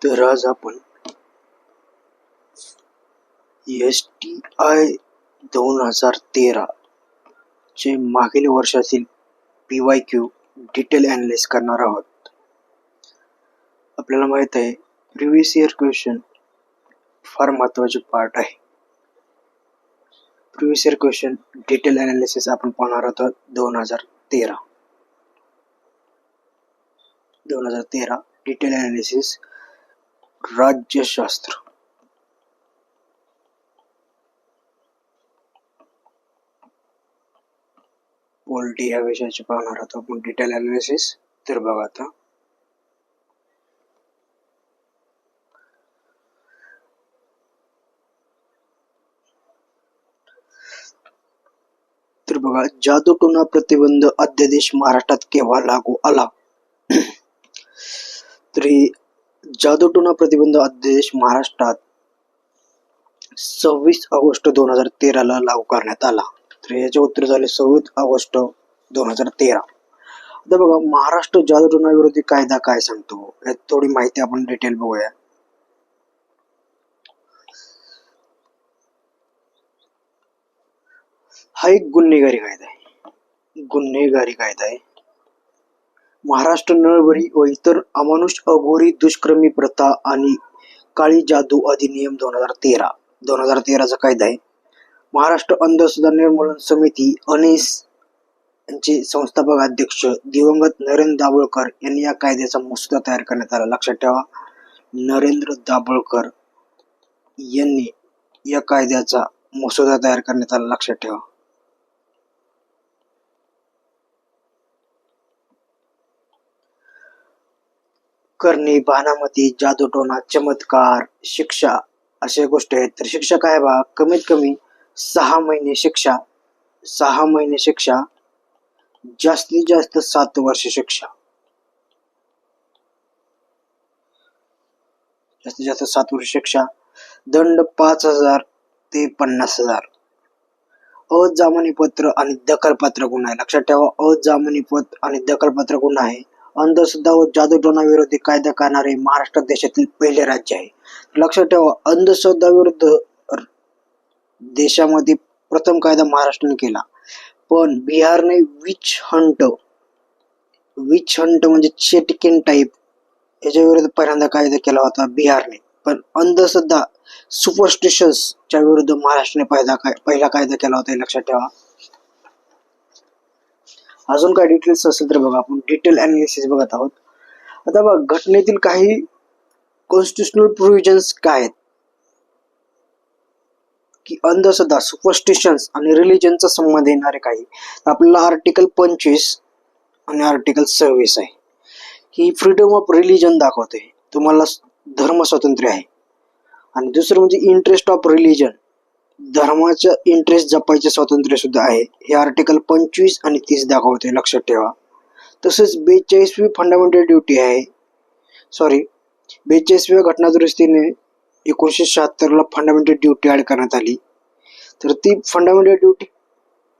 तर आज आपण STI 2013 चे मागील वर्षातील PYQ डिटेल ॲनालिसिस करणार आहोत. आपल्याला माहित आहे प्रिव्हियस इयर क्वेश्चन फार महत्त्वाचे पार्ट आहे. Previous year question detail analysis आपण पाहणार आहोत 2013 डिटेल ॲनालिसिस राज्यशास्त्र. पॉलिटी या विषयाचे पाहणार आहोत आपण डिटेल ॲनालिसिस. तर बघा आता जादूटोणा प्रतिबंध अध्यादेश महाराष्ट्रात केव्हा लागू आला? तर जादूटोणा प्रतिबंध अध्यादेश महाराष्ट्रात 26 ऑगस्ट 2013 ला लागू करण्यात आला. तर याचे उत्तर झाले 26 ऑगस्ट 2013. आता बघा महाराष्ट्र जादूटोणा विरोधी कायदा काय सांगतो यात थोडी माहिती आपण डिटेल बघूया. हा एक गुन्हेगारी कायदा आहे. महाराष्ट्र नळबरी व इतर अमानुष अघोरी दुष्कर्मी प्रथा आणि काळी जादू अधिनियम 2013 चा कायदा आहे. महाराष्ट्र अंधश्रद्धा निर्मूलन समिती अनेस यांचे संस्थापक अध्यक्ष दिवंगत नरेंद्र दाभोळकर यांनी या कायद्याचा मसुदा तयार करण्यात आला. लक्षात ठेवा, नरेंद्र दाभोळकर यांनी या कायद्याचा मसुदा तयार करण्यात आला. लक्षात ठेवा. करणी, भानामती, जादूटोणा, चमत्कार, शिक्षा अशा गोष्टी आहेत. तर शिक्षा काय बा, कमीत कमी 6 महिने शिक्षा, जास्तीत जास्त 7 वर्ष शिक्षा, जास्तीत जास्त 7 वर्ष शिक्षा, दंड 5,000 ते 50,000. अजामिनी पत्र आणि दखलपात्र गुन्हा आहे. लक्षात ठेवा, अजामिनी पत्र आणि दखलपात्र गुन्हा आहे. अंधश्रद्धा व जादूटोणा विरोधी कायदा करणारे महाराष्ट्र देशातील पहिले राज्य आहे. लक्षात ठेवा, अंधश्रद्धा विरुद्ध देशामध्ये प्रथम कायदा महाराष्ट्राने केला, पण बिहारने विच हंट म्हणजे चेटकिन टाईप याच्या विरुद्ध पहिल्यांदा कायदा केला होता बिहारने. पण अंधश्रद्धा सुपरस्टिशन्स च्या विरुद्ध महाराष्ट्राने पहिला कायदा केला होता. लक्षात ठेवा. अजून काय डिटेल्स असेल तर बघा, आपण डिटेल ॲनालिसिस बघत आहोत. आता बघा घटनेतील काही कॉन्स्टिट्युशनल प्रोव्हिजन्स काय आहेत की अंधश्रद्धा, सुपरस्टिशन्स आणि रिलिजनचा संबंध येणारे काही. आपल्याला आर्टिकल 25 आणि आर्टिकल 26 आहे. ही फ्रीडम ऑफ रिलिजन दाखवते, तुम्हाला धर्म स्वातंत्र्य आहे. आणि दुसरं म्हणजे इंटरेस्ट ऑफ रिलिजन, धर्माच्या इंटरेस्ट जपायचे स्वातंत्र्य सुद्धा आहे. हे आर्टिकल 25 आणि 30 दाखवते. लक्षात ठेवा. तसेच 42वी फंडामेंटल ड्युटी आहे. 42व्या घटना दुरुस्तीने 1976 ला फंडामेंटल ड्युटी ऍड करण्यात आली. तर ती फंडामेंटल ड्युटी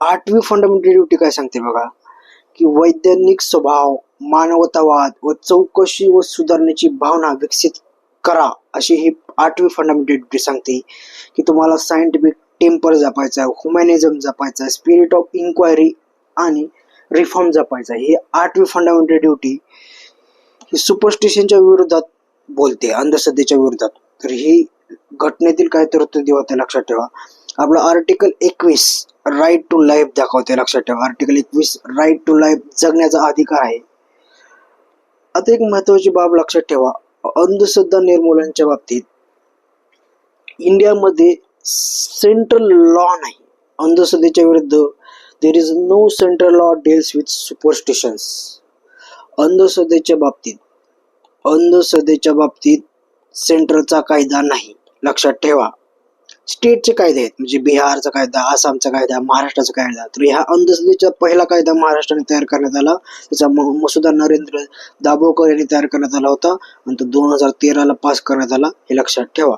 8वी फंडामेंटल ड्युटी काय सांगते बघा, की वैज्ञानिक स्वभाव, मानवतावाद व चौकशी व सुधारण्याची भावना विकसित करा, अशी ही 8वी फंडामेंटल ड्युटी सांगते की तुम्हाला सायंटिफिक टेम्पर जपायचा, ह्युमॅनिझम जपायचा, स्पिरिट ऑफ इन्क्वायरी आणि रिफॉर्म जपायचा. ही 8वी फंडामेंटल ड्युटी ही सुपरस्टिशनच्या विरोधात बोलते, अंधश्रद्धेच्या विरोधात. तर ही घटनेतील काय तरतुदी होत्या. लक्षात ठेवा. आपला आर्टिकल 21 राईट टू लाईफ दाखवते. लक्षात ठेवा, आर्टिकल 21 राईट टू लाईफ, जगण्याचा अधिकार आहे. आता एक महत्वाची बाब लक्षात ठेवा, अंधश्रद्धा निर्मूलनाच्या बाबतीत इंडियामध्ये सेंट्रल लॉ नाही. अंधश्रद्धेच्या विरुद्ध there is no central law deals with superstitions. अंधश्रद्धेच्या बाबतीत सेंट्रलचा कायदा नाही. लक्षात ठेवा. स्टेटचे कायदे आहेत, म्हणजे बिहारचा कायदा, आसामचा कायदा, महाराष्ट्राचा कायदा. तर ह्या अंधश्रद्धेचा पहिला कायदा महाराष्ट्राने तयार करण्यात आला. त्याचा मसुदा नरेंद्र दाभोळकर यांनी तयार करण्यात आला होता आणि तो 2013 ला पास करण्यात आला. हे लक्षात ठेवा.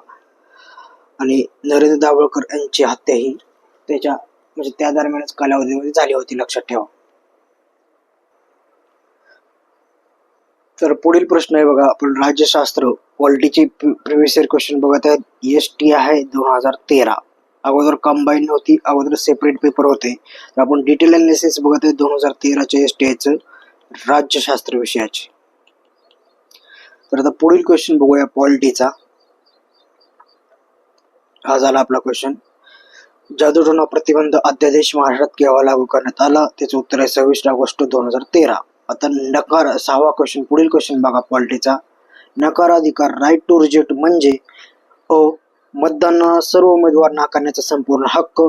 आणि नरेंद्र दाभोळकर यांची हत्या ही त्या दरम्यानच कालावधीमध्ये झाली होती. लक्षात ठेवा. तर पुढील प्रश्न आहे बघा, आपण राज्यशास्त्र पॉलिटीचे प्रिव्हियस इयर क्वेश्चन बघत आहेत. ST आहे 2013. अगोदर कंबाईन होती, अगोदर सेपरेट पेपर होते. तर आपण डिटेल अनालिसिस बघत आहे 2013च्या STIचं राज्यशास्त्र विषयाचे. तर आता पुढील क्वेश्चन बघूया पॉलिटीचा. हा झाला आपला क्वेश्चन. जादूटोणा प्रतिबंध अध्यादेश महाराष्ट्रात केव्हा लागू करण्यात आला? त्याचं उत्तर आहे 26 ऑगस्ट 2013. आता नकार 6वा क्वेश्चन, पुढील क्वेश्चन बघा पॉलिटीचा. नकाराधिकार राईट टू रिजेक्ट म्हणजे अ. मतदानाला सर्व उमेदवार नाकारण्याचा संपूर्ण हक्क.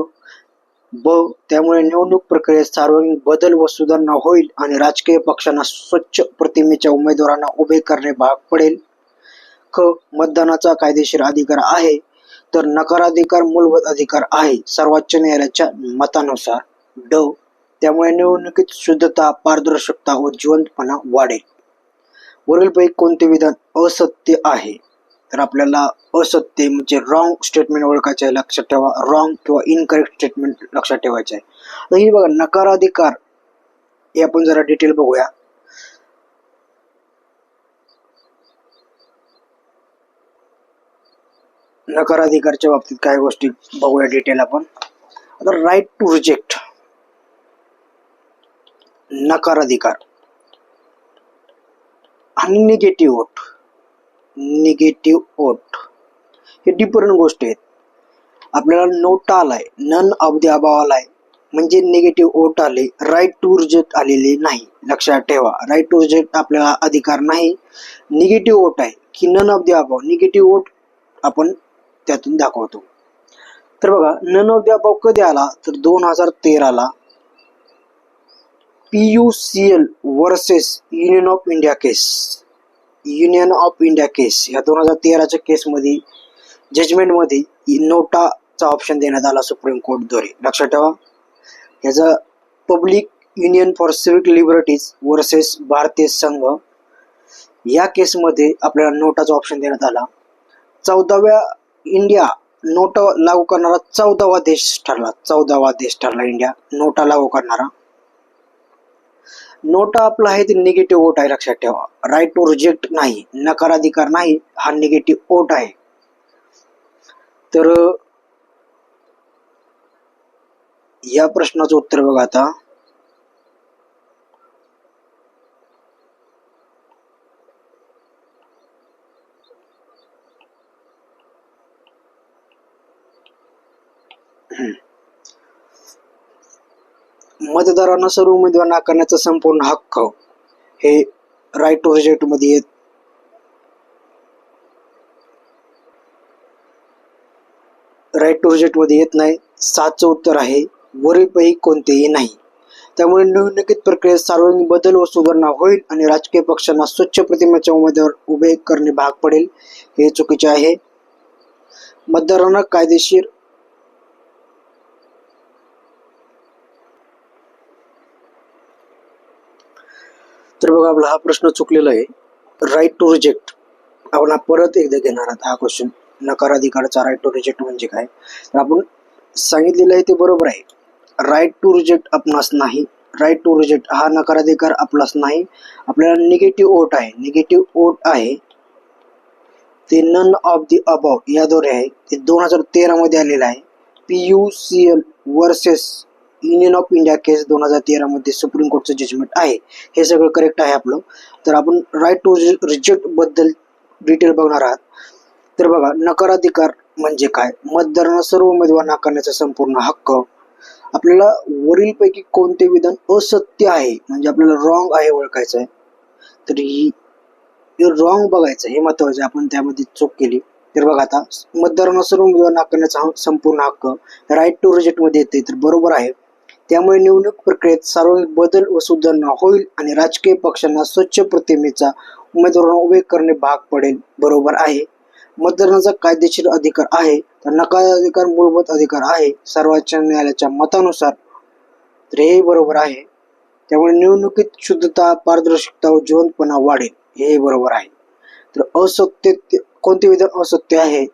ब. त्यामुळे निवडणूक प्रक्रियेत सार्वजनिक बदल व सुधारणा होईल आणि राजकीय पक्षांना स्वच्छ प्रतिमेच्या उमेदवारांना उभे करणे भाग पडेल. ख. मतदानाचा कायदेशीर अधिकार आहे. तर नकाराधिकार मूलभूत अधिकार आहे सर्वोच्च न्यायालयाच्या मतानुसार. ड. त्यामुळे निवडणुकीत शुद्धता, पारदर्शकता व जिवंतपणा वाढेल. वरीलपैकी कोणते विधान असत्य आहे? तर आपल्याला असत्य म्हणजे रॉंग स्टेटमेंट ओळखायचे आहे, लक्षात ठेवा. रॉंग किंवा इनकरेक्ट स्टेटमेंट लक्षात ठेवायचे आहे. तर ही बघा नकाराधिकार, हे आपण जरा डिटेल बघूया. नकाराधिकारच्या बाबतीत काही गोष्टी बघूया डिटेल आपण. आता राईट टू रिजेक्ट, नकाराधिकार आणि निगेटिव्ह वोट. निगेटिव्ह वोट हे डिफरंट गोष्टी आहेत. आपल्याला नोटा आलाय, नन ऑफ द अबाव आलाय म्हणजे निगेटिव्ह वोट आले, राईट टू रिजेक्ट आलेले नाही. लक्षात ठेवा, राईट टू रिजेक्ट आपल्याला अधिकार नाही. निगेटिव्ह वोट आहे की none of the above, negative vote आपण त्यातून दाखवतो. तर बघा नन ऑफ द अबाव कधी आला? तर 2013ला PUCL versus Union of India case. Union of India case या 2013च्या केसमध्ये जजमेंटमध्ये नोटाचा ऑप्शन देण्यात आला सुप्रीम कोर्टद्वारे. लक्षात ठेवा, याचा public union for civic liberties versus भारतीय संघ या केसमध्ये आपल्याला नोटाचा ऑप्शन देण्यात आला. 14व्या इंडिया नोटा लागू करणारा 14वा देश ठरला. 14वा देश ठरला इंडिया नोटा लागू करणारा. नोटा आपला आहे ते निगेटिव्ह वोट आहे, लक्षात ठेवा. राईट टू रिजेक्ट नाही, नकाराधिकार नाही, हा निगेटिव्ह वोट आहे. तर या प्रश्नाचं उत्तर बघा आता. मतदारांना सर्व उमेदवार नाकारण्याचा संपूर्ण हक्क हे राईट टू रिजेक्ट मध्ये येत. राईट टू रिजेक्ट मध्ये येत नाही. 7चं उत्तर आहे वरीलपैकी कोणतेही नाही. त्यामुळे निवडणुकीत प्रक्रियेत सार्वजनिक बदल व सुधारणा होईल आणि राजकीय पक्षांना स्वच्छ प्रतिमेच्या उमेदवार उभे करणे भाग पडेल, हे चुकीचे आहे. मतदारांना कायदेशीर तर बघा आपला हा प्रश्न चुकलेला आहे. राईट टू रिजेक्ट आपण परत एकदा घेणार आहात हा क्वेश्चन. नकाराधिकारचा राईट टू रिजेक्ट म्हणजे काय? तर आपण सांगितलेलं आहे ते बरोबर आहे. राईट टू रिजेक्ट आपणास नाही. राईट टू रिजेक्ट हा नकाराधिकार आपलाच नाही. आपल्याला निगेटिव्ह वोट आहे. निगेटिव्ह वोट आहे ते नन ऑफ द अबाव याद्वारे आहे. ते 2013 मध्ये आलेलं आहे. PUCL versus Union of India case 2013 मध्ये सुप्रीम कोर्टचं जजमेंट आहे. हे सगळं करेक्ट आहे आपलं. तर आपण राईट टू रिजेक्ट बद्दल डिटेल बघणार आहात. तर बघा नकाराधिकार म्हणजे काय? मतदारांना सर्व उमेदवार नाकारण्याचा संपूर्ण हक्क. आपल्याला वरीलपैकी कोणते विधान असत्य आहे म्हणजे आपल्याला रॉंग आहे ओळखायचं आहे. तर ही रॉंग बघायचं हे महत्वाचं आहे. आपण त्यामध्ये चूक केली. तर बघा आता मतदारांना सर्व उमेदवार नाकारण्याचा संपूर्ण हक्क राईट टू रिजेक्ट मध्ये येते, तर बरोबर आहे. त्यामुळे निवडणूक प्रक्रियेत सार्वजनिक बदल व सुधारणा होईल आणि राजकीय पक्षांना स्वच्छ प्रतिमेचा उमेदवारांना उभे करणे भाग पडेल, बरोबर आहे. मतदारांचा कायदेशीर अधिकार आहे, तर नकाराधिकार मूलभूत अधिकार आहे सर्वोच्च न्यायालयाच्या मतानुसार, तर हे बरोबर आहे. त्यामुळे निवडणुकीत शुद्धता, पारदर्शकता व जिवंतपणा वाढेल, हे बरोबर आहे. तर असत्य कोणते विधान असत्य आहे?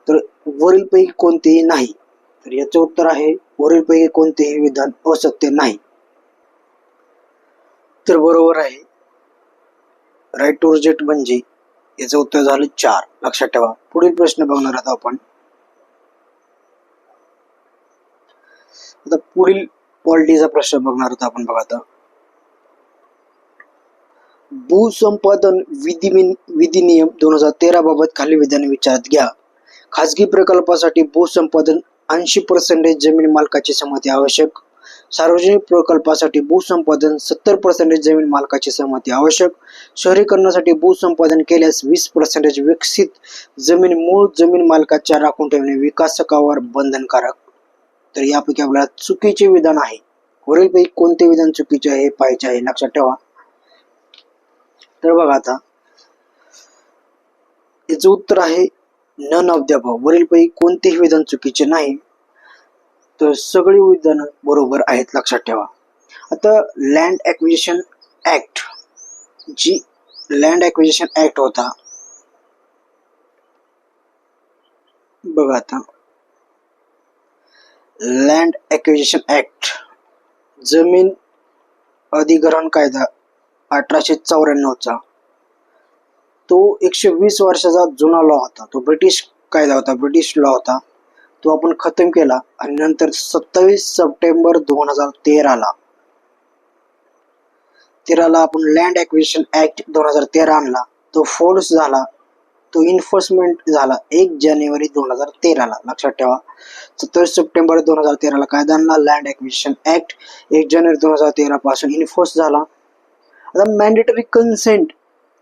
तर वरीलपैकी कोणतेही नाही. तर याचे उत्तर आहे वरीलपैकी कोणतेही विधान असत्य नाही. तर बरोबर आहे राईट टू रिजेक्ट म्हणजे याचं उत्तर झालं 4. लक्षात ठेवा. पुढील प्रश्न बघणार आहोत आपण. आता पुढील पॉलिटीचा प्रश्न बघणार आहोत आपण. बघा आता, भूसंपादन विधिनियम 2013 बाबत खालील विधाने विचारात घ्या. खाजगी प्रकल्पासाठी भूसंपादन 80% जमीन मालकाची संमती आवश्यक. सार्वजनिक प्रकल्पासाठी भूसंपादन 70% जमीन मालकाची संमती आवश्यक. शहरीकरणासाठी भूसंपादन केल्यास 20% विकसित जमीन मूळ जमीन मालकाच्या राखून ठेवणे विकासकावर बंधनकारक. तर यापैकी आपल्याला चुकीचे विधान आहे. वरीलपैकी कोणते विधान चुकीचे आहे हे पाहायचे आहे. लक्षात ठेवा. तर बघा आता, याचं उत्तर आहे नन ऑफ द अबव. वरीलपैकी कोणतेही विधान चुकीचे नाही. तर सगळी विधानं बरोबर आहेत. लक्षात ठेवा. आता लँड ॲक्विजिशन ऍक्ट, जी लँड ॲक्विजिशन ऍक्ट होता, बघा आता, लँड ॲक्विजिशन ऍक्ट, जमीन अधिग्रहण कायदा 1894चा, तो 120 वर्षाचा जुना लॉ होता. तो ब्रिटिश कायदा होता, ब्रिटिश लॉ होता. तो आपण खतम केला आणि नंतर 27 सप्टेंबर 2013ला आपण लँड ॲक्विजिशन ऍक्ट 2013 आणला. तो फोर्स झाला, तो इन्फोर्समेंट झाला 1 जानेवारी 2013ला. लक्षात ठेवा. 27 सप्टेंबर 2013ला कायदा आणला, लँड ॲक्विजिशन ऍक्ट 1 जानेवारी 2013 पासून इन्फोर्स झाला. आता मॅन्डेटरी कन्सेंट,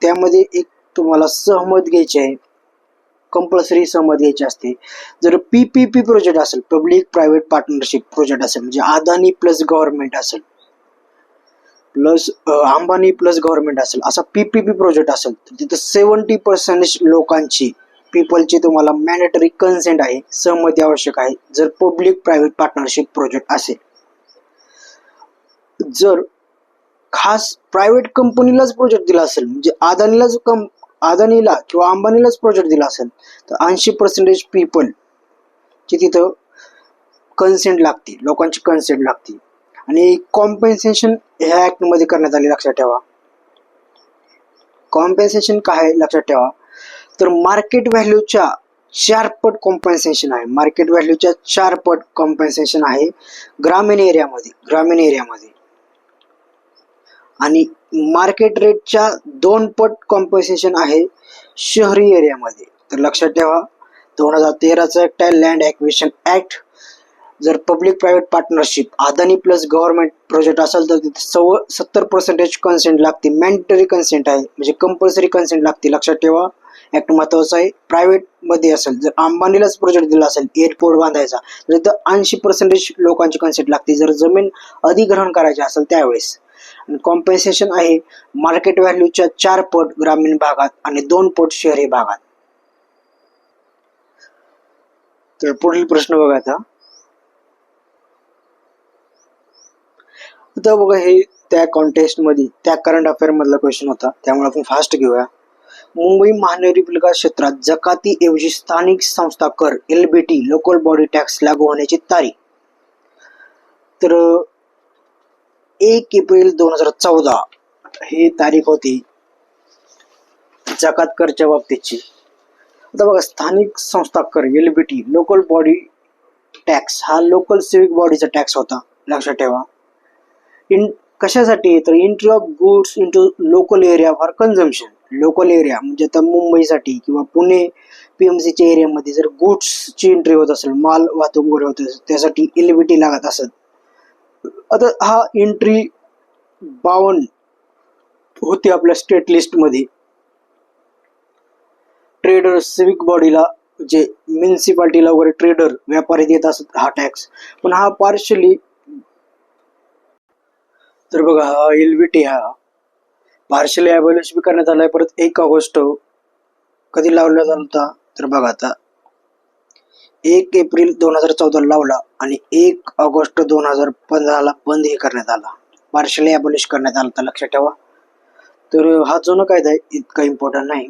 त्यामध्ये एक तुम्हाला सहमत घ्यायचे आहे, कंपल्सरी सहमत घ्यायची असते. जर PPP प्रोजेक्ट असेल, पब्लिक प्रायव्हेट पार्टनरशिप प्रोजेक्ट असेल, म्हणजे अदानी प्लस गव्हर्नमेंट असेल, प्लस अंबानी प्लस गव्हर्नमेंट असेल, असा PPP प्रोजेक्ट असेल, तर तिथं 70% लोकांची, पीपलची तुम्हाला मॅन्डेटरी कन्सेंट आहे, सहमती आवश्यक आहे, जर पब्लिक प्रायव्हेट पार्टनरशिप प्रोजेक्ट असेल. जर खास प्रायव्हेट कंपनीलाच प्रोजेक्ट दिला असेल, म्हणजे अदानीला किंवा अंबानीलाच प्रोजेक्ट दिला असेल, तर 80% पीपल ची तिथं कन्सेंट लागते, लोकांची कन्सेंट लागते. आणि कॉम्पेन्सेशन ह्या ऍक्ट मध्ये करण्यात आले. लक्षात ठेवा. कॉम्पेन्सेशन काय आहे लक्षात ठेवा. तर मार्केट व्हॅल्यूच्या 4 पट कॉम्पेन्सेशन आहे. मार्केट व्हॅल्यूच्या 4 पट कॉम्पेन्सेशन आहे ग्रामीण एरियामध्ये. आणि मार्केट रेटच्या 2 पट कॉम्पेन्सेशन आहे शहरी एरियामध्ये. तर लक्षात ठेवा, 2013चा ऍक्ट आहे लँड ॲक्विजिशन ऍक्ट. जर public private partnership Adani plus government project असेल तर तिथे 70% कन्सेंट लागते. मॅन्डेटरी कन्सेंट आहे, म्हणजे कंपल्सरी कन्सेंट लागते. लक्षात ठेवा, ऍक्ट महत्वाचा आहे. प्रायव्हेट मध्ये असेल, जर अंबानीलाच प्रोजेक्ट दिला असेल एअरपोर्ट बांधायचा, तर तिथं 80% लोकांची कन्सेंट लागते, जर जमीन अधिग्रहण करायची असेल त्यावेळेस. आणि कॉम्पेन्सेशन आहे मार्केट व्हॅल्यूच्या 4 पट ग्रामीण भागात आणि 2 पट शहरी भागात. तर पुढील प्रश्न बघा आता. बघा, हे त्या कॉन्टेस्ट मध्ये, त्या करंट अफेअर मधला क्वेश्चन होता, त्यामुळे आपण फास्ट घेऊया. मुंबई महानगरपालिका क्षेत्रात जकाती ऐवजी स्थानिक संस्था कर LBT लोकल बॉडी टॅक्स लागू होण्याची तारीख. तर 1 एप्रिल 2014 ही तारीख होती जकात करच्या बाबतीची. आता बघा, स्थानिक संस्था कर LBT लोकल बॉडी टॅक्स हा लोकल सिविक बॉडीचा टॅक्स होता. लक्षात ठेवा. कशासाठी? तर entry of goods into local area for consumption. Local area म्हणजे आता मुंबईसाठी किंवा पुणे PMCच्या एरियामध्ये जर गुड्सची एंट्री होत असेल, माल वाहतूक वगैरे होत असेल, त्यासाठी LBT लागत असत. आता हा एंट्री 52 होती आपल्या स्टेट लिस्ट मध्ये. ट्रेडर सिविक बॉडीला, जे म्युन्सिपाल्टीला वगैरे ट्रेडर व्यापारी देत असत हा टॅक्स. पण हा पार्शली, तर बघा, हा LBT हा पार्शली अबॉलिश बी करण्यात आलाय. परत 1 ऑगस्ट कधी लावला होता? तर बघा आता, 1 एप्रिल 2014 लावला आणि 1 ऑगस्ट 2015ला बंदही करण्यात आला, पार्शली अबॉलिश करण्यात आला. लक्षात ठेवा. तर हा जुना कायदा आहे, इतका इम्पॉर्टंट नाही.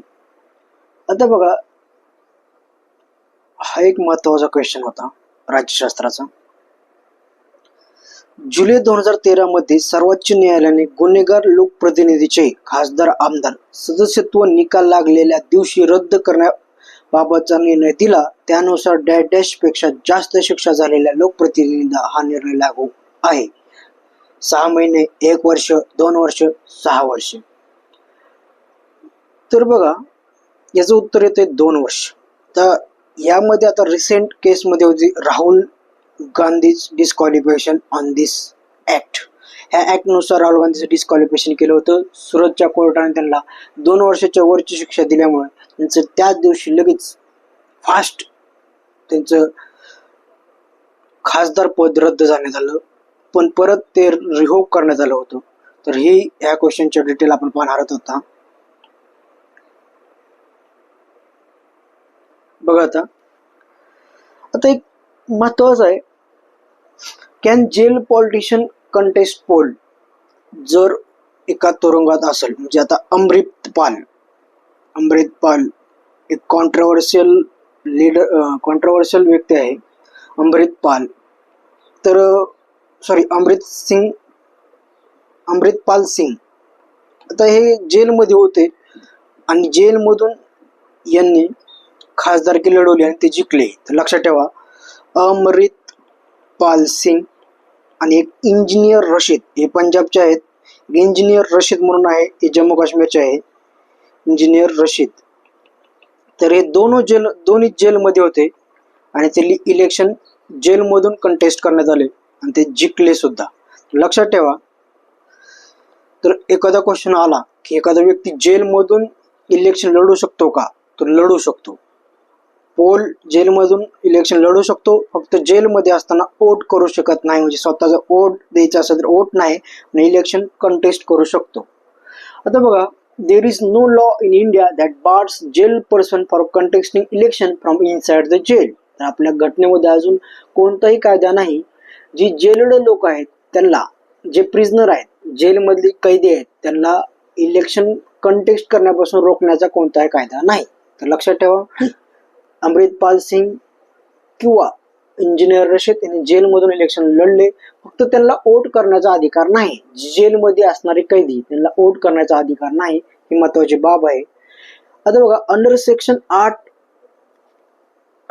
आता बघा, हा एक महत्वाचा क्वेश्चन होता राज्यशास्त्राचा. जुलै 2013 मध्ये सर्वोच्च न्यायालयाने गुन्हेगार लोकप्रतिनिधीचे खासदार आमदार सदस्यत्व निकाल लागलेल्या दिवशी रद्द करण्याबाबतचा निर्णय दिला. त्यानुसार डॅश पेक्षा जास्त शिक्षा झालेल्या लोकप्रतिनिधींना हा निर्णय लागू आहे. 6 महिने, 1 वर्ष, 2 वर्ष, 6 वर्ष. तर बघा, याचं उत्तर येते 2 वर्ष. तर यामध्ये आता रिसेंट केसमध्ये होती Rahul Gandhi's disqualification on this act. ह्या ऍक्ट नुसार राहुल गांधीचं डिस्क्वालिफिकेशन केलं होतं. सुरतच्या कोर्टाने त्यांना 2 वर्षाच्या वरची शिक्षा दिल्यामुळे त्यांचं त्याच दिवशी लगेच फास्ट त्यांचं खासदार पद रद्द झालं झालं, पण परत ते रिव्होक करण्यात आलं होतं. तर ही ह्या क्वेश्चनच्या डिटेल आपण पाहणार होता. बघा आता एक महत्वाचं आहे, can jail politician contest poll. जर एका तुरुंगात असेल, म्हणजे आता अमृत पाल एक कॉन्ट्रोवर्शियल व्यक्ती आहे अमृत पाल. तर अमृतपाल सिंग. आता हे जेलमध्ये होते आणि जेलमधून यांनी खासदारकी लढवली आणि ते जिंकले. तर लक्षात ठेवा, अमृतपाल सिंग आणि एक इंजिनियर रशीद, हे पंजाबचे आहेत. इंजिनियर रशीद म्हणून आहे, हे जम्मू काश्मीरचे आहे इंजिनियर रशीद. तर हे दोन्ही जेलमध्ये होते आणि ते इलेक्शन जेलमधून कंटेस्ट करण्यात आले आणि ते जिंकले सुद्धा. लक्षात ठेवा, तर एखादा क्वेश्चन आला की एखादा व्यक्ती जेलमधून इलेक्शन लढू शकतो का, तर लढू शकतो. पोल जेलमधून इलेक्शन लढू शकतो, फक्त जेलमध्ये असताना वोट करू शकत नाही. म्हणजे स्वतःचा वोट द्यायचा असेल तर वोट नाही आणि इलेक्शन कंटेस्ट करू शकतो. आता बघा, there is no law in India that bars jail person for contesting election from inside the jail. तर आपल्या घटनेमध्ये अजून कोणताही कायदा नाही जी जेलड लोक आहेत त्यांना, जे प्रिझनर आहेत, जेलमधले कैदी आहेत, त्यांना इलेक्शन कंटेस्ट करण्यापासून रोखण्याचा कोणताही कायदा नाही. तर लक्षात ठेवा, अमृतपाल सिंग किंवा इंजिनियर रशीद यांनी जेलमधून इलेक्शन लढले, फक्त त्यांना वोट करण्याचा अधिकार नाही. जेलमध्ये असणारे कैदी त्यांना वोट करण्याचा अधिकार नाही, ही महत्वाची बाब आहे. आता बघा, अंडर सेक्शन 8,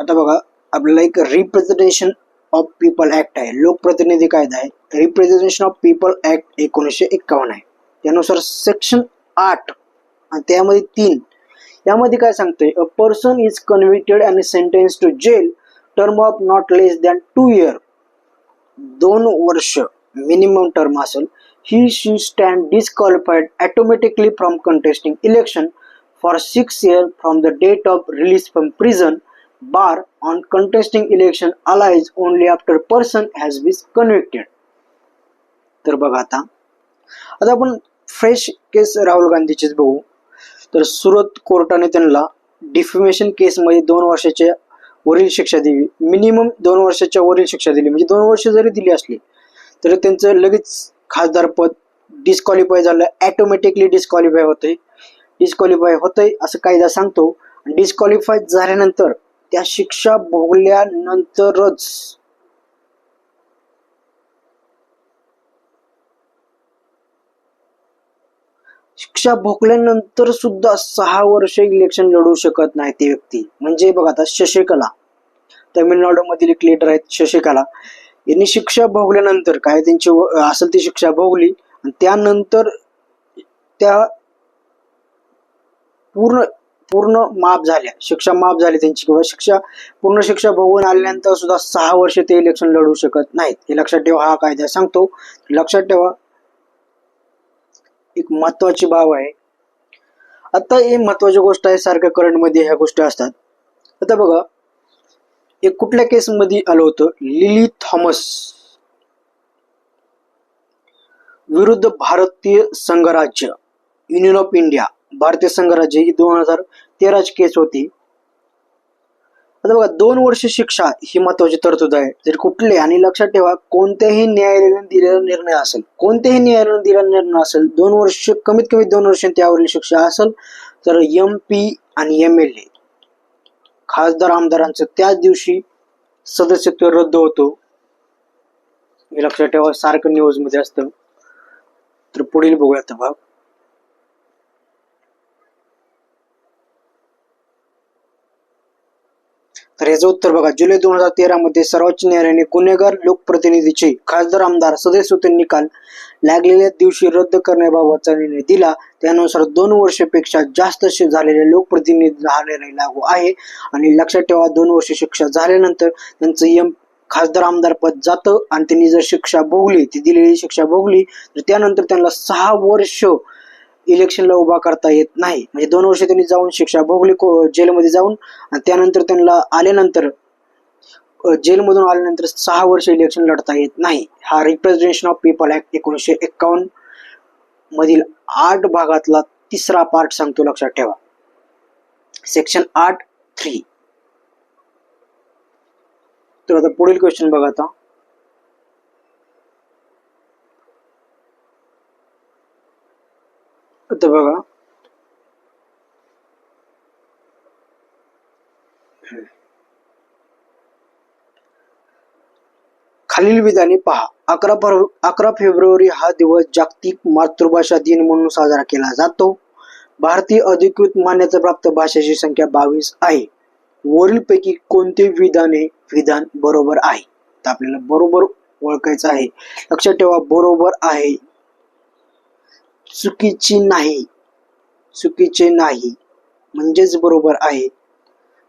आता बघा आपल्याला एक रिप्रेझेंटेशन ऑफ पीपल ऍक्ट आहे, लोकप्रतिनिधी कायदा आहे. रिप्रेझेंटेशन ऑफ पीपल ऍक्ट 1951 आहे. त्यानुसार सेक्शन 8 आणि त्यामध्ये 3, यामध्ये काय सांगतोय, a person is convicted and sentence to jail term of not less than 2 years, 2 वर्ष मिनिमम टर्म असेल, he she stand disqualified automatically from contesting election for 6 years from the date of release from prison. Bar on contesting election arises only after person has been convicted. तर बघा, आता आपण fresh केस राहुल गांधीचीच बघू. तर सुरत कोर्टाने त्यांना defamation केसमध्ये 2 वर्षाच्या वरील शिक्षा दिली, मिनिमम 2 वर्षाच्या वरील शिक्षा दिली. म्हणजे 2 वर्ष जरी दिली असली तरी त्यांचं लगेच खासदार पद डिस्क्वालिफाय झालं, ऑटोमॅटिकली डिस्क्वालिफाय होतंय असं कायदा सांगतो. डिस्क्वालिफाय झाल्यानंतर त्या शिक्षा भोगल्यानंतरच सुद्धा 6 वर्ष इलेक्शन लढू शकत नाही ती व्यक्ती. म्हणजे बघा, आता शशिकला, तामिळनाडू मधील एक लीडर आहेत शशिकला, यांनी शिक्षा भोगल्यानंतर काय त्यांची असेल ती शिक्षा भोगली आणि त्यानंतर त्या पूर्ण माफ झाल्या, शिक्षा माफ झाली त्यांची, किंवा पूर्ण शिक्षा भोगून आल्यानंतर सुद्धा 6 वर्ष ते इलेक्शन लढू शकत नाहीत. हे लक्षात ठेवा, हा कायदा सांगतो. लक्षात ठेवा, एक महत्वाची बाब आहे. आता ही महत्वाची गोष्ट आहे, सारख्या करंट मध्ये ह्या गोष्टी असतात. आता बघा, एक कुठल्या केस मध्ये आलं होतं, लिली थॉमस विरुद्ध भारतीय संघराज्य, युनियन ऑफ इंडिया, भारतीय संघराज्य, ही 2013 ची केस होती. आता बघा, 2 वर्ष शिक्षा ही महत्वाची तरतूद आहे. जर कुठले, आणि लक्षात ठेवा, कोणत्याही न्यायालयाने दिलेला निर्णय असेल, 2 वर्ष, कमीत कमी 2 वर्ष त्यावरील शिक्षा असेल, तर MP आणि MLA खासदार आमदारांचं त्याच दिवशी सदस्यत्व रद्द होतो. हे लक्षात ठेवा, सारखं न्यूज मध्ये असतं. तर पुढील बघूयात भाग. तर याचं उत्तर बघा, जुलै 2013 मध्ये सर्वोच्च न्यायालयाने गुन्हेगार लोकप्रतिनिधीचे खासदार आमदार सदस्यत्व निकाल लागलेल्या दिवशी रद्द करण्याबाबतचा निर्णय दिला. त्यानुसार 2 वर्षापेक्षा जास्त झालेले लोकप्रतिनिधी झालेले लागू आहे. आणि लक्षात ठेवा, 2 वर्ष शिक्षा झाल्यानंतर त्यांचं खासदार आमदार पद जातं आणि त्यांनी जर शिक्षा भोगली, ती दिलेली शिक्षा भोगली, तर त्यानंतर त्यांना 6 वर्ष इलेक्शनला उभा करता येत नाही. म्हणजे 2 वर्ष त्यांनी जाऊन शिक्षा भोगली जेलमध्ये जाऊन, आणि त्यानंतर त्यांना आल्यानंतर जेलमधून आल्यानंतर 6 वर्ष इलेक्शन लढता येत नाही. हा रिप्रेझेंटेशन ऑफ पीपल ऍक्ट 1951 मधील 8 भागातला 3रा पार्ट सांगतो, लक्षात ठेवा. सेक्शन 8(3). तर आता पुढील क्वेश्चन बघा. आता बघा, खालील विधाने पहा. 11 फेब्रुवारी हा दिवस जागतिक मातृभाषा दिन म्हणून साजरा केला जातो. भारतीय अधिकृत मान्यता प्राप्त भाषेची संख्या 22 आहे. वरीलपैकी कोणते विधान बरोबर आहे? तर आपल्याला बरोबर ओळखायचं आहे. लक्षात ठेवा, बरोबर आहे, चुकीचे नाही म्हणजेच बरोबर आहे.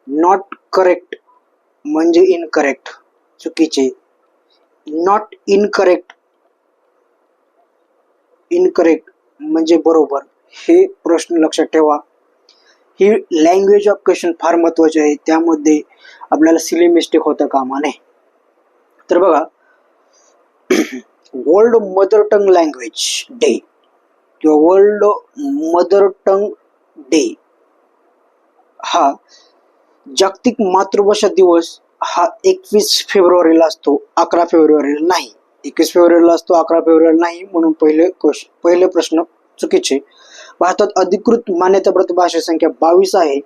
नॉट करेक्ट म्हणजे इनकरेक्ट, चुकीचे. नॉट इनकरेक्ट म्हणजे बरोबर. हे प्रश्न लक्षात ठेवा. ही लँग्वेज ऑफ क्वेश्चन फार महत्वाचे आहे, त्यामध्ये आपल्याला सिली मिस्टेक होता कामा नये. तर बघा, world mother tongue language day किंवा वर्ल्ड मदर टंग डे हा जागतिक मातृभाषा दिवस हा 21 फेब्रुवारीला असतो, 11 फेब्रुवारीला नाही. 21 फेब्रुवारीला असतो, 11 फेब्रुवारीला नाही, म्हणून पहिले प्रश्न चुकीचे. भारतात अधिकृत मान्यताप्राप्त भाषा संख्या 22 आहे,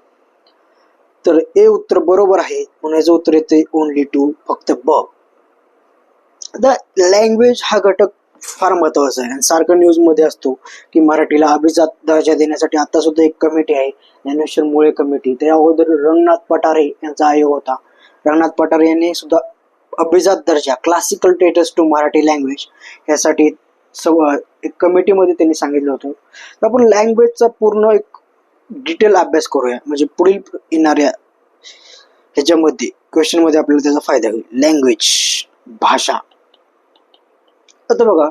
तर हे उत्तर बरोबर आहे, म्हणून याचं उत्तर येते ओनली 2, फक्त ब. आता लँग्वेज हा घटक फार महत्वाचा आहे आणि सारखं न्यूज मध्ये असतो की मराठीला अभिजात दर्जा देण्यासाठी आता सुद्धा एक कमिटी आहे, ज्ञानेश्वर मुळे कमिटी. त्या अगोदर रंगनाथ पठारे यांचा आयोग होता. रंगनाथ पठारे यांनी सुद्धा अभिजात दर्जा, classical status to Marathi language, यासाठी एक कमिटीमध्ये त्यांनी सांगितलं होतं. तर आपण लँग्वेजचा पूर्ण एक डिटेल अभ्यास करूया, म्हणजे पुढील येणाऱ्या ह्याच्यामध्ये क्वेश्चन मध्ये आपल्याला त्याचा फायदा होईल. लँग्वेज, भाषा. आता बघा,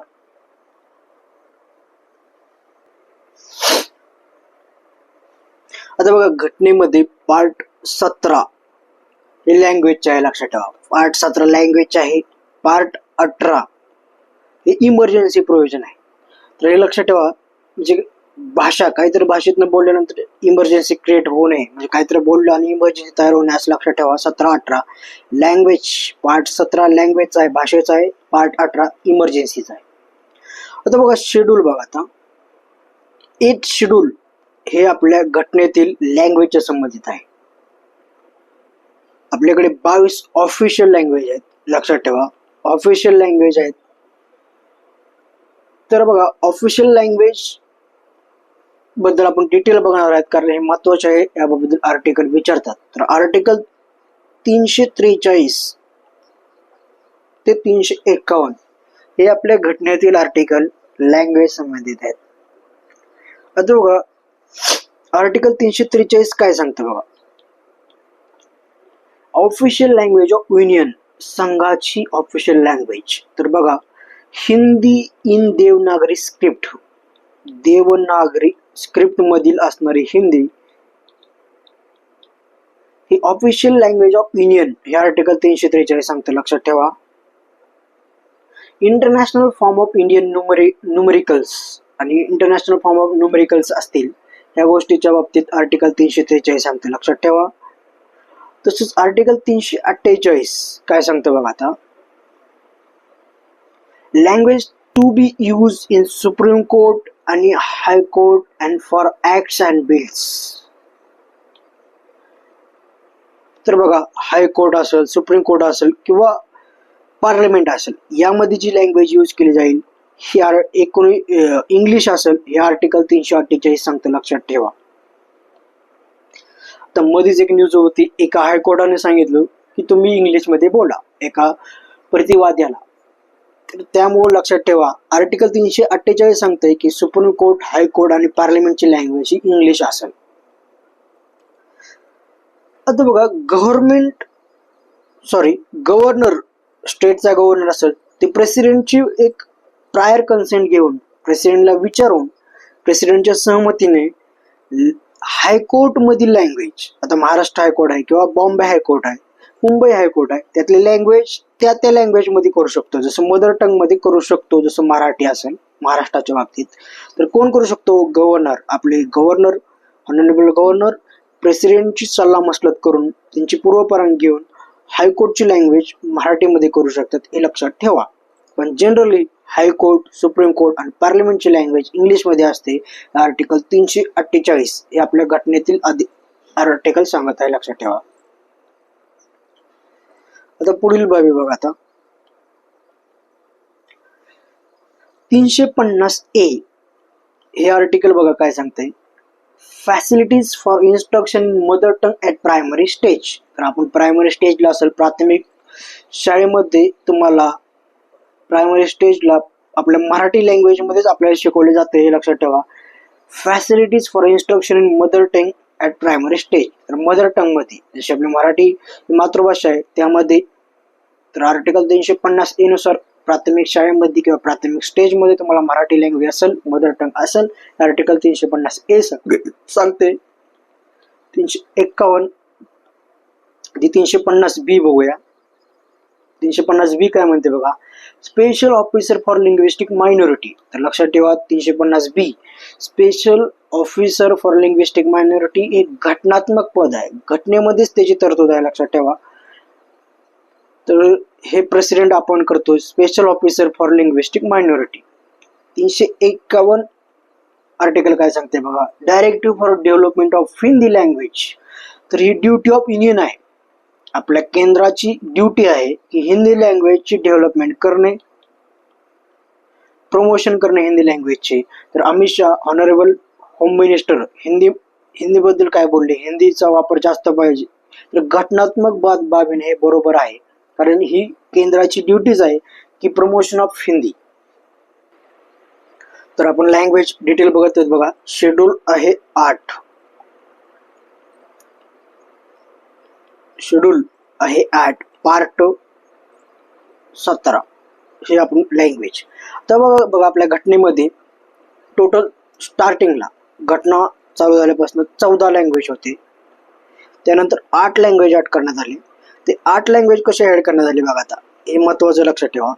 घटनेमध्ये पार्ट 17 हे लँग्वेजचे आहे, लक्षात ठेवा. पार्ट 17 लँग्वेजचे आहे. पार्ट 18 हे इमर्जन्सी प्रोव्हिजन आहे. तर हे लक्षात ठेवा, म्हणजे भाषा, काहीतरी भाषेतनं बोलल्यानंतर इमर्जन्सी क्रिएट होऊ नये, म्हणजे काहीतरी बोललं आणि इमर्जन्सी तयार होणे, असं लक्षात ठेवा. 17-18 लँग्वेज, पार्ट 17 लँग्वेजचा आहे, भाषेचा आहे. पार्ट 18 इमर्जन्सीचा आहे. आता बघा शेड्यूल बघा. आता 8 शेड्यूल हे आपल्या घटनेतील लँग्वेजच्या संबंधित आहे. आपल्याकडे 22 ऑफिशियल लँग्वेज आहेत, लक्षात ठेवा. ऑफिशियल लँग्वेज आहेत. तर बघा, ऑफिशियल लँग्वेज बद्दल आपण डिटेल बघणार आहेत, कारण हे महत्वाचे आहे, याबद्दल आर्टिकल विचारतात. तर आर्टिकल 343 ते 351 हे आपल्या घटनेतील आर्टिकल लँग्वेज संबंधित आहेत. आता बघा, आर्टिकल 343 काय सांगतं बघा. ऑफिशियल लँग्वेज ऑफ युनियन, संघाची ऑफिशियल लँग्वेज. तर बघा, Hindi in Devanagari script, Devanagari script मधील असणारी हिंदी ही ऑफिशियल लँग्वेज ऑफ युनियन, हे आर्टिकल 343 सांगतं, लक्षात ठेवा. International form of Indian numericals आणि इंटरनॅशनल फॉर्म ऑफ न्यूमेरिकल्स असतील, या गोष्टीच्या बाबतीत आर्टिकल 343 सांगतं, लक्षात ठेवा. तसेच आर्टिकल 348 काय सांगतं बघा. आता language to be use in supreme court आणि high court and for acts and bills. तर बघा, हाय कोर्ट असेल, सुप्रीम कोर्ट असेल किंवा पार्लमेंट असेल यामध्ये जी लँग्वेज यूज केली जाईल ही इंग्लिश असेल, हे आर्टिकल 348 सांगतं, लक्षात ठेवा. तर मध्येच एक न्यूज होती, एका हायकोर्टाने सांगितलं की तुम्ही इंग्लिशमध्ये बोला एका प्रतिवाद्याला. तर त्यामुळे लक्षात ठेवा, आर्टिकल 348 सांगतंय की सुप्रीम कोर्ट, हायकोर्ट आणि पार्लमेंटची लँग्वेज ही इंग्लिश असेल. आता बघा, गव्हर्नर, स्टेटचा गव्हर्नर असेल, ते प्रेसिडेंटची एक प्रायर कन्सेंट घेऊन, प्रेसिडेंटला विचारून, प्रेसिडेंटच्या सहमतीने हायकोर्ट मधील लँग्वेज, आता महाराष्ट्र हायकोर्ट आहे किंवा बॉम्बे हायकोर्ट आहे, मुंबई हायकोर्ट आहे, त्यातले लँग्वेज त्या लँग्वेज मध्ये करू शकतो. जसं मदर टंग मध्ये करू शकतो, जसं मराठी असेल महाराष्ट्राच्या बाबतीत, तर कोण करू शकतो? गव्हर्नर. आपले गव्हर्नर, ऑनरेबल गव्हर्नर, प्रेसिडेंटची सल्ला मसलत करून, त्यांची पूर्वपरवानगी घेऊन हायकोर्टची लँग्वेज मराठीमध्ये करू शकतात, हे लक्षात ठेवा. पण जनरली हायकोर्ट, सुप्रीम कोर्ट आणि पार्लमेंटची लँग्वेज इंग्लिशमध्ये असते. आर्टिकल 348 हे आपल्या घटनेतील आर्टिकल सांगत आहे, लक्षात ठेवा. आता पुढील बाबी बघा. आता 350A हे आर्टिकल बघा काय सांगतंय. Facilities for instruction in mother tongue at primary stage. तर आपण प्रायमरी स्टेजला असेल, प्राथमिक शाळेमध्ये तुम्हाला प्रायमरी स्टेजला आपल्या मराठी लँग्वेजमध्येच आपल्याला शिकवले जाते, हे लक्षात ठेवा. Facilities for instruction in mother tongue at primary stage. तर मदर टंग मध्ये, जशी आपली मराठी मातृभाषा आहे त्यामध्ये, तर आर्टिकल 350A नुसार प्राथमिक शाळेमध्ये किंवा प्राथमिक स्टेजमध्ये तुम्हाला मराठी लँग्वेज असेल, मदर टंग असेल, आर्टिकल 350A सांगते. 351 350B बघूया. 350B काय म्हणते बघा. Special officer for linguistic minority. तर लक्षात ठेवा, 350B special officer for linguistic minority एक घटनात्मक पद आहे, घटनेमध्येच त्याची तरतूद आहे, लक्षात ठेवा. तर हे प्रेसिडेंट आपण करतो, special officer for linguistic minority. 351 article काय सांगते बघा. Directive for development of Hindi language. तर ही ड्युटी ऑफ युनियन आहे, आपल्या केंद्राची ड्युटी आहे की हिंदी लँग्वेजची डेव्हलपमेंट करणे, प्रमोशन करणे हिंदी लँग्वेजचे. तर Amit Shah, honourable home minister, हिंदीबद्दल काय बोलले, हिंदीचा वापर जास्त पाहिजे. तर घटनात्मक बाबीने हे बरोबर आहे, कारण ही केंद्राची ड्युटीज आहे की प्रमोशन ऑफ हिंदी. तर आपण लँग्वेज डिटेल बघत आहोत बघा. शेड्यूल आहे 8. शेड्यूल आहे 8 पार्ट 17 हे आपण लँग्वेज. तर बघा आपल्या घटनेमध्ये टोटल स्टार्टिंगला घटना चालू झाल्यापासून 14 लँग्वेज होते. त्यानंतर 8 लँग्वेज ऍड करण्यात आले. ते 8 लँग्वेज कसे ऍड करण्यात आले बघा. आता हे महत्वाचं लक्षात ठेवा.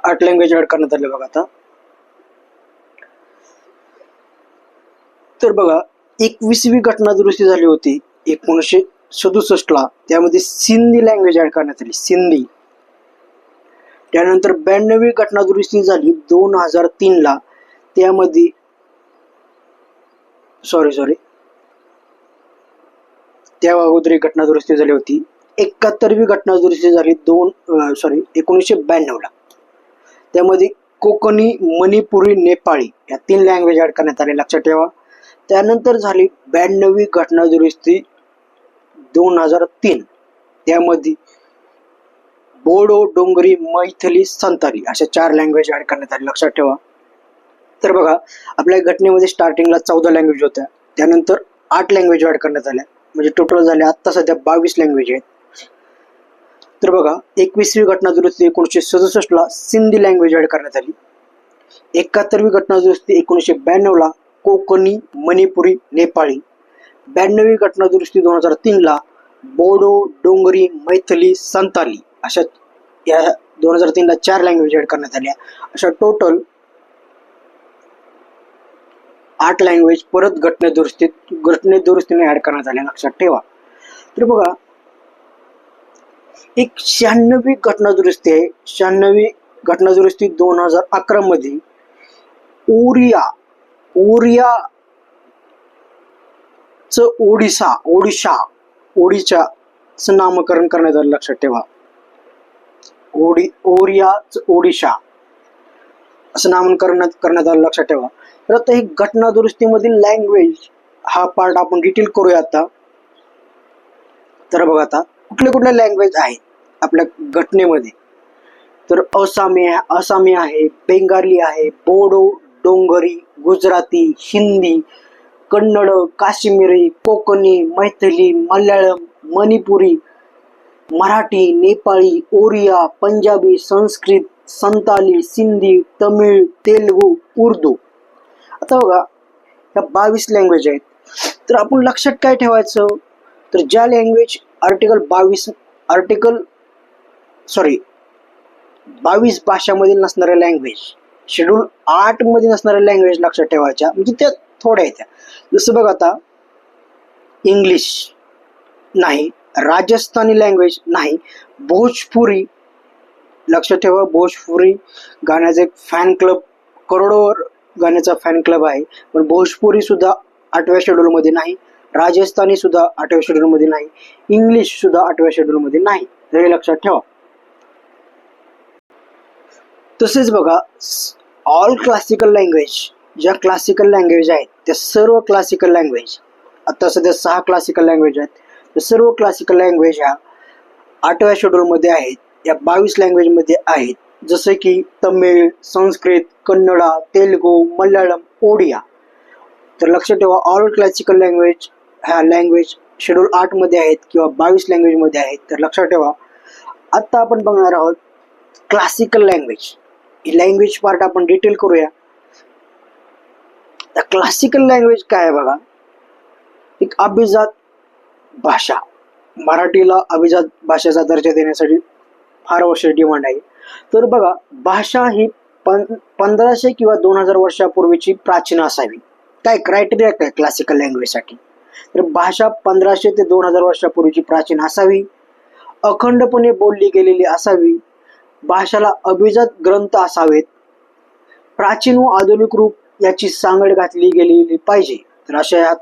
8 लँग्वेज ऍड करण्यात आले बघा. आता तर बघा 21वी घटना दुरुस्ती झाली होती 1967 ला, त्यामध्ये सिंधी लँग्वेज ऍड करण्यात आली, सिंधी. त्यानंतर 92वी घटना दुरुस्ती झाली 2003 ला, त्यामध्ये त्या अगोदर एक घटना दुरुस्ती झाली होती. 71वी घटना दुरुस्ती झाली 1992 ला, त्यामध्ये कोकणी, मणिपुरी, नेपाळी या 3 लँग्वेज ऍड करण्यात आले, लक्षात ठेवा. त्यानंतर झाली 92वी घटना दुरुस्ती 2003, त्यामध्ये बोडो, डोंगरी, मैथिली, संताली अशा 4 लँग्वेज ऍड करण्यात आले, लक्षात ठेवा. तर बघा आपल्या घटनेमध्ये स्टार्टिंगला 14 लँग्वेज होत्या, त्यानंतर 8 लँग्वेज ऍड करण्यात आल्या, म्हणजे टोटल झाले आता सध्या 22 लँग्वेज आहेत. तर बघा 21वी घटना दुरुस्ती 1967 ला सिंधी लँग्वेज ऍड करण्यात आली. 71वी घटना दुरुस्ती 1992 ला कोकणी, मणिपुरी, नेपाळी. 92वी घटना दुरुस्ती 2003 ला बोडो, डोंगरी, मैथिली, संताली अशा या 2003 ला 4 लँग्वेज ऍड करण्यात आल्या. अशा टोटल 8 लँग्वेज परत घटने दुरुस्तीने ऍड करण्यात आल्या, लक्षात ठेवा. तर बघा एक 96वी घटना दुरुस्ती आहे. 96वी घटना दुरुस्ती 2011 मध्ये ओडिशाचं नामकरण करण्यात आलं, लक्षात ठेवा. ओरिया ओडिशा असं नामकरण करण्यात आलं, लक्षात ठेवा. तर आता ही घटना दुरुस्तीमधील लँग्वेज हा पार्ट आपण डिटेल करूया आता. तर बघा आता कुठले कुठले लँग्वेज आहेत आपल्या घटनेमध्ये. तर आसामी आहे, बेंगाली आहे, बोडो, डोंगरी, गुजराती, हिंदी, कन्नड, काश्मीरी, कोकणी, मैथिली, मल्याळम, मणिपुरी, मराठी, नेपाळी, ओरिया, पंजाबी, संस्कृत, संताली, सिंधी, तमिळ, तेलुगू, उर्दू. आता बघा ह्या 22 लँग्वेज आहेत. तर आपण लक्षात काय ठेवायचं, तर ज्या लँग्वेज बावीस भाषांमध्ये नसणाऱ्या लँग्वेज, शेड्यूल 8 मध्ये नसणाऱ्या लँग्वेज लक्षात ठेवायच्या, म्हणजे त्या थोड्या आहेत. जसं बघा आता इंग्लिश नाही, राजस्थानी लँग्वेज नाही, भोजपुरी लक्षात ठेवा. भोजपुरी गाण्याचा एक फॅन क्लब, करोडोवर गाण्याचा फॅन क्लब आहे, पण भोजपुरी सुद्धा 8व्या शेड्यूल मध्ये नाही, राजस्थानी सुद्धा 8व्या शेड्यूल मध्ये नाही, इंग्लिश सुद्धा 8व्या शेड्यूल मध्ये नाही. तर हे लक्षात ठेवा. तसेच बघा ऑल क्लासिकल लँग्वेज, ज्या क्लासिकल लँग्वेज आहेत त्या सर्व क्लासिकल लँग्वेज, आता सध्या 6 क्लासिकल लँग्वेज आहेत, तर सर्व क्लासिकल लँग्वेज ह्या 8व्या शेड्यूल मध्ये आहेत, या 22 लँग्वेज मध्ये आहेत. जसे की तमिळ, संस्कृत, कन्नडा, तेलुगू, मल्याळम, ओडिया. तर लक्षात ठेवा ऑल क्लासिकल लँग्वेज ह्या लँग्वेज शेड्यूल 8 मध्ये आहेत किंवा 22 लँग्वेज मध्ये आहेत. तर लक्षात ठेवा. आता आपण बघणार आहोत क्लासिकल लँग्वेज. ही लँग्वेज पार्ट आपण डिटेल करूया. क्लासिकल लँग्वेज काय आहे बघा, एक अभिजात भाषा. मराठीला अभिजात भाषेचा दर्जा देण्यासाठी फार वर्ष डिमांड आहे. तर बघा भाषा ही 1500 किंवा 2000 वर्षापूर्वीची प्राचीन असावी. काय क्रायटेरिया काय क्लासिकल लँग्वेजसाठी, तर भाषा 1500 ते 2000 वर्षापूर्वीची प्राचीन असावी, अखंडपणे बोलली गेलेली असावी, भाषेला अभिजात ग्रंथ असावेत, प्राचीन व आधुनिक रूप याची सांगड घातली गेलेली पाहिजे. तर अशा ह्या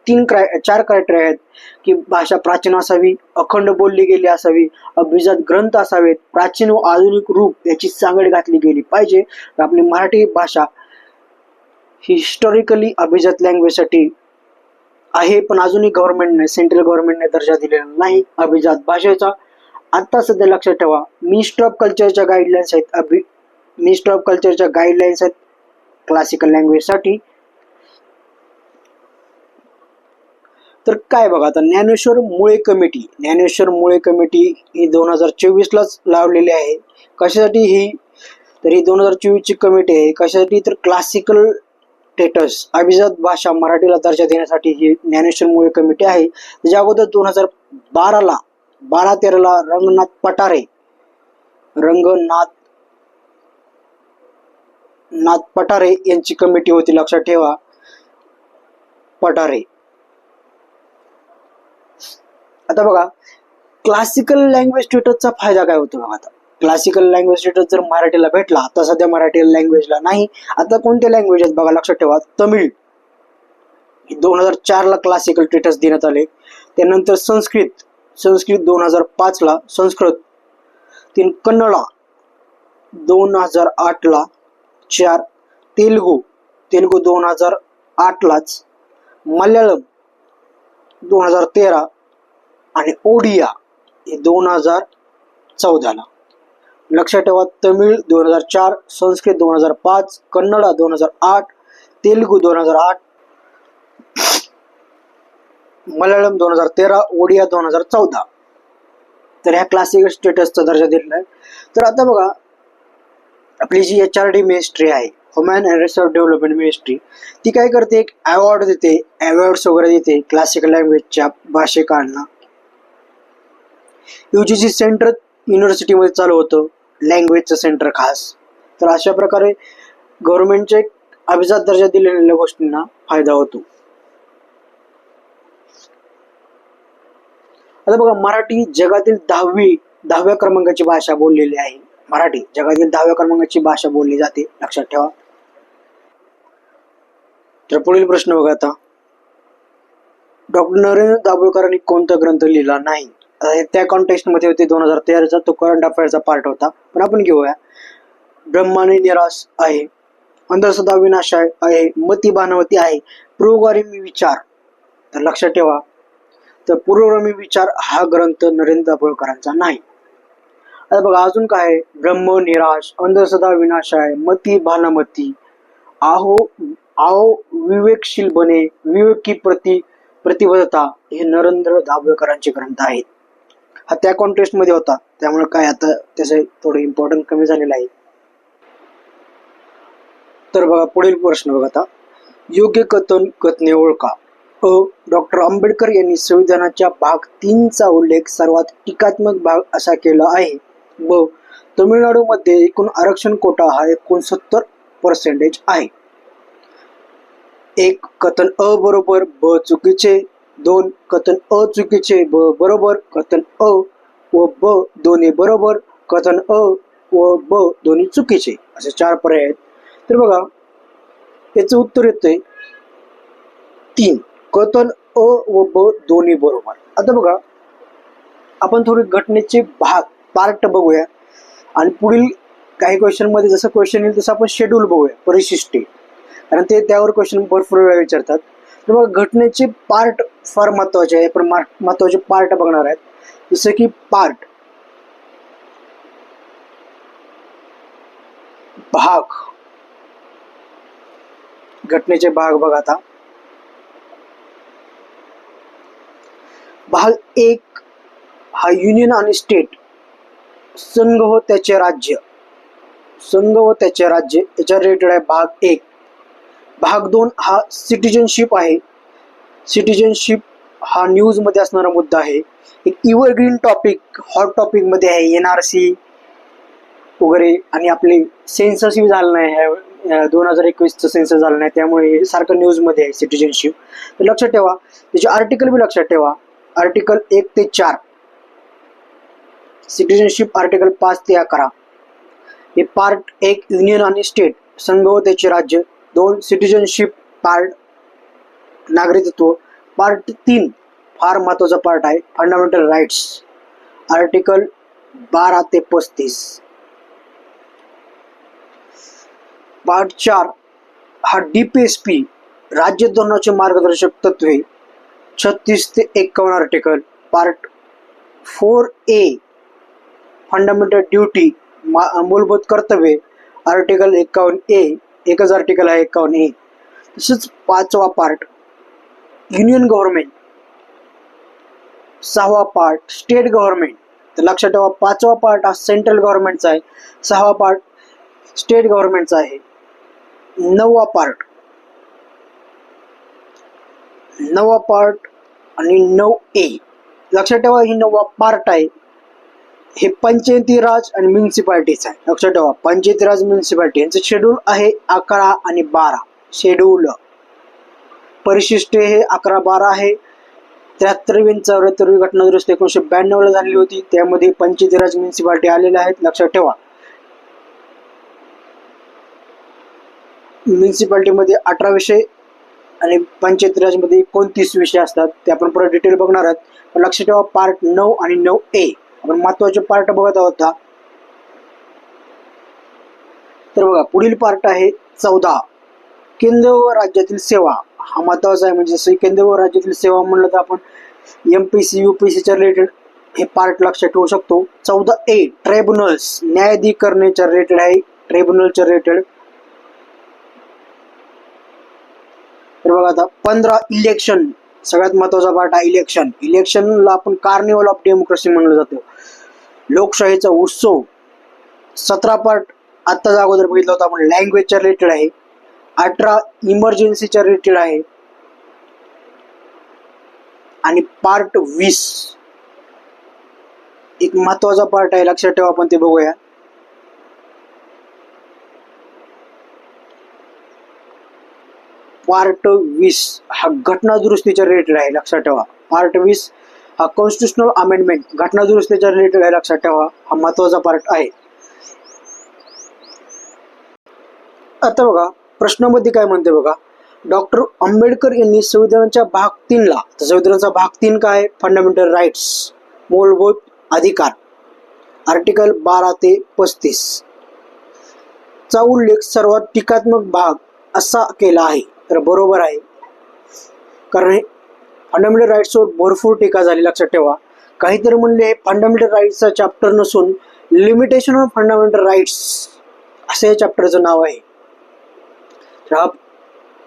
4 क्रायटेरिया आहेत की भाषा प्राचीन असावी, अखंड बोलली गेली असावी, अभिजात ग्रंथ असावेत, प्राचीन व आधुनिक रूप याची सांगड घातली गेली पाहिजे. तर आपली मराठी भाषा हिस्टॉरिकली अभिजात लँग्वेजसाठी आहे, पण अजूनही गव्हर्नमेंटने, सेंट्रल गव्हर्नमेंटने दर्जा दिलेला नाही अभिजात भाषेचा. आता सध्या लक्षात ठेवा मिनिस्ट्री ऑफ कल्चरच्या गाईडलाईन्स आहेत, मिनिस्ट्री ऑफ कल्चरच्या गाईडलाईन्स आहेत क्लासिकल लँग्वेजसाठी. तर काय बघा आता ज्ञानेश्वर मुळे कमिटी ही 2024लाच लावलेली आहे. कशासाठी ही, तर ही 2024ची कमिटी आहे. कशासाठी, तर क्लासिकल स्टेटस अभिजात भाषा मराठीला दर्जा देण्यासाठी ही ज्ञानेश्वर मुळे कमिटी आहे. त्याच्या अगोदर 2012-13ला रंगनाथ पठारे यांची कमिटी होती. लक्षात ठेवा पठारे. आता बघा क्लासिकल लँग्वेज स्टेटसचा फायदा काय होतो बघा. आता क्लासिकल लँग्वेज स्टेटस जर मराठीला भेटला, आता सध्या मराठी लँग्वेजला नाही. आता कोणते लँग्वेज आहेत बघा, लक्षात ठेवा. तमिळ 2004ला क्लासिकल स्टेटस देण्यात आले. त्यानंतर संस्कृत 2005ला संस्कृत. कन्नडा 2008ला 4. तेलुगू 2008लाच. मल्याळम 2013 आणि ओडिया हे 2014ला. लक्षात ठेवा तमिळ 2004, संस्कृत 2005, कन्नडा 2008, तेलुगू 2008, मल्याळम 2013, ओडिया 2014. तर ह्या क्लासिकल स्टेटसचा दर्जा दिलेला आहे. तर आता बघा आपली जी HRD मिनिस्ट्री आहे, human and resource development ministry, ती काय करते, एक अवॉर्ड देते, अवॉर्ड्स वगैरे देते क्लासिकल लँग्वेजच्या भाषिकांना. UGC सेंटर युनिव्हर्सिटीमध्ये चालू होतं लँग्वेजचं सेंटर खास. तर अशा प्रकारे गव्हर्नमेंटचे अभिजात दर्जा दिलेल्या गोष्टींना फायदा होतो. आता बघा मराठी जगातील 10व्या क्रमांकाची भाषा बोललेली आहे. मराठी जगातील 10व्या क्रमांकाची भाषा बोलली जाते, लक्षात ठेवा. तर पुढील प्रश्न बघा आता, डॉक्टर नरेंद्र दाभोळकरांनी कोणता ग्रंथ लिहिला नाही. त्या कॉन्टेक्स्ट मध्ये होते 2013चा, तो करंट अफेअरचा पार्ट होता. पण आपण घेऊया ब्रह्माने निराश आहे, अंधश्रद्धा विनाश आहे, मती भानवती आहे, पुरोगामी विचार. तर लक्षात ठेवा, तर पुरोगामी विचार हा ग्रंथ नरेंद्र दाभोळकरांचा नाही. आता बघा अजून काय आहे, ब्रह्म निराश, अंधश्रद्धा विनाश आहे, मती भानमती, आहो आओ विवेकशील बने, विवेकी प्रतिबद्धता, हे नरेंद्र दाभोळकरांचे ग्रंथ आहेत. हा त्या कॉन्टेक्स्ट मध्ये होता, त्यामुळे काय आता त्याचे थोडं इम्पॉर्टन्ट कमी झालेलं आहे. तर बघा पुढील प्रश्न बघा आता, योग्य कथन कथने ओळखा. डॉक्टर आंबेडकर यांनी संविधानाच्या भाग 3 चा उल्लेख सर्वात टीकात्मक भाग असा केला आहे. तमिळनाडूमध्ये एकूण आरक्षण कोटा हा 69% आहे. 1. कथन अ बरोबर, ब चुकीचे. 2. कथन अ चुकीचे, ब बरोबर. कथन अ व ब दोन्ही बरोबर, कथन अ व ब दोन्ही चुकीचे, असे 4 पर्याय आहेत. तर बघा याचं उत्तर येतंय 3. कथन अ व ब दोन्ही बरोबर. आता बघा आपण थोडे घटनेचे भाग पार्ट बघूया आणि पुढील काही क्वेश्चन मध्ये जसं क्वेश्चन येईल तसं आपण शेड्यूल बघूया, परिशिष्टे, कारण ते त्यावर क्वेश्चन भरपूर वेळा विचारतात. तर बघा घटनेचे पार्ट फार महत्वाचे आहे. पण महत्वाचे पार्ट बघणार आहेत, जसं की पार्ट भाग, घटनेचे भाग बघा आता. भाग 1 हा युनियन आणि स्टेट, संघ व त्याचे राज्य, संघ व त्याचे राज्य याच्या रिलेटेड आहे भाग 1. भाग 2 हा सिटिझनशिप आहे. सिटिझनशिप हा न्यूज मध्ये असणारा मुद्दा आहे. एक एव्हरग्रीन टॉपिक, हॉट टॉपिक मध्ये आहे NRC वगैरे, आणि आपले सेन्सस झालं नाही, 2021चं सेन्सस झालं नाही, त्यामुळे सारखं न्यूज मध्ये आहे सिटिझनशिप. तर लक्षात ठेवा, त्याचे आर्टिकल बी लक्षात ठेवा. आर्टिकल 1 ते 4, सिटिझनशिप आर्टिकल 5 ते 11. हे पार्ट 1 युनियन आणि स्टेट, संघ व त्याचे राज्य. 2 सिटिझनशिप पार्ट, नागरिकत्व. पार्ट 3 फार महत्वाचा पार्ट आहे, फंडामेंटल राईट्स, आर्टिकल 12 ते 35. पार्ट 4 हा DPSP, राज्य धोरणाचे मार्गदर्शक तत्वे, 36 ते 51 article. Part 4A fundamental duty, मूलभूत कर्तव्ये, आर्टिकल 51A, एकच आर्टिकल आहे 51A. तसंच 5वा पार्ट युनियन गव्हर्नमेंट, 6वा पार्ट स्टेट गव्हर्नमेंट. तर लक्षात ठेवा 5वा पार्ट हा सेंट्रल गव्हर्नमेंटचा आहे, 6वा पार्ट स्टेट गव्हर्नमेंटचा आहे. 9वा पार्ट आणि 9A लक्षात ठेवा, ही 9वा पार्ट आहे. हे पंचायती राज आणि म्युन्सिपाल्टीच आहे. लक्षात ठेवा पंचायती राज म्युन्सिपाल्टी यांचं शेड्यूल आहे 11 आणि 12. शेड्यूल परिशिष्टे हे 11, 12 आहे. 73वी 74वी घटना दुरुस्ती 1992 ला झालेली होती, त्यामध्ये पंचायती राज म्युन्सिपाल्टी आलेल्या आहेत. लक्षात ठेवा म्युन्सिपाल्टीमध्ये 18 विषय आणि पंचायती राजमध्ये 29 विषय असतात, ते आपण परत डिटेल बघणार आहोत. पण लक्षात ठेवा पार्ट 9 आणि 9A आपण महत्वाचे पार्ट बघत आहोत. तर बघा पुढील पार्ट आहे 14 केंद्र व राज्यातील सेवा. हा महत्वाचा आहे, म्हणजे जसं केंद्र व राज्यातील सेवा म्हणलं तर आपण MPC UPSC च्या रिलेटेड हे पार्ट लक्षात ठेवू शकतो. 14A ट्रायब्युनल्स, न्यायाधिकरणेच्या रिलेटेड आहे, ट्रायब्युनलच्या रिलेटेड. तर बघा आता 15 इलेक्शन, सगळ्यात महत्वाचा पार्ट आहे इलेक्शन. इलेक्शनला आपण कार्निवल ऑफ डेमोक्रेसी म्हणलं जातं, लोकशाहीचा उत्सव. 17 पार्ट आत्ताच अगोदर बघितलं होतं आपण, लँग्वेजच्या रिलेटेड आहे. 18 इमर्जन्सीच्या रिलेटेड आहे. आणि पार्ट 20 एक महत्वाचा पार्ट आहे, लक्षात ठेवा आपण ते बघूया. पार्ट 20 हा घटना दुरुस्तीच्या रिलेटेड आहे, लक्षात ठेवा. पार्ट 20 हा कॉन्स्टिट्युशनल अमेंडमेंट, घटना दुरुस्तीच्या रिलेटेड आहे, लक्षात ठेवा. हा महत्वाचा पार्ट आहे. आता बघा प्रश्नामध्ये काय म्हणते बघा, डॉक्टर आंबेडकर यांनी संविधानाच्या भाग 3 ला, तर संविधानाचा भाग 3 काय, फंडामेंटल राईट्स, मूलभूत अधिकार आर्टिकल 12 ते 35 चा उल्लेख सर्वात टीकात्मक भाग असा केला आहे. तर बरोबर आहे, कारण फंडामेंटल राईट्सवर भरपूर टीका झाली, लक्षात ठेवा. काहीतरी म्हणले हे फंडामेंटल राईट्सचा चॅप्टर नसून लिमिटेशन ऑफ फंडामेंटल राईट्स असे या चॅप्टरचं नाव आहे.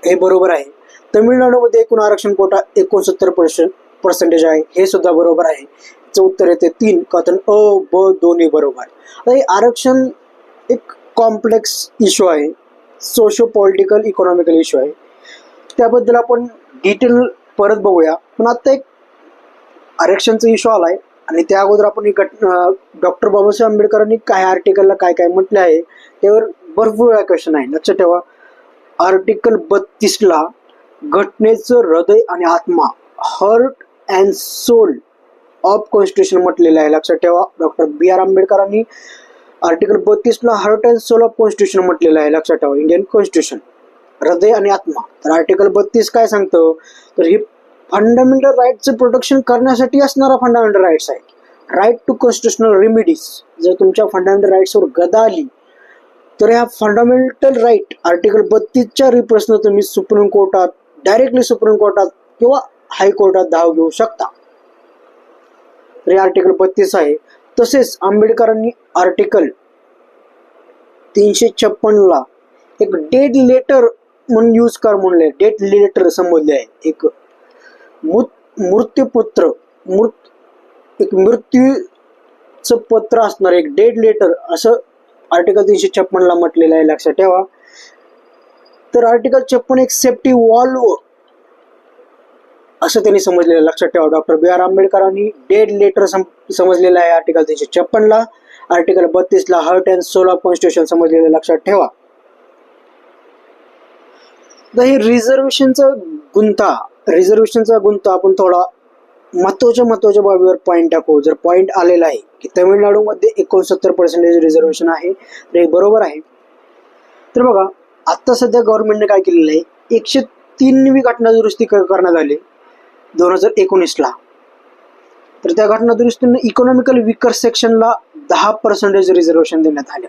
हे बरोबर आहे. तमिळनाडूमध्ये एकूण आरक्षण कोटा 69% आहे, हे सुद्धा बरोबर आहे. उत्तर येते 3, कथन अ ब दोन्ही बरोबर. आता हे आरक्षण एक कॉम्प्लेक्स इश्यू आहे, सोशो पॉलिटिकल इकॉनॉमिकल इश्यू आहे. त्याबद्दल आपण डिटेल परत बघूया. पण आता एक आरक्षणचा इश्यू आलाय आणि त्या अगोदर आपण डॉक्टर बाबासाहेब आंबेडकरांनी काय आर्टिकलला काय काय म्हटले आहे त्यावर भरपूर वेळा क्वेश्चन आहे. लक्षात ठेवा, आर्टिकल 32ला घटनेचं हृदय आणि आत्मा heart and soul of constitution म्हटलेलं आहे. लक्षात ठेवा, डॉक्टर BR आंबेडकरांनी आर्टिकल 32ला heart and soul of constitution म्हटलेलं आहे. लक्षात ठेवा, इंडियन कॉन्स्टिट्यूशन हृदय आणि आत्मा. तर आर्टिकल 32 काय सांगतं, तर ही फंडामेंटल राईटचं प्रोटेक्शन करण्यासाठी असणारा फंडामेंटल राईट्स आहे. Right to constitutional remedies. जर तुमच्या फंडामेंटल राईट्सवर गदा आली तर ह्या फंडामेंटल राईट आर्टिकल 32च्या रिप्रेसनं तुम्ही सुप्रीम कोर्टात, डायरेक्टली सुप्रीम कोर्टात किंवा हायकोर्टात धाव घेऊ शकता. तर हे आर्टिकल 32 आहे. तसेच आंबेडकरांनी आर्टिकल 356ला एक डेड लेटर म्हणून यूज कर म्हणले. डेड लेटर संबोधले आहे. एक मृत्यूपुत्र एक मृत्यूचं पत्र असणार एक डेड लेटर असं आर्टिकल 356ला म्हटलेलं आहे. लक्षात ठेवा. तर आर्टिकल 56 एक सेफ्टी वॉल्व असं त्यांनी समजलेलं. लक्षात ठेवा, डॉक्टर BR आंबेडकरांनी डेड लेटर समजलेलं आहे आर्टिकल 356ला. आर्टिकल 32ला heart and soul of constitution समजलेलं. लक्षात ठेवा. तर हे रिझर्वेशनचा गुंता आपण थोडा महत्वाच्या बाबीवर पॉईंट टाकू. जर पॉईंट आलेला आहे की तमिळनाडूमध्ये 69% रिझर्वेशन आहे, तर हे बरोबर आहे. तर बघा, आता सध्या गव्हर्नमेंटने काय केलेलं आहे, 103वी घटना दुरुस्ती करण्यात आली 2019ला. तर त्या घटना दुरुस्तीने इकॉनॉमिकल विकर सेक्शनला 10% रिझर्वेशन देण्यात आले.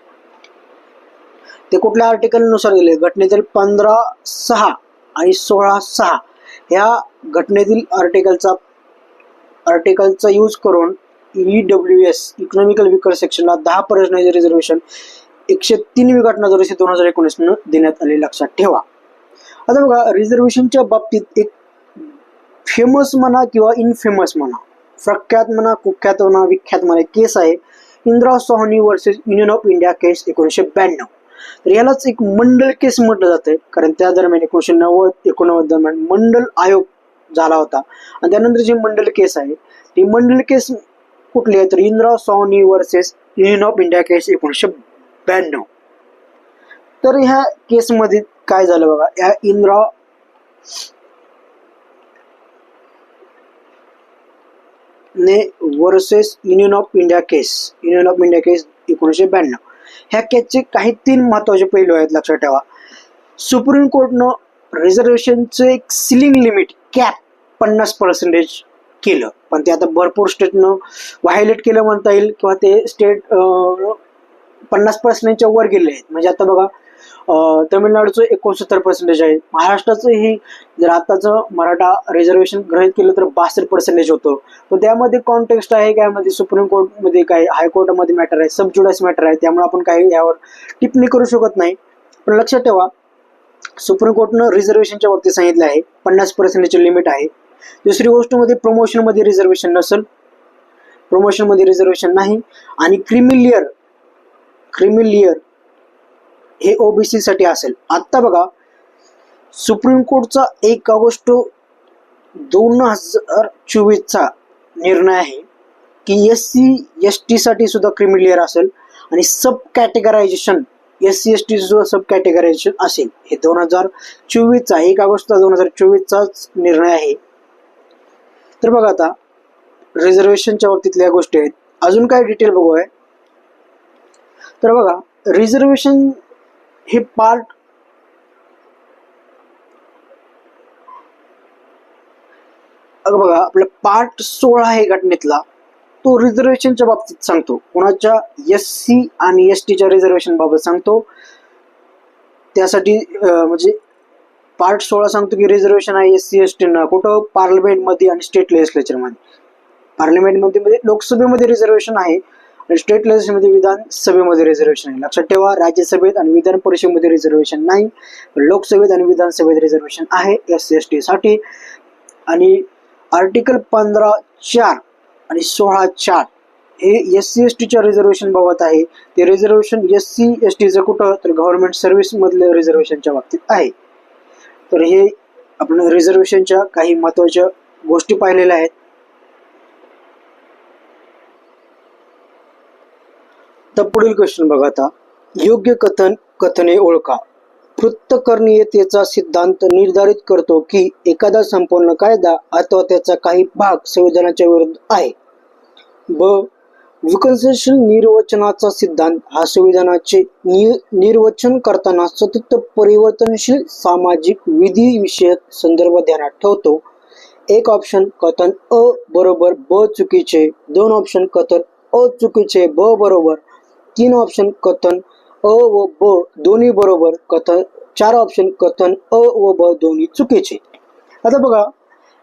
ते कुठल्या आर्टिकलनुसार दिले, घटनेतील 15(6) आणि 16(6) ह्या घटनेतील आर्टिकलचा यूज करून EWS इकॉनॉमिकल विकर सेक्शनला 10% रिझर्वेशन 103वी घटना दुरुस्ती 2019 देण्यात आले. लक्षात ठेवा. आता बघा, रिझर्वेशनच्या बाबतीत एक फेमस म्हणा किंवा इनफेमस म्हणा, प्रख्यात म्हणा, कुख्यात म्हणा, विख्यात म्हणा केस आहे इंदिरा सोहनी वर्सेस युनियन ऑफ इंडिया केस 1992. तर यालाच एक मंडल केस म्हटलं जातं, कारण त्या दरम्यान 1990-89 दरम्यान मंडल आयोग झाला होता. आणि त्यानंतर जी मंडल केस आहे ती मंडल केस कुठली आहे, तर इंदिरा सोहनी वर्सेस युनियन ऑफ इंडिया केस 1992. तर ह्या केसमध्ये काय झालं बघा, या इंदिरा ने वर्सेस युनियन ऑफ इंडिया केस 1992 ह्या केसचे काही 3 महत्वाचे पैलू आहेत. लक्षात ठेवा. सुप्रीम कोर्टनं रिझर्वेशनचं एक सिलिंग लिमिट कॅप 50% केलं, पण ते आता भरपूर स्टेटनं व्हायलेट केलं म्हणता येईल, किंवा ते स्टेट 50%च्या वर गेले आहेत. म्हणजे आता बघा, तमिळनाडूचं 69% आहे, महाराष्ट्राचं ही जर आताचं मराठा रिझर्वेशन गृहीत केलं तर 62% होतं. पण त्यामध्ये कॉन्टेक्स्ट आहे, त्यामध्ये सुप्रीम कोर्टमध्ये काय, हायकोर्टामध्ये मॅटर आहे, सब ज्युडिस मॅटर आहे, त्यामुळे आपण काही यावर टिप्पणी करू शकत नाही. पण लक्षात ठेवा, सुप्रीम कोर्टनं रिझर्वेशनच्या बाबतीत सांगितलं आहे 50%ची लिमिट आहे. दुसरी गोष्ट मध्ये प्रमोशनमध्ये रिझर्वेशन नसेल, प्रमोशनमध्ये रिझर्वेशन नाही. आणि क्रिमिलियर हे OBC साठी असेल. आता बघा, सुप्रीम कोर्टचा 1 ऑगस्ट 2024चा निर्णय आहे की SC ST साठी सुद्धा क्रिमिलियर असेल आणि सब कॅटेगरायझेशन SC ST सुद्धा सब कॅटेगरायझेशन असेल. हे 2024चा 1 ऑगस्ट 2024चा निर्णय आहे. तर बघा, आता रिझर्वेशनच्या बाबतीतल्या गोष्टी आहेत. अजून काय डिटेल बघूया. तर बघा, रिझर्वेशन हे पार्ट बघा, आपलं पार्ट 16 आहे घटनेतला, तो रिझर्वेशनच्या बाबतीत सांगतो, कोणाच्या SC आणि STच्या रिझर्वेशन बाबत सांगतो. त्यासाठी म्हणजे पार्ट 16 सांगतो की रिझर्वेशन आहे SC ST ना कुठं, पार्लमेंटमध्ये आणि स्टेट लेजिस्लेचरमध्ये. पार्लमेंटमध्ये लोकसभेमध्ये रिझर्वेशन आहे आणि स्टेट लेजिस्लेचरमध्ये विधानसभेमध्ये रिझर्वेशन आहे. लक्षात ठेवा, राज्यसभेत आणि विधान परिषदेमध्ये रिझर्वेशन नाही, लोकसभेत आणि विधानसभेत रिझर्वेशन आहे SC ST साठी. आणि आर्टिकल 15(4) आणि 16(4) हे SC STच्या रिझर्वेशन बाबत आहे. ते रिझर्वेशन SC STचं कुठं, तर गव्हर्नमेंट सर्व्हिस मधल्या रिझर्वेशनच्या बाबतीत आहे. तर हे आपण रिझर्वेशनच्या काही महत्त्वाच्या गोष्टी पाहिलेल्या आहेत. तर पुढील क्वेश्चन बघा आता. योग्य कथने ओळखा. पृथक्करणीयतेचा सिद्धांत निर्धारित करतो की एखादा संपूर्ण कायदा अथवा त्याचा काही भाग संविधानाच्या विरुद्ध आहे. ब. विकसनशील निर्वचनाचा सिद्धांत हा संविधानाचे निर्वचन करताना सतत परिवर्तनशील सामाजिक विधी विषयक संदर्भ ध्यानात ठेवतो. एक ऑप्शन कथन अ बरोबर, ब चुकीचे. 2 ऑप्शन कथन अ चुकीचे, ब बरोबर. 3 ऑप्शन कथन अ व ब दोन्ही बरोबर. 4 ऑप्शन कथन अ व ब दोन्ही चुकीचे. आता बघा,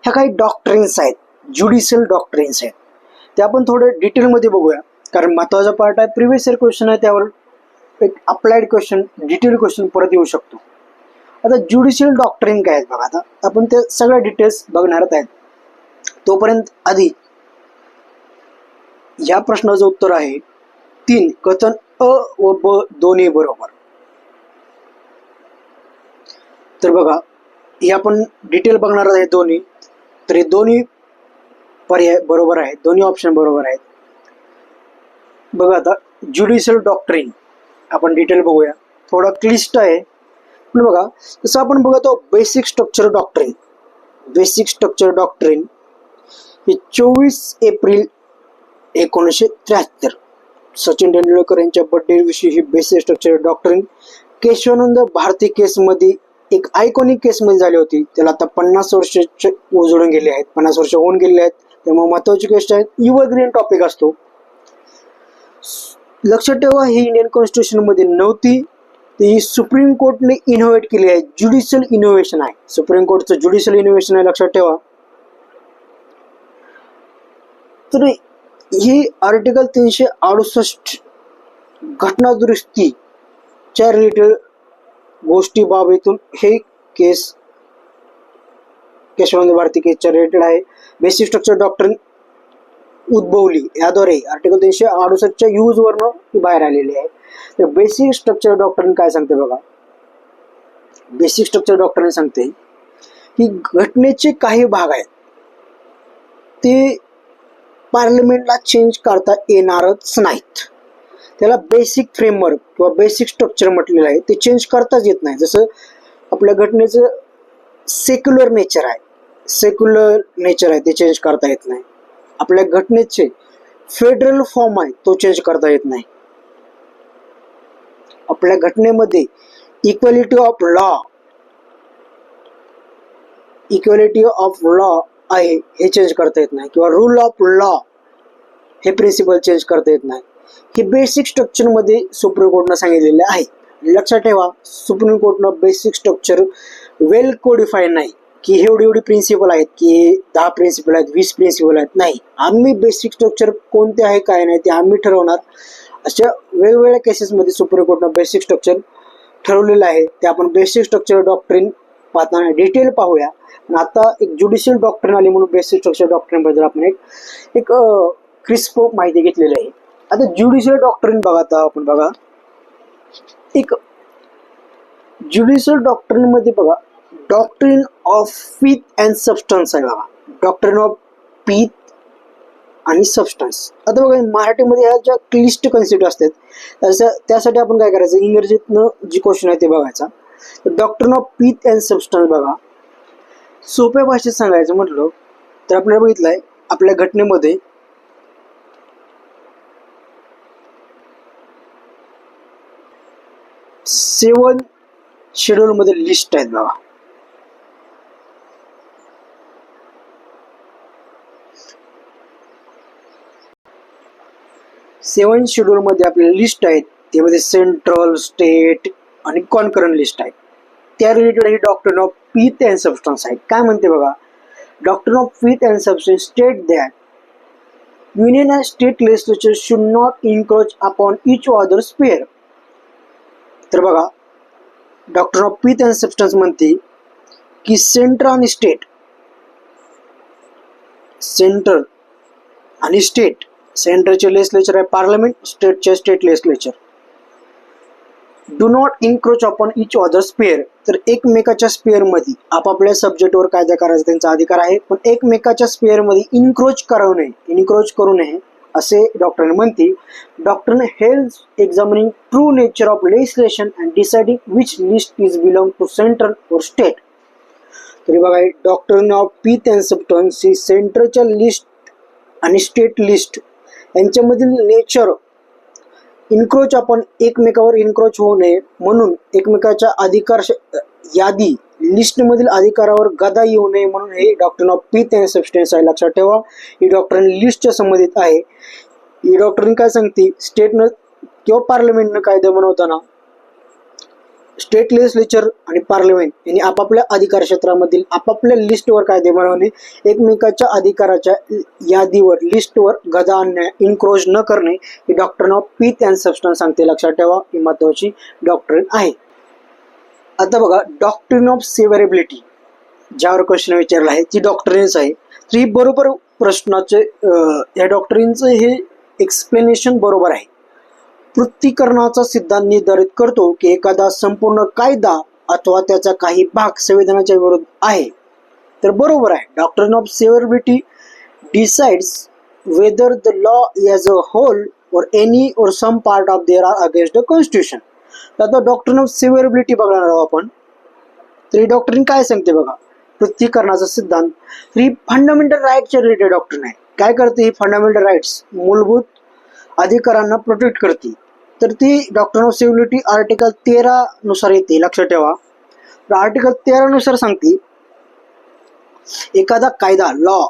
ह्या काही डॉक्ट्रिन्स आहेत, ज्युडिशियल डॉक्ट्रिन्स आहेत. ते आपण थोडे डिटेलमध्ये बघूया, कारण महत्त्वाचा पार्ट आहे. प्रिव्हियस इयर क्वेश्चन आहे, त्यावर एक अप्लाइड क्वेश्चन, डिटेल क्वेश्चन परत येऊ शकतो. आता ज्युडिशियल डॉक्ट्रिन काय आहेत बघा. आता आपण ते सगळ्या डिटेल्स बघणार आहेत. तोपर्यंत आधी या प्रश्नाचं उत्तर आहे 3 कथन अ व ब दोन्ही बरोबर. तर बघा, हे आपण डिटेल बघणार आहे दोन्ही. तर हे दोन्ही पर्याय बरोबर आहेत, दोन्ही ऑप्शन बरोबर आहेत. बघा आता ज्युडिशियल डॉक्ट्रिन आपण डिटेल बघूया. थोडा क्लिष्ट आहे पण बघा, जसं आपण बघतो basic structure doctrine. Basic structure doctrine हे 24 एप्रिल 1973 सचिन तेंडुलकर यांच्या बर्थडे विषयी ही basic structure doctrine Kesavananda Bharati केसमध्ये एक आयकॉनिक केसमध्ये झाली होती. त्याला आता 50 वर्ष उजळून गेले आहेत, 50 वर्ष होऊन गेले आहेत. त्यामुळे महत्वाची गोष्ट आहे, एव्हरग्रीन टॉपिक असतो. लक्षात ठेवा, ही इंडियन कॉन्स्टिट्यूशन मध्ये नव्हती, ती सुप्रीम कोर्टने इनोव्हेट केली आहे. ज्युडिशियल इनोव्हेशन आहे, सुप्रीम कोर्टचं ज्युडिशियल इनोव्हेशन आहे, लक्षात ठेवा. तर ही आर्टिकल 368 घटना दुरुस्तीच्या रिलेटेड गोष्टी बाबीतून हे केस केशवानंद भारती केसच्या रिलेटेड आहे. बेसिक स्ट्रक्चर डॉक्ट्रिन उद्भवली याद्वारे आर्टिकल 368च्या यूज वरनं बाहेर आलेली आहे. तर बेसिक स्ट्रक्चर डॉक्ट्रिन काय सांगते बघा. बेसिक स्ट्रक्चर डॉक्ट्रिन सांगते की घटनेचे काही भाग आहेत ते पार्लमेंटला चेंज करता येणारच नाहीत. त्याला बेसिक फ्रेमवर्क किंवा बेसिक स्ट्रक्चर म्हटलेलं आहे, ते चेंज करताच येत नाही. जसं आपल्या घटनेचं सेक्युलर नेचर आहे, सेक्युलर नेचर आहे, ते चेंज करता येत नाही. आपल्या घटनेचे फेडरल फॉर्म आहे, तो चेंज करता येत नाही. आपल्या घटनेमध्ये equality of law, equality of law आहे, हे चेंज करता येत नाही. किंवा रूल ऑफ लॉ हे प्रिन्सिपल चेंज करता येत नाही. हे बेसिक स्ट्रक्चर मध्ये सुप्रीम कोर्टनं सांगितलेले आहे. लक्षात ठेवा, सुप्रीम कोर्टनं बेसिक स्ट्रक्चर वेल कोडिफाईड नाही की एवढी प्रिन्सिपल आहेत, की 10 प्रिन्सिपल आहेत, 20 प्रिन्सिपल आहेत. नाही, आम्ही बेसिक स्ट्रक्चर कोणते आहे काय नाही ते आम्ही ठरवणार. अशा वेगवेगळ्या केसेसमध्ये सुप्रीम कोर्टनं बेसिक स्ट्रक्चर ठरवलेलं आहे. ते आपण बेसिक स्ट्रक्चर डॉक्ट्रिन पाहताना डिटेल पाहूया. आता एक ज्युडिशियल डॉक्ट्रिन आली म्हणून बेसिक स्ट्रक्चर डॉक्ट्रिन बद्दल आपण एक क्रिस्प माहिती घेतलेली आहे. आता ज्युडिशियल डॉक्ट्रिन बघा. आता आपण बघा, एक ज्युडिशियल डॉक्ट्रिन मध्ये बघा doctrine of pith and substance आहे बघा. डॉक्ट्रिन ऑफ पीथ आणि सबस्टन्स. आता बघा, मराठीमध्ये ह्या ज्या क्लिष्ट कन्सेप्ट असतात त्यासाठी आपण काय करायचं, इंग्रजीतनं जी क्वेश्चन आहे ते बघायचा. Doctrine of pith and substance बघा, सोप्या भाषेत सांगायचं म्हटलं तर आपल्याला बघितलंय आपल्या घटनेमध्ये 7 शेड्यूल मध्ये लिस्ट आहेत बघा. 7 शेड्यूल मध्ये आपल्याला लिस्ट आहेत, त्यामध्ये सेंट्रल, स्टेट आणि कॉन्करंट लिस्ट आहेत. त्या रिलेटेड ही doctrine of pith and substance आहे. काय म्हणते बघा, doctrine of pith and substance state that union and state legislature should not encroach upon each other sphere. तर बघा, doctrine of pith and substance म्हणते की सेंटर आणि स्टेट, सेंटर आणि स्टेट, सेंटरचे लेजिस्लेचर आहे पार्लमेंट, स्टेटचे state legislature, do not encroach upon each other sphere. तर एकमेकाच्या स्पेअरमध्ये आपापल्या सब्जेक्टवर कायदा करायचा त्यांचा अधिकार आहे, पण एकमेकाच्या स्पेअरमध्ये इन्क्रोच करू नये असे डॉक्टरने म्हणते. Doctrine help examining true nature of legislation and deciding which list is belong to central or state. तरी बघा, doctrine of pith and substance ही सेंटरच्या लिस्ट आणि स्टेट लिस्ट यांच्यामधील नेचर इन्क्रोच आपण एकमेकावर इन्क्रोच होऊ नये म्हणून, एकमेकाच्या अधिकार यादी लिस्टमधील अधिकारावर गदा येऊ नये म्हणून हे doctrine of pith and substance आहे. लक्षात ठेवा, ही डॉक्ट्रिन लिस्टच्या संबंधित आहे. ही डॉक्ट्रिन काय सांगते, स्टेटनं किंवा पार्लमेंटनं कायदा बनवताना स्टेट लेजिस्लेचर आणि पार्लमेंट यांनी आपापल्या अधिकार क्षेत्रामधील आपापल्या लिस्टवर कायदे बनवणे, एकमेकाच्या अधिकाराच्या यादीवर लिस्टवर गदा आणणे, इन्क्रोच न करणे, ही doctrine of pith and substance सांगते. लक्षात ठेवा, ही महत्वाची डॉक्ट्रिन आहे. आता बघा, डॉक्ट्रिन ऑफ सेव्हरेबिलिटी ज्यावर क्वेश्चन विचारला आहे ती डॉक्ट्रिन्स आहे. तर ही बरोबर प्रश्नाचे या डॉक्ट्रिनचं हे एक्सप्लेनेशन बरोबर आहे. पृथ्थीकरणाचा सिद्धांत निर्धारित करतो की एखादा संपूर्ण कायदा अथवा त्याचा काही भाग संविधानाच्या विरुद्ध आहे. तर बरोबर आहे. Doctrine of severability decides whether the law as a whole or any or some part of there are against the constitution. तर आता डॉक्ट्रिन ऑफ सेव्हरेबिलिटी बघणार आहोत आपण. तर ही डॉक्ट्रिन काय सांगते बघा, पृथ्थीकरणाचा सिद्धांत ही फंडामेंटल राईटच्या रिलेटेड डॉक्ट्रिन आहे. काय करते ही फंडामेंटल राईट्स, मूलभूत अधिकारांना प्रोटेक्ट करते. तर ती डॉक्ट्रिन ऑफ सेव्हरेबिलिटी आर्टिकल 13 नुसार येते. लक्षात ठेवा, आर्टिकल 13 नुसार सांगते एखादा कायदा लॉ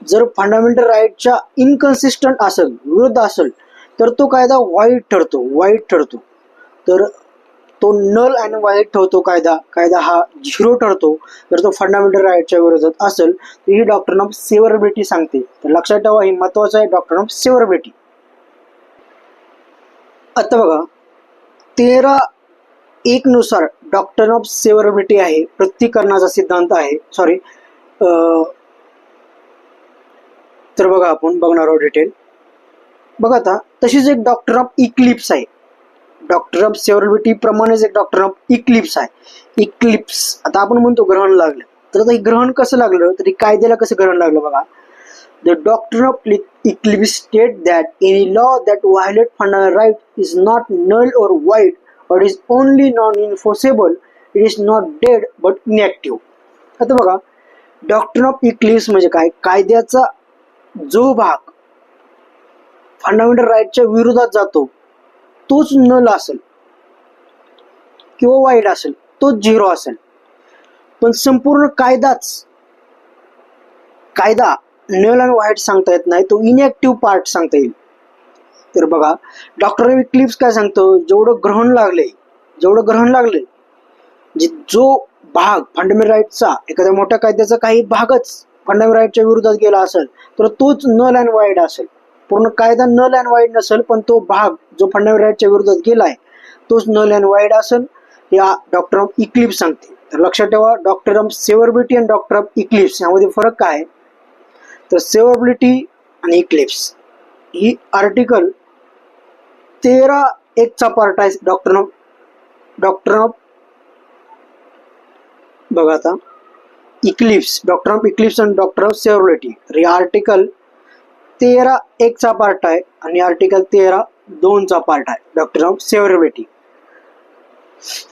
जर फंडामेंटल राईटच्या इनकन्सिस्टंट असेल, विरुद्ध असेल, तर तो कायदा वाईट ठरतो. तर तो नल आणि वाईट ठरतो कायदा हा 0 ठरतो जर तो फंडामेंटल राईटच्या विरोधात असेल. तर ही डॉक्ट्रिन ऑफ सेव्हरेबिलिटी सांगते. तर लक्षात ठेवा, ही महत्वाचं आहे डॉक्ट्रिन ऑफ सेव्हरेबिलिटी. आता बघा, 13(1) नुसार डॉक्ट्रिन ऑफ सेव्हरेबिलिटी आहे, पृथ्थीकरणाचा सिद्धांत आहे. तर बघा, आपण बघणार आहोत डिटेल. बघा, आता तशीच एक डॉक्ट्रिन ऑफ इक्लिप्स आहे. डॉक्ट्रिन ऑफ सेव्हरेबिलिटी प्रमाणेच एक डॉक्ट्रिन ऑफ इक्लिप्स आहे. इक्लिप्स, आता आपण म्हणतो ग्रहण लागलं, तर आता हे ग्रहण कसं लागलं, तरी कायद्याला कसं ग्रहण लागलं बघा. The doctrine of eclipse states that any law that violates fundamental right is not null or void, but is only non-enforceable. It is not dead but inactive. आता बघा, डॉक्ट्रिन ऑफ इक्लिप्स म्हणजे काय, कायद्याचा जो भाग फंडामेंटल राईटच्या विरोधात जातो तोच नल असेल किंवा वाईड असेल, तोच 0 असेल. पण संपूर्ण कायदा नल आणि वाईट सांगता येत नाही, तो इनॅक्टिव्ह पार्ट सांगता येईल. तर बघा, डॉक्ट्रिन ऑफ इक्लिप्स काय सांगतो, जेवढं ग्रहण लागले जो भाग फंडामेंटल राईटचा, एखाद्या मोठ्या कायद्याचा काही भागच फंडामेंटल राईटच्या विरोधात गेला असेल तर तोच नल अँड वाईड असेल. पूर्ण कायदा नल अँड वाईड नसेल, पण तो भाग जो फंडामेंटल राईटच्या विरोधात गेलाय तोच नल अँड वाईड असेल, या डॉक्ट्रिन ऑफ इक्लिप्स सांगते. तर लक्षात ठेवा, डॉक्ट्रिन ऑफ सेव्हरेबिलिटी आणि डॉक्ट्रिन ऑफ इक्लिप्स यामध्ये फरक काय आहे. तर सेव्हरेबिलिटी आणि इक्लिप्स ही आर्टिकल 13(1) चा पार्ट आहे. डॉक्ट्रिन ऑफ बघा, आता इक्लिप्स, डॉक्ट्रिन ऑफ इक्लिप्स आणि डॉक्ट्रिन ऑफ सेव्हरेबिलिटी, तर हे आर्टिकल 13(1) चा पार्ट आहे आणि आर्टिकल 13(2) चा पार्ट आहे. डॉक्ट्रिन ऑफ सेव्हरेबिलिटी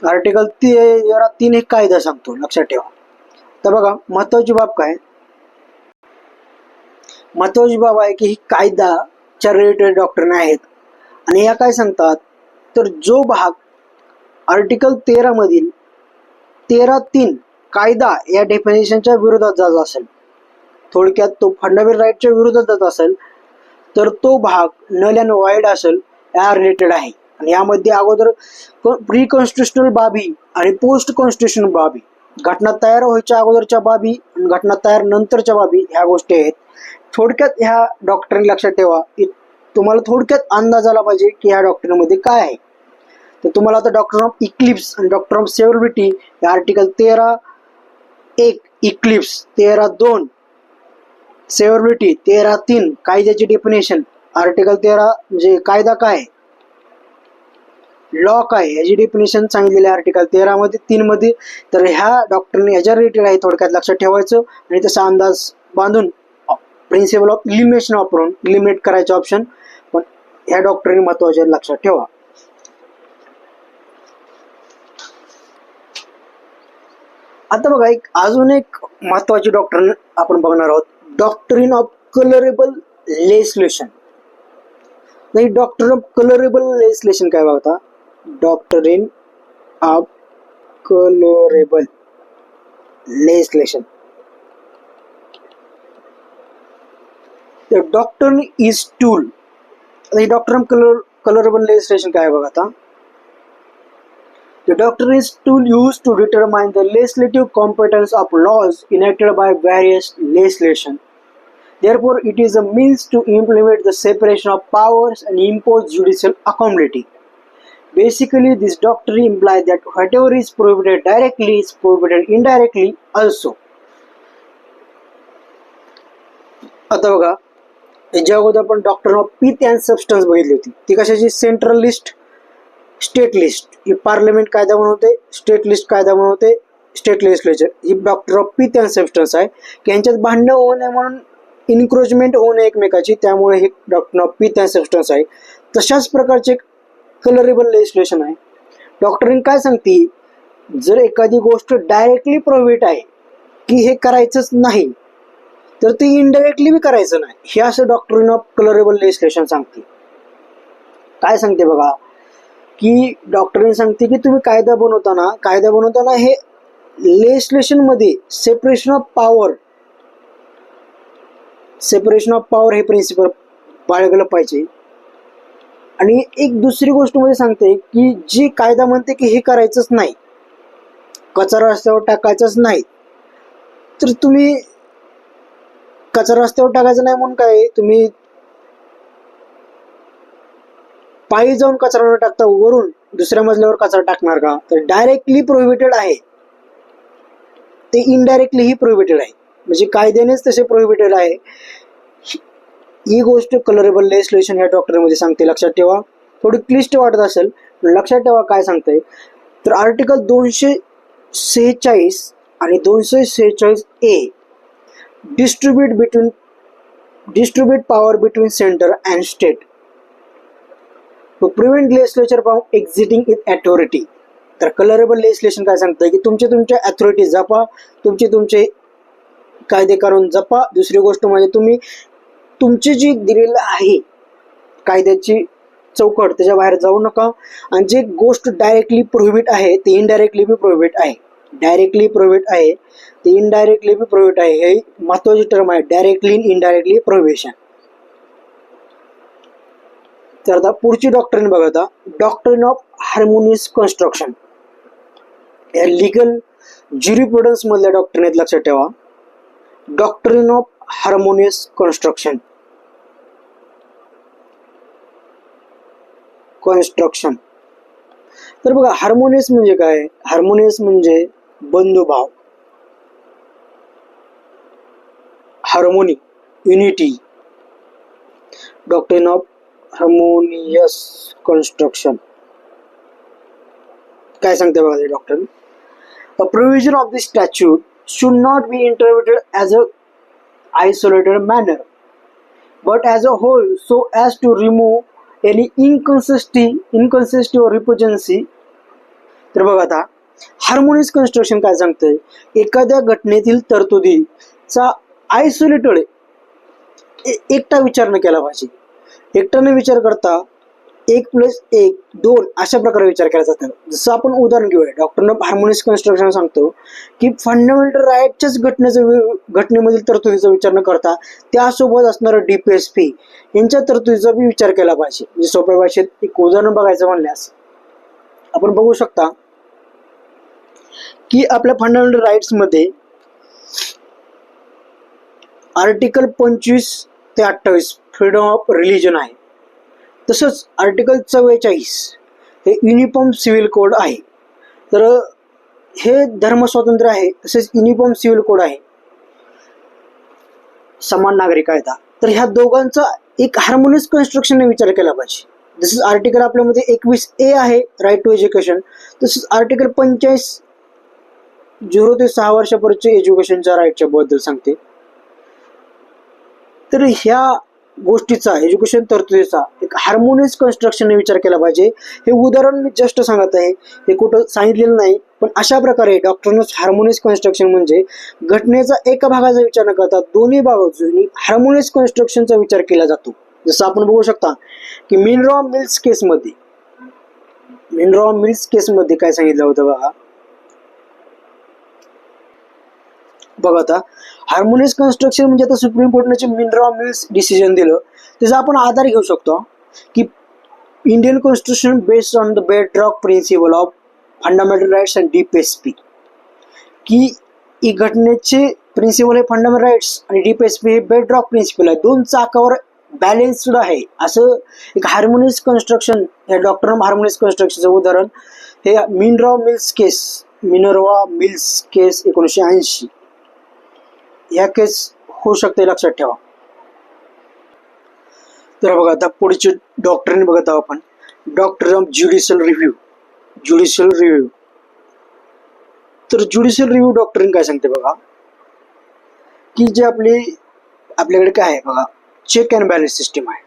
आर्टिकल 13(3) हे कायदा सांगतो. लक्षात ठेवा. तर बघा, महत्वाची बाब काय, महत्वाची बाब आहे की ही कायदाच्या रिलेटेड डॉक्ट्रिन आहेत. आणि या काय सांगतात, तर जो भाग आर्टिकल 13 मधील 13(3) कायदा या डेफिनेशनच्या विरोधात जात असेल, थोडक्यात तो फंडामेंटल राईटच्या विरोधात जात असेल, तर तो भाग नल अँड वाईड असेल या रिलेटेड आहे. आणि यामध्ये अगोदर प्री कॉन्स्टिट्युशनल बाबी आणि पोस्ट कॉन्स्टिट्युशनल बाबी, घटना तयार व्हायच्या अगोदरच्या बाबी आणि घटना तयार नंतरच्या बाबी ह्या गोष्टी आहेत. थोडक्यात ह्या डॉक्टरीन लक्षात ठेवा. तुम्हाला थोडक्यात अंदाज आला पाहिजे की ह्या डॉक्टरीनमध्ये काय आहे. तर तुम्हाला आता डॉक्टर ऑफ इक्लिप्स आणि डॉक्टर ऑफ सेव्हरबिलिटी या आर्टिकल 13(1) इक्लिप्स, 13(2) सेव्हरबिलिटी, 13(3) कायद्याची डेफिनेशन, आर्टिकल 13 म्हणजे कायदा काय, लॉ काय याची डेफिनेशन सांगितलेली आहे आर्टिकल 13 मध्ये, 3 मध्ये. तर ह्या डॉक्टरने याच्या रिलेटेड आहे, थोडक्यात लक्षात ठेवायचं आणि तसा अंदाज बांधून प्रिन्सिपल ऑफ इलिमिनेशन वापरून इलिमिनेट करायचे ऑप्शन पण ह्या डॉक्टरने महत्वाचे लक्षात ठेवा. आता बघा अजून एक महत्वाची डॉक्टर आपण बघणार आहोत, डॉक्टरीन ऑफ कलरेबल लेजिस्लेशन. नाही, डॉक्टर ऑफ कलरेबल लेजिस्लेशन काय बघता, doctrine of colourable legislation. Doctor is tool. Doctor of colourable legislation काय बघा आता, the doctrine is tool used to determine the legislative competence of laws enacted by various legislation. Therefore, it is a means to implement the separation of powers and impose judicial accountability. Basically, this doctrine implies that whatever is prohibited directly is prohibited indirectly also. आता बघा, याच्या अगोदर आपण doctor of pith and substance बघितली होती. ती कशाची, central list, state list. ही parliament कायदा बनवते, स्टेट लिस्ट कायदा बनवते, state legislature. He doctor of pith and substance आहे की यांच्यात भांडणं होऊ नये म्हणून, इन्क्रोचमेंट होऊ नये एकमेकाची, त्यामुळे हे doctor of pith and substance आहे. तशाच प्रकारचे कलरेबल लेजिस्लेशन आहे. डॉक्टरीन काय सांगते, जर एखादी गोष्ट डायरेक्टली प्रोहिबिट आहे की हे करायचंच नाही, तर ते इनडायरेक्टली बी करायचं नाही, हे असं डॉक्टरीन ऑफ कलरेबल लेजिस्लेशन सांगते. काय सांगते बघा, की डॉक्टरीन सांगते की तुम्ही कायदा बनवताना हे लेजिस्लेशन मध्ये सेपरेशन ऑफ पॉवर हे प्रिन्सिपल बाळगलं पाहिजे. आणि एक दुसरी गोष्ट मध्ये सांगते की जी कायदा म्हणते की हे करायचंच नाही, कचरा रस्त्यावर टाकायचंच नाही, तर तुम्ही कचरा रस्त्यावर टाकायचं नाही म्हणून काय, तुम्ही पायी जाऊन कचरा न टाकता वरून दुसऱ्या मजल्यावर कचरा टाकणार का? तर डायरेक्टली प्रोहिबिटेड आहे ते, इनडायरेक्टली ही प्रोहिबिटेड आहे, म्हणजे कायद्यानेच तसे प्रोहिबिटेड आहे. ही गोष्ट कलरेबल लेजिस्लेशन या डॉक्टरमध्ये सांगते. लक्षात ठेवा, थोडी क्लिष्ट वाटत असेल लक्षात ठेवा काय सांगते. तर आर्टिकल 246 आणि 246A distribute power between centre and state to prevent legislature from exiting it authority. तर कलरेबल लेजिस्लेशन काय सांगतं की तुमच्या अथॉरिटी जपा, तुमचे कायदे करून जपा. दुसरी गोष्ट म्हणजे तुम्ही तुमची जी दिलेलं आहे कायद्याची चौकट त्याच्या बाहेर जाऊ नका. आणि जे गोष्ट डायरेक्टली प्रोहिबिट आहे ते इनडायरेक्टली बी प्रोहिबिट आहे, डायरेक्टली प्रोहिबिट आहे ते इनडायरेक्टली बी प्रोहिबिट आहे. हे महत्वाची टर्म आहे, डायरेक्टली इनडायरेक्टली प्रोहिबिशन. तर आता पुढची डॉक्टरीन बघा, आता डॉक्टरीन ऑफ हार्मोनियस कन्स्ट्रक्शन. या लिगल ज्युरिस्प्रुडन्स मधल्या डॉक्टरीन लक्षात ठेवा, डॉक्टरीन ऑफ हार्मोनियस कन्स्ट्रक्शन. तर बघा, हार्मोनियस म्हणजे काय, हार्मोनियस म्हणजे बंधुभाव, harmony, unity. Doctrine of harmonious construction काय सांगते बघा ते doctor, a provision of this statute should not be interpreted as a isolated manner but as a whole so as to remove any inconsistency or repugnancy. तर बघा आता harmonious construction काय सांगतंय, एखाद्या घटनेतील तरतुदीचा आयसोलेटेड एकटा विचार न केला पाहिजे. एकट्याने विचार करता 1+1=2 अशा प्रकारे विचार केला जातो. जसं आपण उदाहरण घेऊया, डॉक्टरनं हार्मोनियस कन्स्ट्रक्शन सांगतो की फंडामेंटल राईटच्याच घटनेमधील तरतुदीचा विचार न करता त्यासोबत असणारं DPSP यांच्या तरतुदीचा बी विचार केला पाहिजे. म्हणजे सोप्या भाषेत एक उदाहरण बघायचं म्हणल्यास आपण बघू शकता की आपल्या फंडामेंटल राईट्स मध्ये आर्टिकल 25 ते 28 फ्रीडम ऑफ रिलीजन आहे. तसंच आर्टिकल 44 हे युनिफॉर्म सिव्हिल कोड आहे. तर हे धर्म स्वातंत्र्य आहे. तसेच युनिफॉर्म सिव्हिल कोड आहे, समान नागरी कायदा. तर ह्या दोघांचा एक हार्मोनियस कन्स्ट्रक्शनने विचार केला पाहिजे. तसंच आर्टिकल आपल्यामध्ये 21A आहे, राईट टू एज्युकेशन. तसंच आर्टिकल 45 0 ते 6 वर्षापर्यंतच्या एज्युकेशनच्या राईटच्या बद्दल सांगते. तर ह्या गोष्टीचा, एज्युकेशन तरतुदीचा एक हार्मोनियस कन्स्ट्रक्शनने विचार केला पाहिजे. हे उदाहरण मी जस्ट सांगत आहे, हे कुठं सांगितलेलं नाही, पण अशा प्रकारे डॉक्टरनं हार्मोनियस कन्स्ट्रक्शन म्हणजे घटनेचा एका भागाचा विचार न करता दोन्ही बाजूंनी हार्मोनियस कन्स्ट्रक्शनचा विचार केला जातो. जसं आपण बघू शकता की मिनरॉ मिल्स केसमध्ये काय सांगितलं होतं बघा आता हार्मोनियस कन्स्ट्रक्शन म्हणजे आता सुप्रीम कोर्टने जे मिनरॉ मिल्स डिसिजन दिलं त्याचा आपण आधार घेऊ शकतो की Indian constitution based on the bedrock principle of fundamental rights and DPSP, की ही घटनेचे प्रिन्सिपल हे फंडामेंटल राईट्स आणि DPSP हे बेडरॉक प्रिन्सिपल आहे, दोन चाकावर बॅलेन्स्ड आहे. असं एक हार्मोनियस कन्स्ट्रक्शन, या डॉक्टर हार्मोनियस कन्स्ट्रक्शनचं उदाहरण हे मिनरॉ मिल्स केस 1980 या केस होऊ शकते, लक्षात ठेवा. तर बघा आता पुढचे डॉक्टरीन बघत आहोत आपण, डॉक्टर ऑफ ज्युडिशियल रिव्ह्यू. तर ज्युडिशियल रिव्ह्यू डॉक्टरीन काय सांगते बघा, की जे आपल्याकडे काय आहे बघा, चेक अँड बॅलन्स सिस्टीम आहे.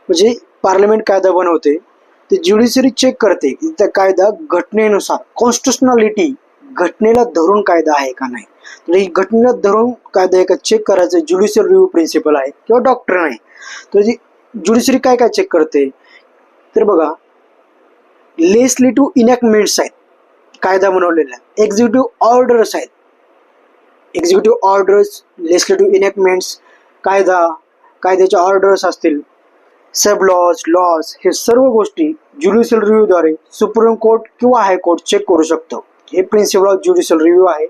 म्हणजे पार्लमेंट कायदा बनवते, ते ज्युडिशरी चेक करते की त्या कायदा घटनेनुसार कॉन्स्टिट्युशनॅलिटी, घटनेला धरून कायदा आहे का नाही. तर ही घटनेला धरून कायदा आहे का चेक करायचं ज्युडिशियल रिव्ह्यू प्रिन्सिपल आहे किंवा डॉक्टरीन आहे. तर जी ज्युडिशरी काय काय चेक करते, तर बघा लेजिस्लेटिव्ह इनॅक्टमेंट्स आहेत, कायदा बनवलेला, एक्झिक्युटिव्ह ऑर्डर्स आहेत, लेजिस्लेटिव्ह इनॅक्टमेंट्स, कायद्याच्या ऑर्डर्स असतील, सब लॉज, हे सर्व गोष्टी ज्युडिशियल रिव्ह्यूद्वारे सुप्रीम कोर्ट किंवा हायकोर्ट चेक करू शकतो. हे प्रिन्सिपल ऑफ ज्युडिशियल रिव्ह्यू आहे.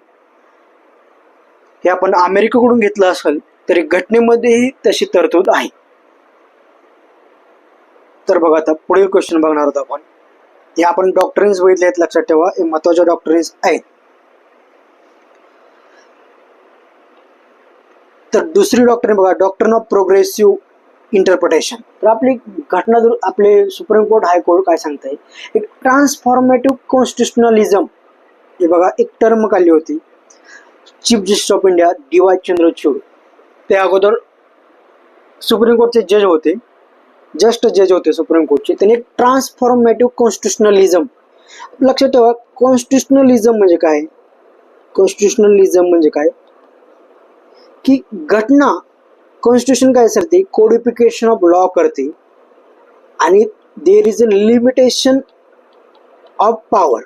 हे आपण अमेरिकेकडून घेतलं असेल तरी घटनेमध्येही तशी तरतूद आहे. तर बघा आता पुढील क्वेश्चन बघणार आहोत आपण. हे आपण डॉक्टरीन्स बघितले आहेत, लक्षात ठेवा, हे महत्वाच्या डॉक्टरीन्स आहेत. तर दुसरी डॉक्टरीन बघा, डॉक्टरीन ऑफ प्रोग्रेसिव्ह इंटरप्रिटेशन. तर आपले सुप्रीम कोर्ट हायकोर्ट काय सांगताय, एक ट्रान्सफॉर्मेटिव्ह कॉन्स्टिट्युशनलिझम, हे बघा एक टर्म काढली होती chief justice of India DY Chandrachud. ते अगोदर सुप्रीम कोर्टचे जज होते सुप्रीम कोर्टचे. त्यांनी एक ट्रान्सफॉर्मेटिव्ह कॉन्स्टिट्युशनलिझम, लक्षात ठेवा. कॉन्स्टिट्युशनलिझम म्हणजे काय, की घटना, कॉन्स्टिट्यूशन काय करते, कोडिफिकेशन ऑफ लॉ करते, आणि there is a limitation of power.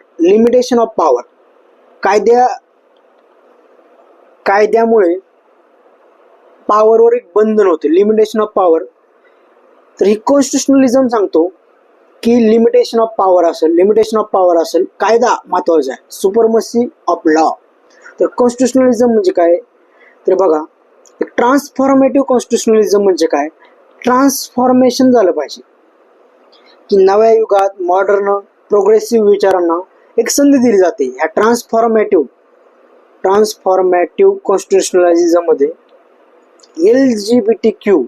कायद्यामुळे पॉवरवर एक बंधन होते, लिमिटेशन ऑफ पॉवर. तर ही कॉन्स्टिट्युशनलिझम सांगतो की लिमिटेशन ऑफ पॉवर असेल, कायदा महत्वाचा आहे, सुपरमसी ऑफ लॉ. तर कॉन्स्टिट्युशनलिझम म्हणजे काय, तर बघा एक ट्रान्सफॉर्मेटिव्ह कॉन्स्टिट्युशनलिझम म्हणजे काय, ट्रान्सफॉर्मेशन झालं पाहिजे, की नव्या युगात मॉडर्न प्रोग्रेसिव्ह विचारांना एक संधी दिली जाते. ह्या ट्रान्सफॉर्मेटिव्ह कॉन्स्टिट्युशनलिझम मध्ये LGBTQ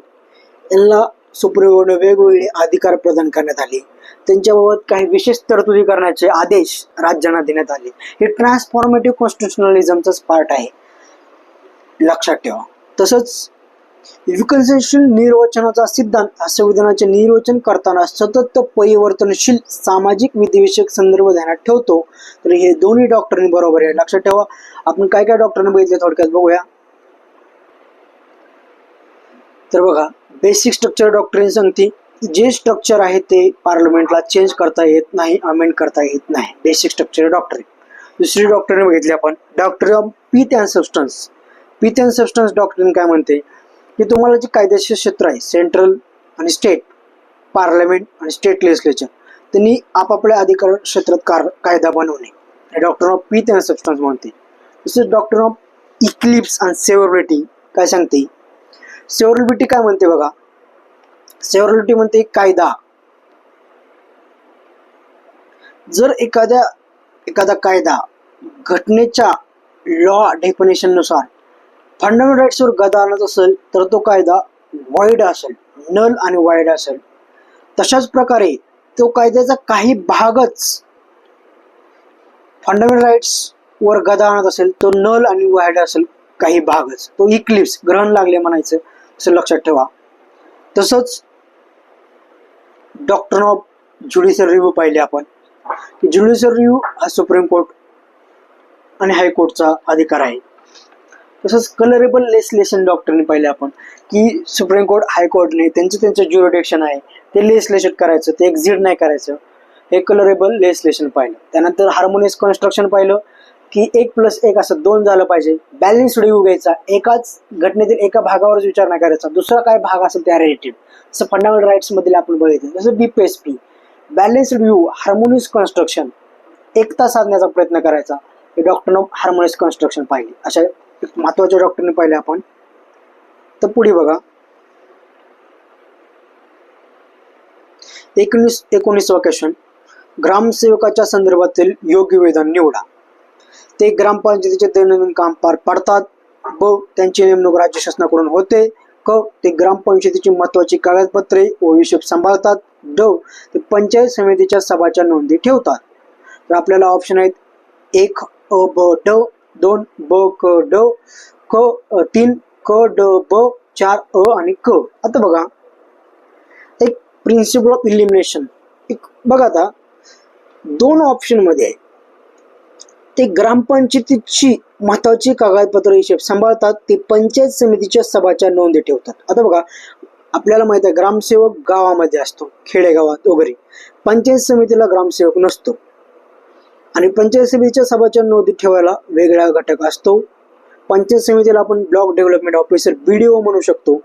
यांना सुप्रीम कोर्टने वेगवेगळे अधिकार प्रदान करण्यात आले, त्यांच्याबाबत काही विशेष तरतुदी करण्याचे आदेश राज्यांना देण्यात आले. हे ट्रान्सफॉर्मेटिव्ह कॉन्स्टिट्युशनलिझमचाच पार्ट आहे, लक्षात ठेवा. तसंच विकसनशील निर्वचनाचा सिद्धांत, संविधानाचे निर्वचन करताना सतत परिवर्तनशील सामाजिक विधिविषयक संदर्भ ध्यानात ठेवतो. तर हे दोन्ही डॉक्टरीन बरोबर आहे, लक्षात ठेवा. आपण काय काय डॉक्टरीन बघितले थोडक्यात बघूया. तर बघा बेसिक स्ट्रक्चर डॉक्टरीन सांगते जे स्ट्रक्चर आहे ते पार्लमेंटला चेंज करता येत नाही, अमेंड करता येत नाही. Basic structure doctor. दुसरी डॉक्टरीन बघितली आपण, doctrine of pith and substance. Pith and substance doctrine काय म्हणते की तुम्हाला जे कायदेशीर क्षेत्र आहे, सेंट्रल आणि स्टेट, पार्लमेंट आणि स्टेट लेजिस्लेचर, त्यांनी आपापल्या अधिकार क्षेत्रात कायदा बनवणे, हे doctor of pith and substance म्हणते. तसेच डॉक्टर ऑफ इक्लिप्स अँड सेव्हरबिलिटी काय सांगते. सेव्हरबिलिटी काय म्हणते बघा, सेव्हरबिलिटी म्हणते कायदा जर एखादा कायदा घटनेच्या लॉ डेफिनेशन नुसार फंडामेंटल राईट्सवर गदा आणत असेल तर तो कायदा वाईड असेल, नल आणि वाईड असेल. तशाच प्रकारे तो कायद्याचा काही भागच फंडामेंटल राईट्स वर गदा आणत असेल तो नल आणि वाईड असेल, काही भागच, तो इक्लिप्स, ग्रहण लागले म्हणायचं, असं लक्षात ठेवा. तसंच डॉक्टर ऑफ ज्युडिशियल रिव्ह्यू पाहिले आपण की ज्युडिशियल रिव्ह्यू हा सुप्रीम कोर्ट आणि हायकोर्टचा अधिकार आहे. तसंच कलरेबल लेजिस्लेशन डॉक्टरने पाहिले आपण की सुप्रीम कोर्ट, हायकोर्टने त्यांचं ज्युरिडिक्शन आहे, ते लेजिस्लेशन करायचं, ते एक्झिट नाही करायचं, हे कलरेबल लेजिस्लेशन पाहिलं. त्यानंतर हार्मोनियस कन्स्ट्रक्शन पाहिलं की 1+1 असं 2 झालं पाहिजे. बॅलन्स रिव्ह्यू घ्यायचा, एकाच घटनेतील एका भागावरच विचार नाही करायचा, दुसरा काय भाग असेल त्या रिलेटेड, असं फंडामेंटल राईट्स मध्ये आपण बघितलं. जसं BPSP, balance review, harmonious construction, एकता साधण्याचा प्रयत्न करायचा, हे डॉक्टर ऑफ हार्मोनियस कन्स्ट्रक्शन पाहिले. अशा महत्वाच्या डॉक्टरने पाहिले आपण. तर पुढे बघा 19वा क्वेश्चन, ग्रामसेवकाच्या संदर्भातील योग्य विधान निवडा. ते ग्रामपंचायतीचे दैनंदिन काम पार पाडतात. ब, त्यांची नेमणूक राज्य शासनाकडून होते. क, ते ग्रामपंचायतीची महत्वाची कागदपत्रे व हिशोब सांभाळतात. ड, ते पंचायत समितीच्या सभाच्या नोंदी ठेवतात. तर आपल्याला ऑप्शन आहेत 1 अ ब ड, 2 ब क ड, क 3 क ड ब, 4 अ आणि क. आता बघा एक प्रिन्सिपल ऑफ इलिमिनेशन, एक बघा आता 2 ऑप्शन मध्ये आहे, ते ग्रामपंचायतीची महत्वाची कागदपत्र हिशोब सांभाळतात, ते पंचायत समितीच्या सभाच्या नोंदी ठेवतात. आता बघा आपल्याला माहित आहे ग्रामसेवक गावामध्ये असतो, खेडेगावात वगैरे, पंचायत समितीला ग्रामसेवक नसतो आणि पंचायत समितीच्या सभाच्या नोंदी ठेवायला वेगळा घटक असतो. पंचायत समितीला आपण ब्लॉक डेव्हलपमेंट ऑफिसर BDO म्हणू शकतो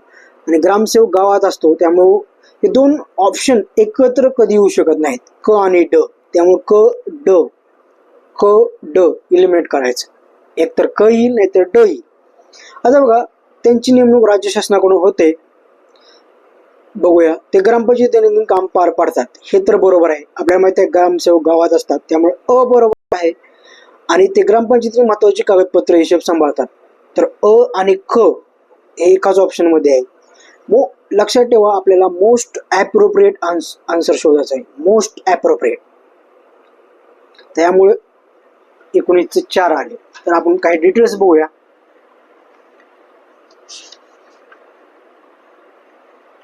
आणि ग्रामसेवक गावात असतो. त्यामुळे हे 2 ऑप्शन एकत्र कधी येऊ शकत नाहीत, क आणि ड. त्यामुळे क ड इलिमिनेट करायचं, एकतर क येईल नाहीतर ड येईल. आता बघा त्यांची नेमणूक राज्य शासनाकडून होते. बघूया, ते ग्रामपंचायत दैनंदिन काम पार पाडतात, हे तर बरोबर आहे. आपल्याला माहिती आहे ग्रामसेवक गावात असतात, त्यामुळे अ बरोबर आहे. आणि ते ग्रामपंचायतीची महत्वाची कागदपत्र हिशोब सांभाळतात, तर अ आणि ख हे एकाच ऑप्शन मध्ये आहे. लक्षात ठेवा आपल्याला मोस्ट ॲप्रोप्रिएट आन्सर शोधायचा आहे, मोस्ट ॲप्रोप्रिएट. त्यामुळे 19चे 4 आले. तर आपण काही डिटेल्स बघूया.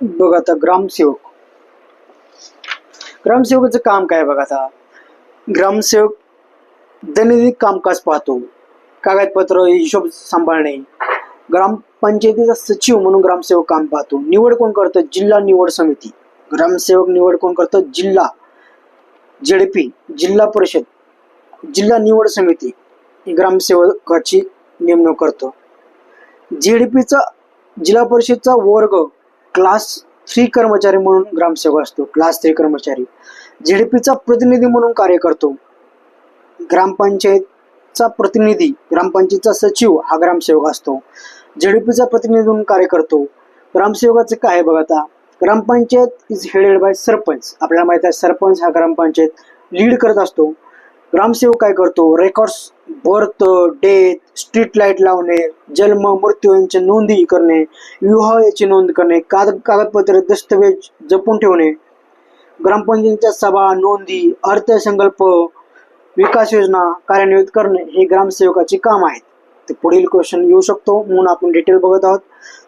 बघा आता ग्रामसेवकाचं काम काय बघा. आता ग्रामसेवक दैनंदिन कामकाज पाहतो, कागदपत्र हिशोब सांभाळणे, ग्रामपंचायतीचा सचिव म्हणून ग्रामसेवक काम पाहतो. निवड कोण करतं, जिल्हा निवड समिती. ग्रामसेवक निवड कोण करतं, जिल्हा, ZP, जिल्हा परिषद, जिल्हा निवड समिती ग्रामसेवकाची नेमणूक करतो. ZDPचा, जिल्हा परिषदचा वर्ग क्लास 3 कर्मचारी म्हणून ग्रामसेवक असतो, क्लास 3 कर्मचारी. ZDPचा प्रतिनिधी म्हणून कार्य करतो. ग्रामपंचायतचा प्रतिनिधी, ग्रामपंचायतचा सचिव हा ग्रामसेवक असतो. ZDPचा प्रतिनिधी म्हणून कार्य करतो. ग्रामसेवकाचे काय आहे बघा. आता ग्रामपंचायत इज हेडेड बाय सरपंच. आपल्याला माहित आहे सरपंच हा ग्रामपंचायत लीड करत असतो. ग्रामसेवक काय करतो, records, birth, death, street light लावणे, जन्म, मृत्यू यांची नोंदी करणे, विवाह याची नोंद करणे, कागदपत्रे, दस्तऐवज जपून ठेवणे, ग्रामपंचायतीच्या सभा, नोंदी, अर्थसंकल्प, विकास योजना कार्यान्वित करणे हे ग्रामसेवकाचे काम आहेत. तर पुढील क्वेश्चन येऊ शकतो म्हणून आपण डिटेल बघत आहोत.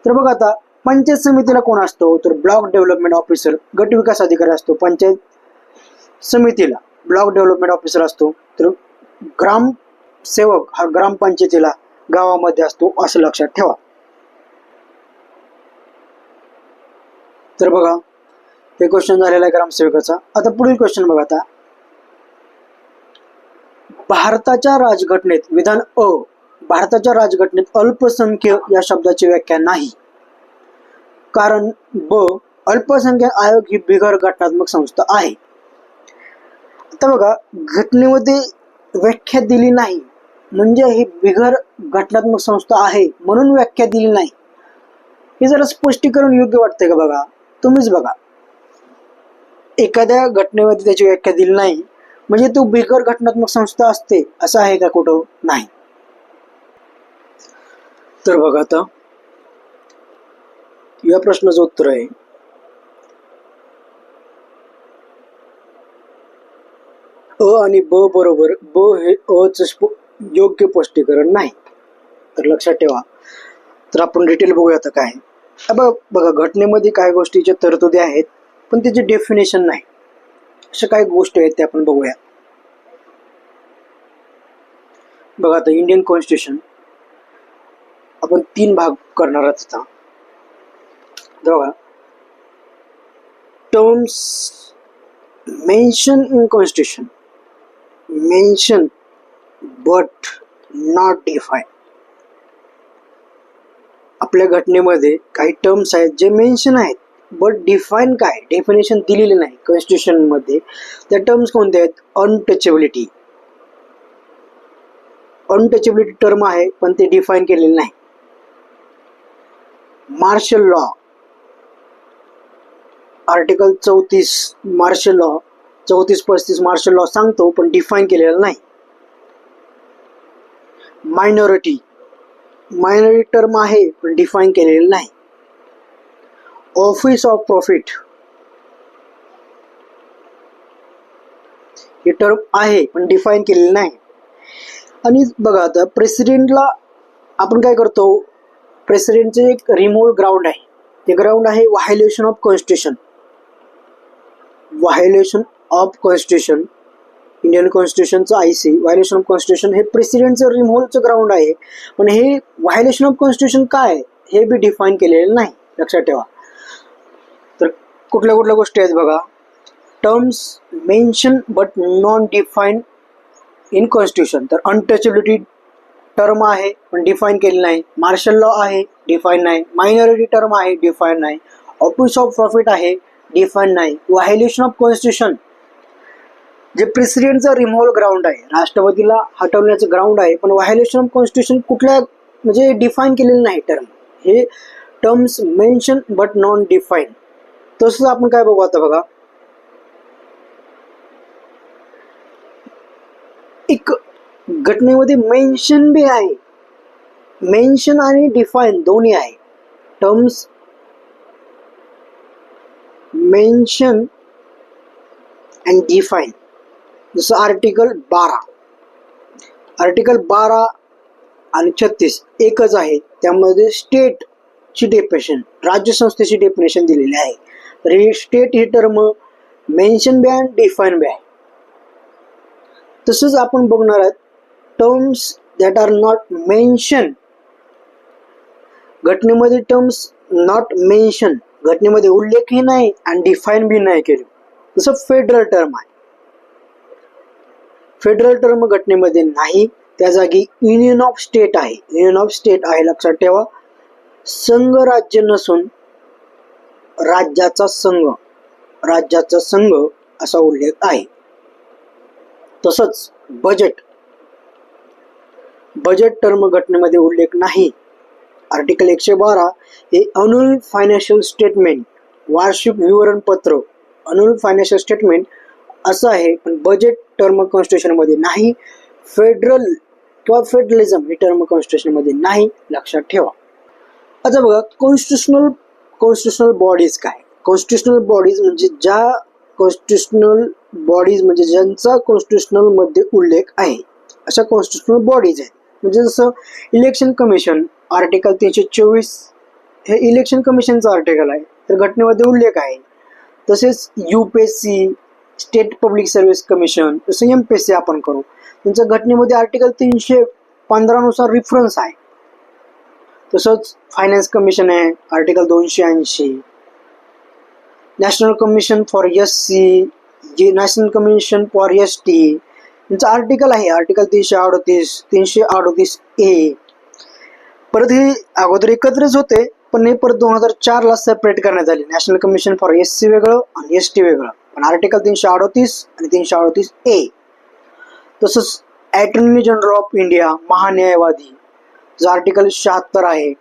तर बघा आता पंचायत समितीला कोण असतो, तर ब्लॉक डेव्हलपमेंट ऑफिसर, गट विकास अधिकारी असतो. पंचायत समितीला ब्लॉक डेव्हलपमेंट ऑफिसर असतो. तर ग्रामसेवक हा ग्रामपंचायतीला गावामध्ये असतो, असं लक्षात ठेवा. तर बघा हे क्वेश्चन झालेला आहे ग्रामसेवकाचा. आता पुढील क्वेश्चन बघा. आता भारताच्या राजघटनेत विधान अ, भारताच्या राजघटनेत अल्पसंख्य या शब्दाची व्याख्या नाही. कारण ब, अल्पसंख्याक आयोग ही बिगर घटनात्मक संस्था आहे. आता बघा, घटनेमध्ये व्याख्या दिली नाही म्हणजे ही बिगर घटनात्मक संस्था आहे म्हणून व्याख्या दिली नाही. हे जरा स्पष्टीकरण योग्य वाटतंय का? बघा, तुम्हीच बघा. एखाद्या घटनेमध्ये त्याची व्याख्या दिली नाही म्हणजे तो बिगर घटनात्मक संस्था असते असं आहे का? कुठं नाही. तर बघा, आता या प्रश्नाचं उत्तर आहे अ आणि ब बरोबर. ब हे अचं योग्य स्पष्टीकरण नाही. तर लक्षात ठेवा. तर आपण डिटेल बघूया आता काय. बघा, घटनेमध्ये काही गोष्टीच्या तरतुदी आहेत पण त्याची डेफिनेशन नाही. अशा काही गोष्टी आहेत त्या आपण बघूया. बघा, आता इंडियन कॉन्स्टिट्यूशन आपण 3 भाग करणार आहोत. आता बघा, terms mention in constitution, mention but not define. आपल्या घटनेमध्ये काही टर्म्स आहेत जे मेन्शन आहेत बट डिफाईन काय, डेफिनेशन दिलेले नाही कॉन्स्टिट्यूशन मध्ये. त्या टर्म्स कोणत्या आहेत? अनटचेबिलिटी. अनटचेबिलिटी टर्म आहे पण ते डिफाईन केलेले नाही. Martial law, article 34 martial law, 34-35 martial law सांगतो पण डिफाईन केलेला नाही. मायनॉरिटी, मायनॉरिटी टर्म आहे पण डिफाईन केलेलं नाही. ऑफिस ऑफ प्रॉफिट हे टर्म आहे पण डिफाईन केलेलं नाही. आणि बघा, आता प्रेसिडेंटला आपण काय करतो, प्रेसिडेंटचे एक रिमोट ग्राउंड आहे. ते ग्राउंड आहे violation of constitution. Violation of constitution, Indian कॉन्स्टिट्यूशनचं IC व्हायोलेशन ऑफ कॉन्स्टिट्यूशन हे प्रेसिडेंटचं रिमोटचं ग्राउंड आहे. पण हे व्हायोलेशन ऑफ कॉन्स्टिट्यूशन काय हे बी डिफाईन केलेलं नाही. लक्षात ठेवा. तर कुठल्या कुठल्या गोष्टी आहेत बघा. Terms mention but non define in constitution. तर अनटचेबिलिटी टर्म आहे पण डिफाईन केली नाही. मार्शल लॉ आहे, डिफाईन नाही. मायनॉरिटी टर्म आहे, डिफाईन नाही. ऑफिस ऑफ प्रॉफिट आहे, डिफाईन नाही. व्हायोलेशन ऑफ कॉन्स्टिट्यूशन जे प्रेसिडेंटचा रिमोट ग्राउंड आहे, राष्ट्रपतीला हटवण्याचं ग्राउंड आहे, पण व्हायोलेशन ऑफ कॉन्स्टिट्यूशन कुठल्या म्हणजे डिफाईन केलेलं नाही टर्म. हे terms mention but non define. तसंच आपण काय बघू आता बघा, एक घटनेमध्ये मेन्शन बी आहे. मेन्शन आणि डिफाईन दोन्ही आहे. Terms mention and define. जसं आर्टिकल 12, आर्टिकल 12 आणि 36 एकच आहे. त्यामध्ये स्टेटची डेफिनेशन, राज्यसंस्थेची डेफिनेशन दिलेली आहे. तर ही स्टेट ही टर्म मेन्शन बी आणि डिफाईन बी आहे. तसंच आपण बघणार आहोत terms that are not mention. घटनेमध्ये टर्म्स नॉट मेन्शन, घटनेमध्ये उल्लेखही नाही आणि डिफाईन बी नाही केले. जसं फेडरल टर्म आहे. फेडरल टर्म घटनेमध्ये नाही, त्या जागी युनियन ऑफ स्टेट आहे. युनियन ऑफ स्टेट आहे. लक्षात ठेवा. संघ राज्य नसून राज्याचा संघ, राज्याचा संघ असा उल्लेख आहे. तसंच बजेट, बजेट टर्म घटनेमध्ये उल्लेख नाही. आर्टिकल 112 हे अॅन्युअल फायनान्शियल स्टेटमेंट, वार्षिक विवरणपत्र, अॅन्युअल फायनान्शियल स्टेटमेंट असं आहे, पण बजेट टर्म कॉन्स्टिट्यूशन मध्ये नाही. फेडरल किंवा फेडरलिझम ही टर्म कॉन्स्टिट्यूशन मध्ये नाही. लक्षात ठेवा. आता बघा, कॉन्स्टिट्यूशनल बॉडीज काय. कॉन्स्टिट्यूशनल बॉडीज म्हणजे ज्या कॉन्स्टिट्यूशनल बॉडीज म्हणजे ज्यांचा कॉन्स्टिट्यूशनल मध्ये उल्लेख आहे अशा कॉन्स्टिट्यूशनल बॉडीज आहेत. म्हणजे जसं इलेक्शन कमिशन, आर्टिकल 324 हे इलेक्शन कमिशनचं आर्टिकल आहे, तर घटनेमध्ये उल्लेख आहे. तसेच UPSC, state public service commission, जसं MPSC आपण करू, त्यांच्या घटनेमध्ये आर्टिकल 315 नुसार रिफरन्स आहे. तसंच फायनान्स कमिशन आहे, article 280. National commission for SC, national commission for ST, यांचं आर्टिकल आहे आर्टिकल 338, 338A. परत हे अगोदर एकत्रच होते, पण हे परत 2004ला सेपरेट करण्यात आले. नॅशनल कमिशन फॉर SC वेगळं आणि ST वेगळं, पण आर्टिकल 338 आणि 338A. तसंच अटॉर्नी जनरल ऑफ इंडिया, महान्यायवादी, जो आर्टिकल 76 आहे.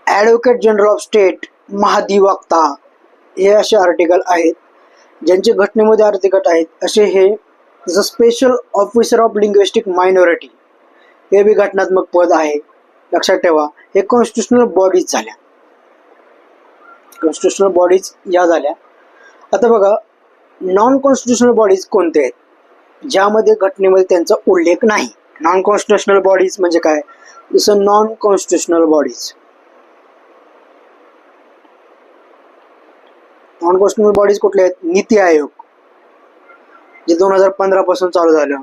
ॲडव्होकेट जनरल ऑफ स्टेट, महाधिवक्ता, हे असे आर्टिकल आहेत ज्यांचे घटनेमध्ये अर्धगट आहेत. असे हे जसं special officer of linguistic minority, हे बी घटनात्मक पद आहे. लक्षात ठेवा, हे कॉन्स्टिट्युशनल बॉडीज झाल्या, कॉन्स्टिट्युशनल बॉडीज या झाल्या. आता बघा, नॉन कॉन्स्टिट्युशनल बॉडीज कोणते आहेत, ज्यामध्ये घटनेमध्ये त्यांचा उल्लेख नाही. नॉन कॉन्स्टिट्युशनल बॉडीज म्हणजे काय, जसं non constitutional bodies, non constitutional bodies कुठले आहेत, नीती आयोग, जे 2015 पासून चालू झालं.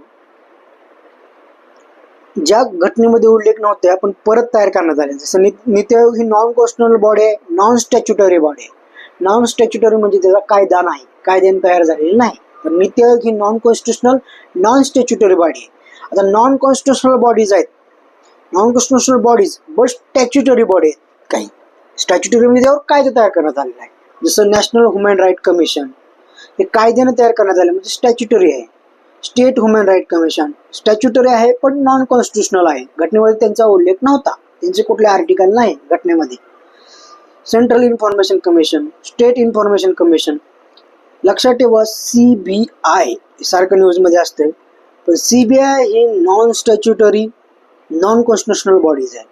ज्या घटनेमध्ये उल्लेख नव्हते आपण परत तयार करण्यात आले. जसं नीती आयोग ही नॉन कॉन्स्टिट्युशनल बॉडी आहे, नॉन स्टॅच्युटरी बॉडी आहे. नॉन स्टॅच्युटरी म्हणजे त्याचा कायदा नाही, कायद्याने तयार झालेली नाही. तर नीती आयोग ही non constitutional, non statutory body आहे. आता नॉन कॉन्स्टिट्युशनल बॉडीज आहेत, non constitutional bodies but statutory body आहेत. काही स्टॅच्युटरी म्हणजे त्यावर कायदा तयार करण्यात आलेला आहे. जसं नॅशनल ह्युमन राईट कमिशन, हे कायद्याने तयार करण्यात आले म्हणजे स्टॅच्युटरी आहे. State human right commission statutory आहे पण नॉन कॉन्स्टिट्युशनल आहे, घटनेमध्ये त्यांचा उल्लेख नव्हता, त्यांचे कुठले आर्टिकल नाही घटनेमध्ये. Central information commission, state information commission. लक्षात ठेवा, CBI सारखं न्यूजमध्ये असते, पण CBI ही non statutory, non constitutional bodies आहे.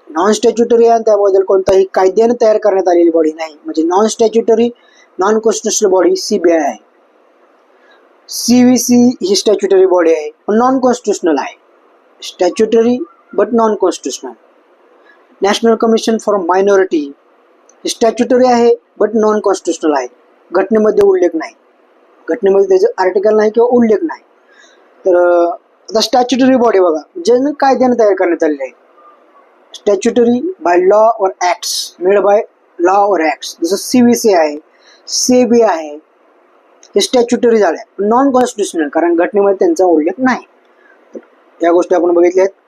नॉन स्टॅच्युटरी आहे, त्याबद्दल कोणताही कायद्याने तयार करण्यात आलेली बॉडी नाही, म्हणजे non statutory, non constitutional body CBI आहे. CVC ही स्टॅच्युटरी बॉडी आहे पण नॉन कॉन्स्टिट्युशनल आहे, statutory but non constitutional. National commission for minority statutory आहे बट नॉन कॉन्स्टिट्युशनल आहे, घटनेमध्ये उल्लेख नाही, घटनेमध्ये त्याचं आर्टिकल नाही किंवा उल्लेख नाही. तर आता स्टॅच्युटरी बॉडी बघा, ज्याने कायद्याने तयार करण्यात आलेली आहे. स्टॅच्युटरी बाय लॉ और ॲक्ट्स, मेड बाय लॉ और ॲक्ट्स. जसं CVC आहे, SEBI आहे, हे स्टॅच्युटरी झाल्या, नॉन कॉन्स्टिट्युशनल, कारण घटनेमध्ये त्यांचा उल्लेख नाही. या गोष्टी आपण बघितल्या आहेत.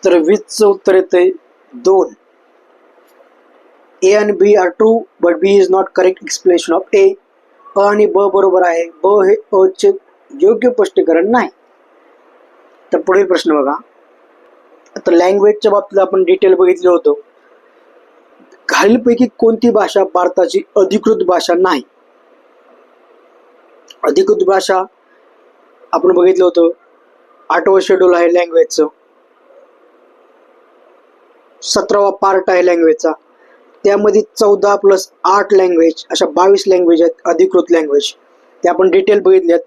तर 20चं उत्तर येतंय 2. A आणि B are true but B is not correct explanation of A. अ आणि ब बरोबर आहे, ब हे अ चे योग्य स्पष्टीकरण नाही. तर पुढील प्रश्न बघा. आता लँग्वेजच्या बाबतीत आपण डिटेल बघितलं होतं. खालीलपैकी कोणती भाषा भारताची अधिकृत भाषा नाही. अधिकृत भाषा आपण बघितलं होतं, 8वं शेड्यूल आहे लँग्वेजचं, 17वा पार्ट आहे लँग्वेजचा, त्यामध्ये 14+8 लँग्वेज अशा 22 लँग्वेज आहेत अधिकृत लँग्वेज. ते आपण डिटेल बघितल्यात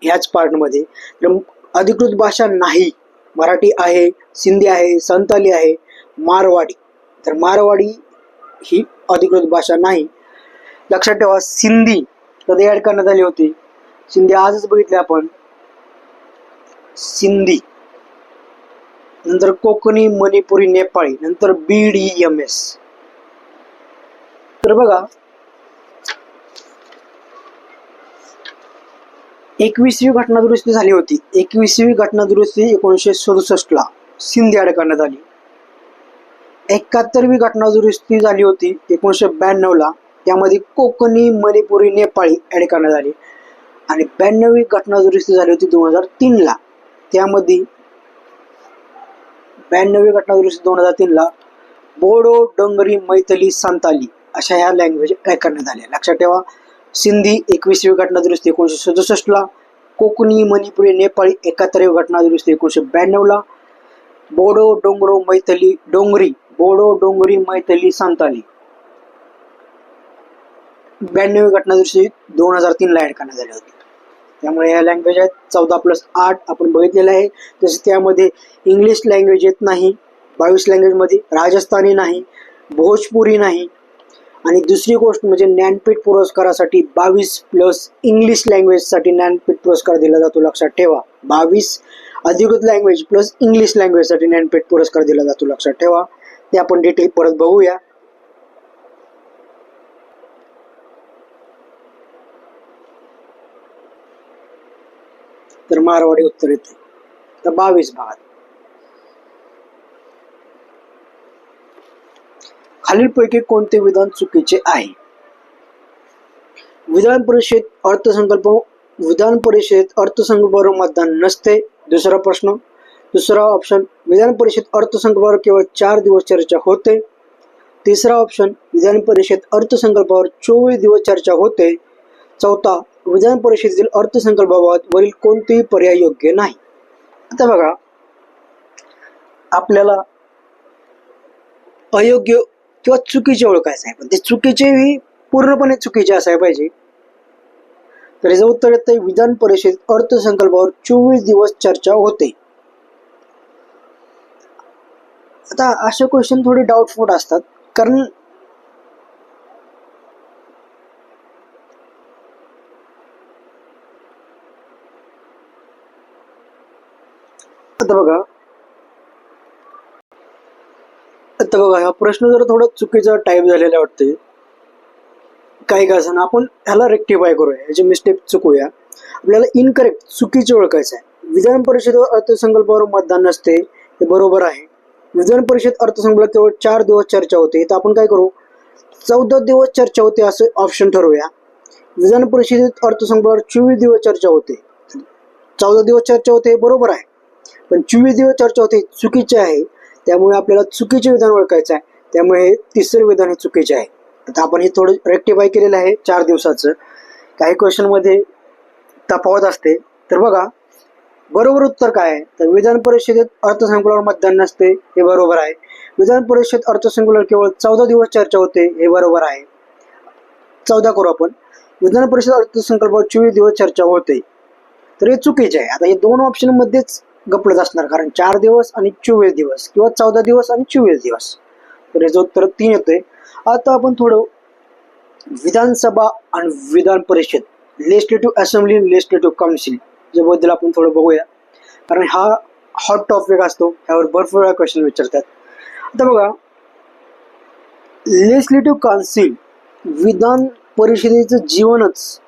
ह्याच पार्टमध्ये. तर अधिकृत भाषा नाही, मराठी आहे, सिंधी आहे, संताली आहे, मारवाडी. तर मारवाडी ही अधिकृत भाषा नाही. लक्षात ठेवा, सिंधी कधी ॲड करण्यात आली होती, सिंधी आजच बघितले आपण, सिंधी, नंतर कोकणी, मणिपुरी, नेपाळी, नंतर BDMS. तर बघा, 21वी घटना दुरुस्ती झाली होती. 21वी घटना दुरुस्ती 1967ला सिंधी ॲड करण्यात आली. 71वी घटना दुरुस्ती झाली होती 1992ला, त्यामध्ये कोकणी, मणिपुरी, नेपाळी ॲड करण्यात आली. आणि 92वी घटना दुरुस्ती झाली होती 2003ला, त्यामध्ये 92वी घटना दुरुस्ती 2003ला बोडो, डोंगरी, मैथिली, संताली अशा ह्या लँग्वेज ॲड करण्यात आल्या. लक्षात ठेवा, सिंधी 21वी घटना दुरुस्ती 1967ला, कोकणी, मणिपुरी, नेपाळी 71वी घटना दुरुस्ती 1992ला, बोडो, डोंगरो, मैथिली, डोंगरी, बोडो, डोंगरी, मैथिली, संताली 92वी घटना दुरुस्ती 2003ला ॲड करण्यात आली होती. त्यामुळे ह्या लँग्वेज आहेत 14+8 आपण बघितलेलं आहे. तसेच त्यामध्ये इंग्लिश लँग्वेज येत नाही, 22 लँग्वेजमध्ये राजस्थानी नाही, भोजपुरी नाही. आणि दुसरी गोष्ट म्हणजे ज्ञानपीठ पुरस्कारासाठी 22+ इंग्लिश लँग्वेजसाठी ज्ञानपीठ पुरस्कार दिला जातो. लक्षात ठेवा, 22 अधिकृत लँग्वेज प्लस इंग्लिश लँग्वेजसाठी ज्ञानपीठ पुरस्कार दिला जातो, लक्षात ठेवा. ते आपण डिटेल परत बघूया. तर मारवाडी उत्तर येते. तर 22 भागात खालीलपैकी कोणते विधान चुकीचे आहे? विधान परिषद अर्थसंकल्पावर मतदान नसते. दुसरा प्रश्न, दुसरा ऑप्शन, विधान परिषद अर्थसंकल्पावर केवळ 4 दिवस चर्चा होते. तिसरा ऑप्शन, विधान परिषद अर्थसंकल्पावर 24 दिवस चर्चा होते. चौथा, विधान परिषदेतील अर्थसंकल्पाबाबत वरील कोणतेही पर्याय योग्य नाही. आता बघा, आपल्याला अयोग्य किंवा चुकीचे ओळखायचं आहे, पण ते चुकीचेही पूर्णपणे चुकीचे असायला पाहिजे. तर याचं उत्तर येतं विधान परिषद अर्थसंकल्पावर 24 दिवस चर्चा होते. आता असे क्वेश्चन थोडे डाऊटफुल असतात, कारण आता बघा हा प्रश्न जर थोडा चुकीचा टाईप झालेला वाटते. काही का असं आपण ह्याला रेक्टिफाय करूया, याची मिस्टेक चुकूया. आपल्याला इनकरेक्ट चुकीचे ओळखायचं आहे. विधान परिषद अर्थसंकल्पावर मतदान नसते, हे बरोबर आहे. विधान परिषद अर्थसंकल्पावर केवळ 4 दिवस चर्चा होते, तर आपण काय करू, 14 दिवस चर्चा होते असं ऑप्शन ठरवूया. विधान परिषदेत अर्थसंकल्पावर 24 दिवस चर्चा होते, 14 दिवस चर्चा होते हे बरोबर आहे, पण 24 दिवस चर्चा होते चुकीचे आहे. त्यामुळे आपल्याला चुकीचे विधान ओळखायचं आहे. त्यामुळे हे तिसरे विधान हे चुकीचे आहे. आता आपण हे थोडं रेक्टिफाय केलेलं आहे 4 दिवसाचं. काही क्वेश्चन मध्ये तफावत असते. तर बघा, बरोबर उत्तर काय आहे, तर विधान परिषदेत अर्थसंकल्पावर मतदान नसते हे बरोबर आहे. विधान परिषद अर्थसंकल्पावर केवळ 14 दिवस चर्चा होते हे बरोबर आहे. 14 करू आपण. विधान परिषद अर्थसंकल्पावर 24 दिवस चर्चा होते, तर हे चुकीचे आहे. आता हे दोन ऑप्शन मध्येच गपलत असणार, कारण 4 दिवस आणि 24 दिवस किंवा 14 दिवस आणि 24 दिवस. तर याचं उत्तर 3 येते. आता आपण थोडं विधानसभा आणि Vidhan Parishad, legislative assembly, legislative council याबद्दल आपण थोडं बघूया, कारण हा हॉट टॉपिक असतो, ह्यावर भरपूर वेळा क्वेश्चन विचारतात. आता बघा, लेजिस्लेटिव्ह काउन्सिल विधान परिषदेचं जीवनच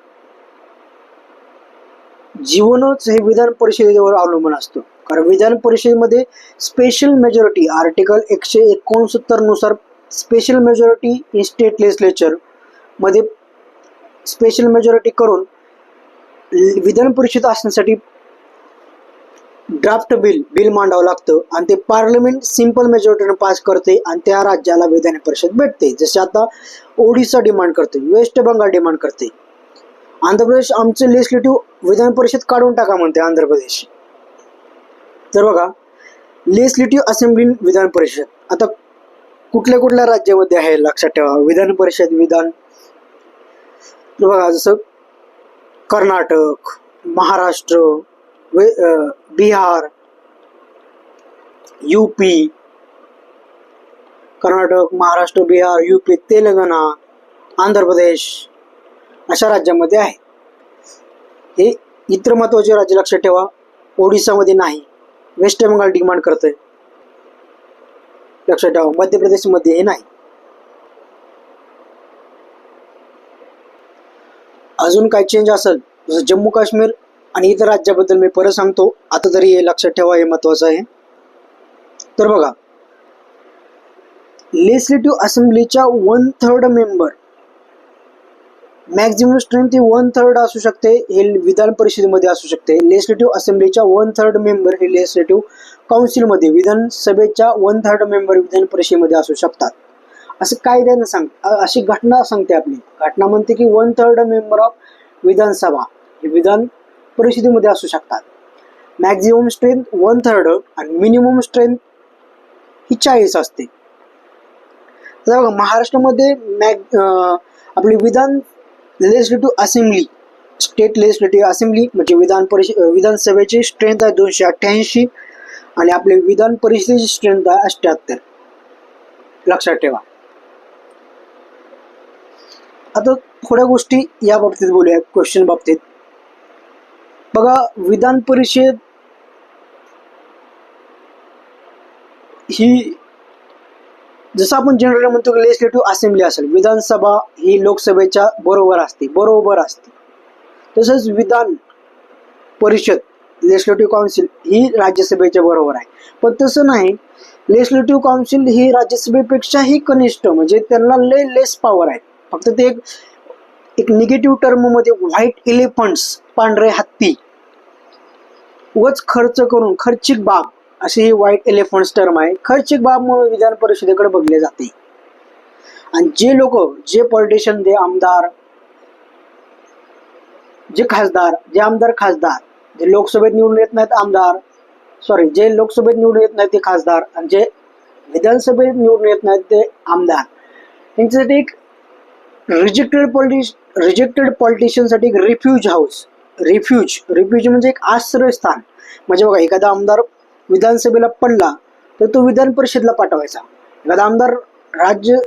हे विधान परिषदेवर अवलंबून असतं. कारण विधान परिषदेमध्ये स्पेशल मेजॉरिटी आर्टिकल 169 नुसार special majority in state legislature मध्ये स्पेशल मेजॉरिटी करून विधान परिषद असण्यासाठी ड्राफ्ट बिल मांडावं लागतं, आणि ते पार्लमेंट सिंपल मेजॉरिटीने पास करते आणि त्या राज्याला विधान परिषद भेटते. जसे आता ओडिशा डिमांड करते, वेस्ट बंगाल डिमांड करते, आंध्र प्रदेश आमचे लेजिस्लेटिव्ह विधान परिषद काढून टाका म्हणते आंध्र प्रदेश. तर बघा, लेजिस्लेटिव्ह असेंब्ली विधान परिषद आता कुठल्या कुठल्या राज्यामध्ये आहे लक्षात ठेवा. विधान परिषद बघा, जसं कर्नाटक, महाराष्ट्र, बिहार, यूपी, कर्नाटक, महाराष्ट्र, बिहार, यूपी, तेलंगणा, आंध्र प्रदेश अशा राज्यामध्ये आहे. हे इतर महत्वाचे राज्य लक्षात ठेवा. ओडिशामध्ये नाही, वेस्ट बंगाल डिमांड करते लक्षात ठेवा. मध्य प्रदेशमध्ये हे नाही. अजून काय चेंज असेल, जसं जम्मू काश्मीर आणि इतर राज्याबद्दल मी परत सांगतो, आता तरी हे लक्षात ठेवा, हे महत्वाचं आहे. तर बघा, लेजिस्लेटिव्ह असेंब्लीच्या 1/3 मेंबर, मॅक्झिमम स्ट्रेंथ ही 1/3 असू शकते, हे विधान परिषदेमध्ये असू शकते. लेजिस्लेटिव्ह असेंब्लीच्या 1/3 मेंबर हे लेजिस्लेटिव्ह काउन्सिलमध्ये, विधानसभेच्या 1/3 मेंबर विधान परिषदेमध्ये असू शकतात. असं कायद्यानं अशी घटना सांगते. आपली घटना म्हणते की 1/3 मेंबर ऑफ विधानसभा हे विधान परिषदेमध्ये असू शकतात. मॅक्झिमम स्ट्रेंथ 1/3 आणि मिनिमम स्ट्रेंथ ही 40 असते. तर बघा, महाराष्ट्रामध्ये आपली विधान legislative assembly, state legislative assembly म्हणजे विधानसभेची स्ट्रेंथ आहे 288 आणि आपले विधान परिषदेची स्ट्रेंथ आहे 78. लक्षात ठेवा. आता थोड्या गोष्टी या बाबतीत बोलूया, क्वेश्चन बाबतीत. बघा, विधान परिषद ही, जसं आपण जनरल म्हणतो की लेजिस्लेटिव्ह असेंब्ली असेल, विधानसभा ही लोकसभेच्या बरोबर असते. तसंच विधान परिषद लेजिस्लेटिव्ह काउन्सिल ही राज्यसभेच्या बरोबर आहे. पण तसं नाही, लेजिस्लेटिव्ह काउन्सिल ही राज्यसभेपेक्षाही कनिष्ठ, म्हणजे त्यांना लेस पॉवर आहे. फक्त ते एक निगेटिव्ह टर्म मध्ये व्हाईट इलेफंट्स, पांढरे हत्ती, उगाच खर्च करून खर्चिक बाब, अशी ही व्हाईट एलिफंट्स टर्म आहे. खर्चिक बाब म्हणून विधान परिषदेकडे बघले जाते. आणि जे लोक, जे पॉलिटिशियन, जे आमदार, जे खासदार, जे लोकसभेत निवडून येत नाहीत जे लोकसभेत निवडून येत नाहीत ते खासदार, आणि जे विधानसभेत निवडून येत नाहीत ते आमदार, त्यांच्यासाठी एक रिजेक्टेड पॉलिटिशियनसाठी एक रिफ्यूज म्हणजे एक आश्रयस्थान. म्हणजे बघा, एखादा आमदार विधानसभेला पडला तर तो विधान परिषदला पाठवायचा. एखादा आमदार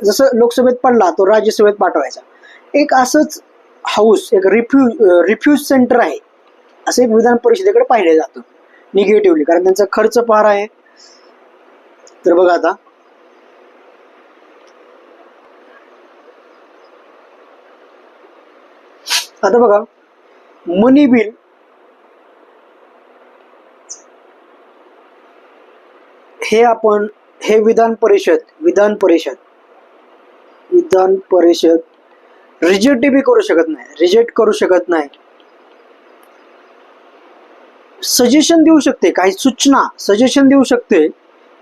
जसं लोकसभेत पडला तो राज्यसभेत पाठवायचा. एक असंच हाऊस, एक रिफ्यूज सेंटर आहे, असं एक विधान परिषदेकडे पाहिलं जातं निगेटिव्हली, कारण त्यांचा खर्च फार आहे. तर बघा आता बघा, मनी बिल हे विधान परिषद रिजेक्ट करू शकत नाही. सजेशन देऊ शकते, काही सूचना सजेशन देऊ शकते,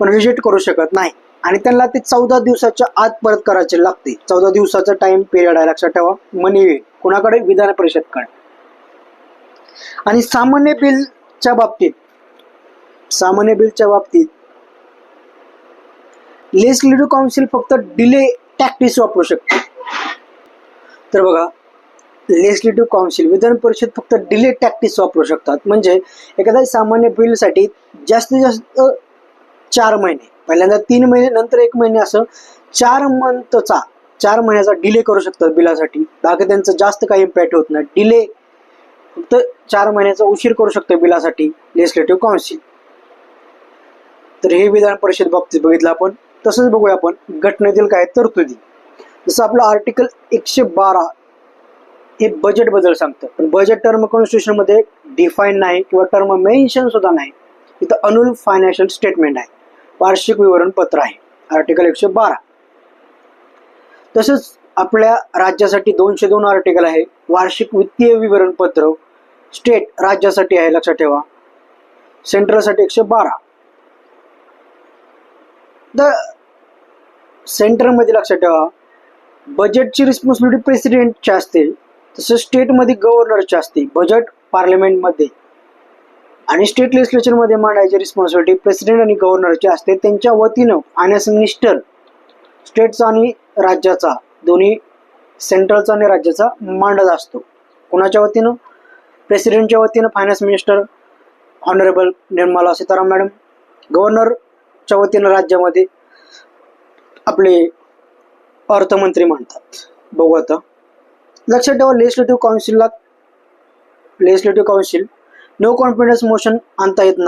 पण रिजेक्ट करू शकत नाही. आणि त्यांना ते 14 दिवसाच्या आत परत करायचे लागते. 14 दिवसाचा टाइम पिरियड आहे, लक्षात ठेवा. मनी बिल कोणाकडे? विधान परिषदकडे. आणि सामान्य बिलच्या बाबतीत लेजिस्लेटिव्ह काउन्सिल फक्त डिले टॅक्टिक्स वापरू शकते. तर बघा, लेजिस्लेटिव्ह काउन्सिल, विधान परिषद फक्त डिले टॅक्टिक्स वापरू शकतात. म्हणजे एखाद्या सामान्य बिलसाठी जास्तीत जास्त 4 महिने, पहिल्यांदा 3 महिने, नंतर 1 महिने, असं 4 महिन्याचा डिले करू शकतात बिलासाठी. बाकी त्यांचं जास्त काही इम्पॅक्ट होत नाही. डिले फक्त 4 महिन्याचा उशीर करू शकतो बिलासाठी लेजिस्लेटिव्ह काउन्सिल. तर हे विधान परिषद बाबतीत बघितलं आपण. तसंच बघूया आपण घटनेतील काय तरतुदी. जसं आपलं आर्टिकल 112 हे बजेट बद्दल सांगतं, पण बजेट टर्म कॉन्स्टिट्यूशन मध्ये डिफाईन नाही किंवा टर्म मेन्शन सुद्धा नाही. इथं अनुअल फायनान्शियल स्टेटमेंट आहे, वार्षिक विवरणपत्र आहे, आर्टिकल 112. तसंच आपल्या राज्यासाठी 202 आर्टिकल आहे, वार्षिक वित्तीय विवरणपत्र. स्टेट राज्यासाठी आहे, लक्षात ठेवा. सेंट्रलसाठी 112. सेंटरमध्ये लक्षात ठेवा, बजेटची रिस्पॉन्सिबिलिटी प्रेसिडेंटची असते, तसं स्टेटमध्ये गव्हर्नरची असते. बजेट पार्लमेंटमध्ये आणि स्टेट लेजिस्लेचरमध्ये मांडायची रिस्पॉन्सिबिलिटी प्रेसिडेंट आणि गव्हर्नरची असते. त्यांच्या वतीनं फायनान्स मिनिस्टर, स्टेटचा आणि राज्याचा, दोन्ही सेंट्रलचा आणि राज्याचा मांडत असतो. कोणाच्या वतीनं? प्रेसिडेंटच्या वतीनं finance minister honourable Nirmala Sitharaman madam. गव्हर्नरच्या वतीनं राज्यामध्ये आपले अर्थमंत्री म्हणतात. बघू आता, लक्षात ठेवा, legislative council no confidence motion आणता येत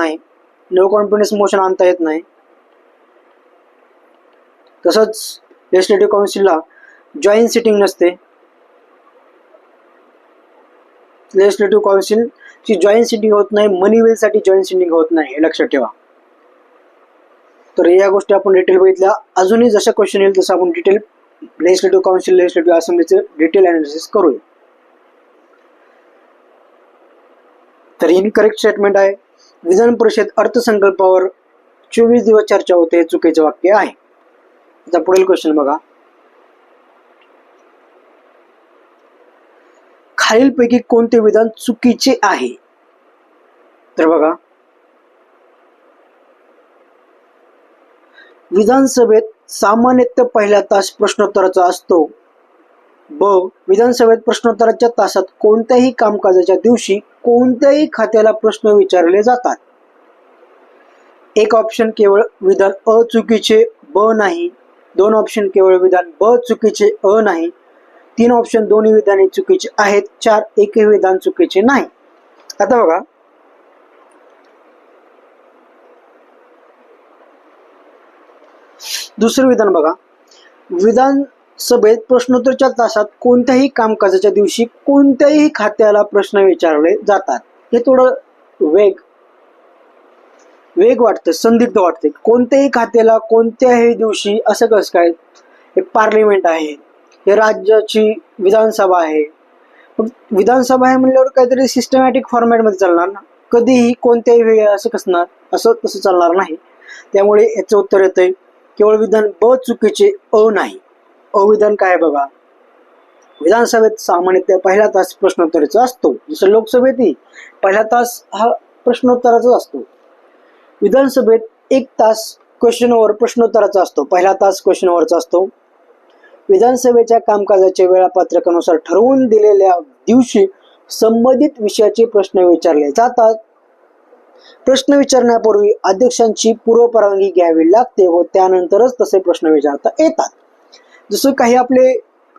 नाही. तसंच लेजिस्लेटिव्ह काउन्सिलला जॉईंट सिटिंग नसते. लेजिस्लेटिव्ह काउन्सिलची जॉईंट सिटिंग होत नाही. मनी बिलसाठी जॉईंट सिटिंग होत नाही, हे लक्षात ठेवा. तर या गोष्टी आपण डिटेल बघितल्या. अजूनही जसं क्वेश्चन येईल तसं आपण डिटेल लेजिस्लेटिव्ह काउन्सिल, लेजिस्लेटिव्ह असेंब्लीचे डिटेल अनालिसिस करूया. तर इनकरेक्ट स्टेटमेंट आहे, विधान परिषद अर्थसंकल्पावर 24 दिवस चर्चा होते, हे चुकीचे वाक्य आहे. आता पुढील क्वेश्चन बघा, खालीलपैकी कोणते विधान चुकीचे आहे? तर बघा, विधानसभेत सामान्यतः पहिला तास प्रश्नोत्तराचा असतो. ब, विधानसभेत प्रश्नोत्तराच्या तासात कोणत्याही कामकाजाच्या दिवशी कोणत्याही खात्याला प्रश्न विचारले जातात. एक ऑप्शन केवळ विधान अ चुकीचे, ब नाही. 2 ऑप्शन केवळ विधान ब चुकीचे, अ नाही. 3 ऑप्शन दोन्ही विधाने चुकीचे आहेत. 4 एकही विधान चुकीचे नाही. आता बघा, दुसरं विधान बघा, विधानसभेत प्रश्नोत्तरच्या तासात कोणत्याही कामकाजाच्या दिवशी कोणत्याही खात्याला प्रश्न विचारले जातात. हे थोडं वेग वाटतं, संदिग्ध वाटते. कोणत्याही खात्याला कोणत्याही दिवशी असं कसं काय? हे पार्लिमेंट आहे, हे राज्याची विधानसभा आहे. विधानसभा आहे म्हणल्यावर काहीतरी सिस्टमॅटिक फॉर्मॅटमध्ये चालणार ना. कधीही कोणत्याही वेळी असं कसणार, असं तसं चालणार नाही. त्यामुळे याचं उत्तर येतंय केवळ विधान ब चुकीचे, अ नाही. अविधान काय बघा, विधानसभेत सामान्यतः पहिला तास प्रश्नोत्तराचा असतो, जसं लोकसभेतही पहिला तास हा प्रश्नोत्तराचा असतो. विधानसभेत 1 तास क्वेश्चन ओव्हर प्रश्नोत्तराचा असतो, पहिला तास क्वेश्चन ओव्हरचा असतो. विधानसभेच्या कामकाजाच्या वेळापत्रकानुसार ठरवून दिलेल्या दिवशी संबंधित विषयाचे प्रश्न विचारले जातात. प्रश्न विचारण्यापूर्वी अध्यक्षांची पूर्व परवानगी घ्यावी लागते व त्यानंतरच तसे प्रश्न विचारता येतात. जसं काही आपले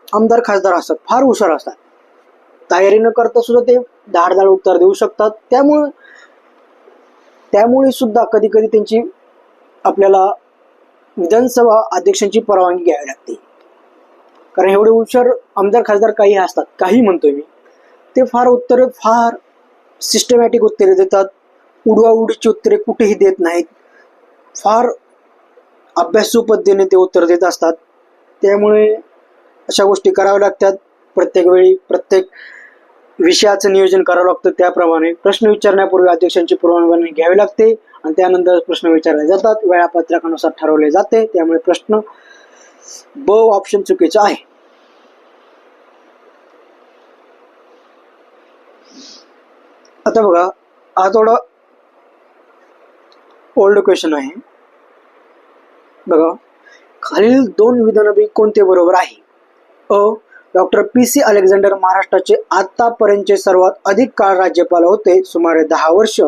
आमदार खासदार असतात, फार हुशार असतात, तयारी न करता सुद्धा ते धाडधाड उत्तर देऊ शकतात. त्यामुळे सुद्धा कधी कधी त्यांची आपल्याला विधानसभा अध्यक्षांची परवानगी घ्यावी लागते. कारण एवढे हुशार आमदार खासदार काही असतात, काही म्हणतोय मी, ते फार सिस्टमॅटिक उत्तरे देतात, उडवाउडीची उत्तरे कुठेही देत नाहीत, फार अभ्यासू पद्धतीने ते उत्तर देत असतात. त्यामुळे अशा गोष्टी कराव्या लागतात. प्रत्येक वेळी प्रत्येक विषयाचं नियोजन करावं लागतं. त्याप्रमाणे प्रश्न विचारण्यापूर्वी अध्यक्षांची परवानगी घ्यावी लागते आणि त्यानंतर प्रश्न विचारले जातात, वेळापत्रकानुसार ठरवले जाते. त्यामुळे प्रश्न ब ऑप्शन चुकीचा आहे. आता बघा, हा थोडा ओल्ड क्वेश्चन आहे बघा. खालील 2 विधानापैकी कोणते बरोबर आहे? अ, डॉक्टर पी.सी. अलेक्झांडर महाराष्ट्राचे आतापर्यंतचे सर्वात अधिक काळ राज्यपाल होते, सुमारे 10 वर्ष.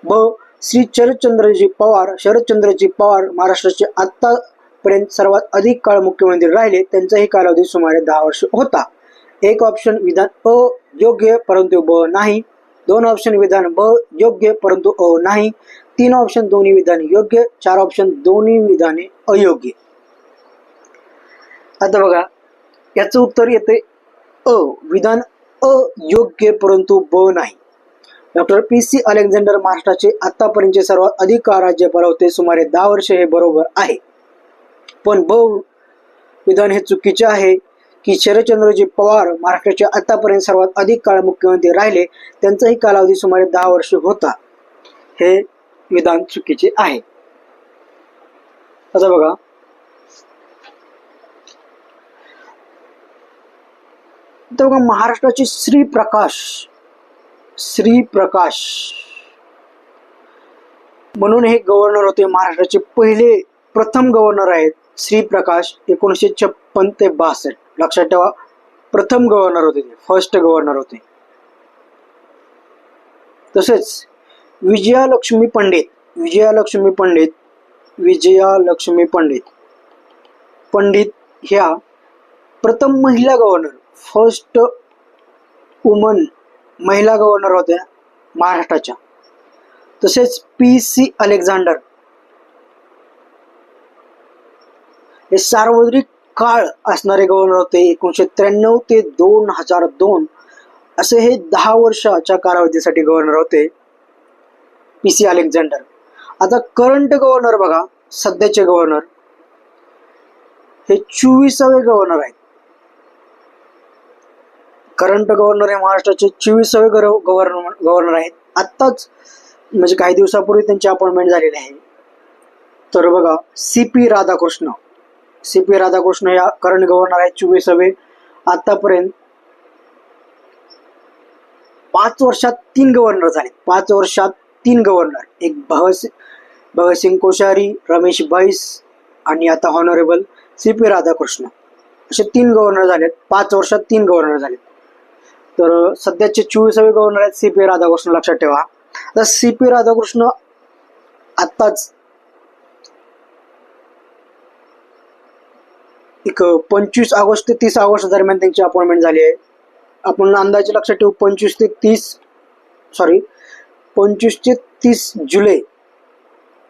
ब, श्री शरदचंद्रजी पवार महाराष्ट्राचे आतापर्यंत सर्वात अधिक काळ मुख्यमंत्री राहिले, त्यांचाही कालावधी सुमारे 10 वर्ष होता. 1 ऑप्शन विधान अ योग्य परंतु ब नाही. 2 ऑप्शन विधान ब योग्य परंतु अ नाही. 3 ऑप्शन दोन्ही विधाने योग्य. 4 ऑप्शन दोन्ही विधाने अयोग्य. आता बघा, याचं उत्तर येते अ, विधान अ योग्य परंतु ब नाही. Doctor PC. अलेक्झांडर महाराष्ट्राचे आतापर्यंतचे सर्वात अधिक काळ राज्यपाल होते, सुमारे 10 वर्ष, हे बरोबर आहे. पण ब विधान हे चुकीचे आहे की शरदचंद्रजी पवार महाराष्ट्राचे आतापर्यंत सर्वात अधिक काळ मुख्यमंत्री राहिले, त्यांचाही कालावधी सुमारे 10 वर्ष होता. हे विधान चुकीचे आहे. आता बघा, महाराष्ट्राचे श्री प्रकाश म्हणून हे गव्हर्नर होते. महाराष्ट्राचे प्रथम गव्हर्नर आहेत श्री प्रकाश, 1956 ते 62. लक्षात ठेवा, प्रथम गव्हर्नर होते, फर्स्ट गव्हर्नर होते. तसेच विजयालक्ष्मी पंडित ह्या प्रथम महिला गव्हर्नर, फर्स्ट वुमन महिला गव्हर्नर होत्या महाराष्ट्राच्या. तसेच पी.सी. अलेक्झांडर हे सार्वत्रिक काळ असणारे गव्हर्नर होते, 1993 ते 2002 असे हे 10 वर्षाच्या कालावधीसाठी गव्हर्नर होते पी.सी. अलेक्झांडर. आता करंट गव्हर्नर बघा, सध्याचे गव्हर्नर हे 24वे गव्हर्नर आहेत. करंट गव्हर्नर हे महाराष्ट्राचे 24वे गव्हर्नर आहेत. आत्ताच म्हणजे काही दिवसापूर्वी त्यांची अपॉइंटमेंट झालेली आहे. तर बघा, सी.पी. राधाकृष्ण या करंट गव्हर्नर आहेत 24वे. आतापर्यंत 5 वर्षात 3 गव्हर्नर झाले. 5 वर्षात 3 गव्हर्नर, एक भगतसिंग कोश्यारी, रमेश बैस आणि आता हॉनरेबल सी.पी. राधाकृष्ण, असे 3 गव्हर्नर झालेत. 5 वर्षात 3 गव्हर्नर झालेत. तर सध्याचे 24वे गव्हर्नर आहेत सी.पी. राधाकृष्ण. लक्षात ठेवा. तर सी.पी. राधाकृष्ण आत्ताच एक 25 ऑगस्ट ते 30 ऑगस्ट दरम्यान त्यांची अपॉइंटमेंट झाली आहे. आपण अंदाजे लक्षात ठेवू, 25 ते 30 जुलै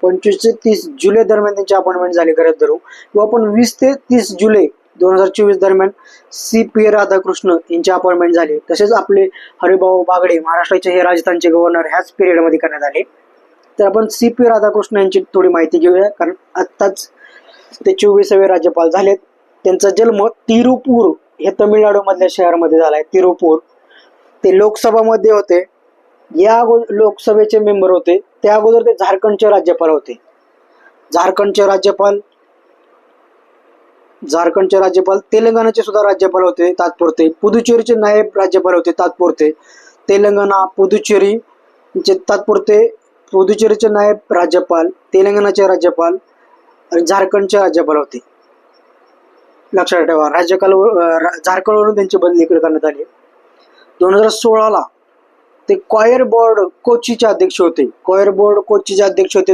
25 ते 30 जुलै दरम्यान त्यांची अपॉइंटमेंट झाली गरज धरू, किंवा आपण 20 ते 30 जुलै 2024 दरम्यान CP राधाकृष्ण यांची अपॉइंटमेंट झाली. तसेच आपले हरिभाऊ बागडे महाराष्ट्राचे हे राजस्थानचे गव्हर्नर ह्याच पिरियडमध्ये करण्यात आले. तर आपण CP राधाकृष्ण यांची थोडी माहिती घेऊया, कारण आत्ताच ते 24वे राज्यपाल झालेत. त्यांचा जन्म तिरुपूर हे तमिळनाडू मधल्या शहरामध्ये झालाय, तिरुपूर. ते लोकसभामध्ये होते, या लोकसभेचे मेंबर होते. त्या अगोदर ते झारखंडचे राज्यपाल होते. झारखंडचे राज्यपाल, तेलंगणाचे सुद्धा राज्यपाल होते तात्पुरते, पुदुचेरीचे नायब राज्यपाल होते तात्पुरते, तेलंगणा पुदुचेरी तात्पुरते, पुदुचेरीचे नायब राज्यपाल, तेलंगणाचे राज्यपाल आणि झारखंडचे राज्यपाल होते. लक्षात ठेवा, झारखंडवरून त्यांची बदली इकडे करण्यात आली. 2016ला ते कॉयर बोर्ड कोचीचे अध्यक्ष होते.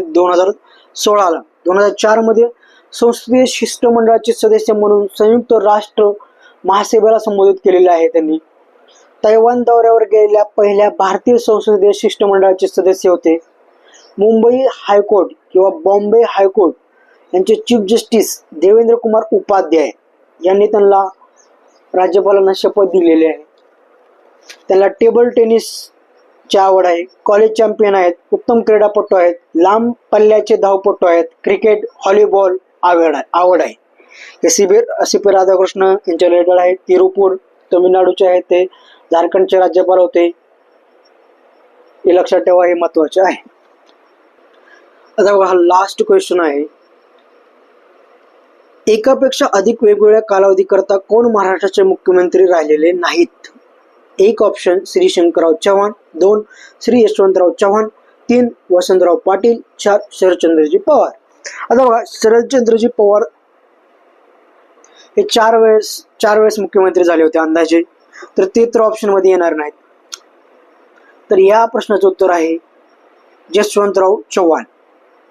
2016ला 2004 मध्ये संसदीय शिष्टमंडळाचे सदस्य म्हणून संयुक्त राष्ट्र महासभेला संबोधित केलेले आहे त्यांनी. तैवान दौऱ्यावर गेलेल्या पहिल्या भारतीय संसदीय शिष्टमंडळाचे सदस्य होते. मुंबई हायकोर्ट किंवा बॉम्बे हायकोर्ट यांचे चीफ जस्टिस देवेंद्र कुमार उपाध्याय यांनी त्यांना राज्यपालांना शपथ दिलेली आहे. त्यांना टेबल टेनिसची आवड आहे, कॉलेज चॅम्पियन आहेत, उत्तम क्रीडापटू आहेत, लांब पल्ल्याचे धावपटू आहेत, क्रिकेट, व्हॉलीबॉल आवड आहे. हे CP राधाकृष्ण यांच्या रिलेटेड आहे. तिरुपूर तमिळनाडूचे आहेत, ते झारखंडचे राज्यपाल होते. हे लक्षात ठेवा, हे महत्वाचे आहे. आता बघा, हा लास्ट क्वेश्चन आहे. एकापेक्षा अधिक वेगवेगळ्या कालावधी करता कोण महाराष्ट्राचे मुख्यमंत्री राहिलेले नाहीत? 1 ऑप्शन श्री शंकरराव चव्हाण, 2 श्री यशवंतराव चव्हाण, 3 वसंतराव पाटील, 4 शरदचंद्रजी पवार. आता बघा, शरदचंद्रजी पवार हे 4 वेळेस मुख्यमंत्री झाले होते अंदाजे, तर ते तर ऑप्शन मध्ये येणार नाहीत. तर या प्रश्नाचं उत्तर आहे यशवंतराव चव्हाण.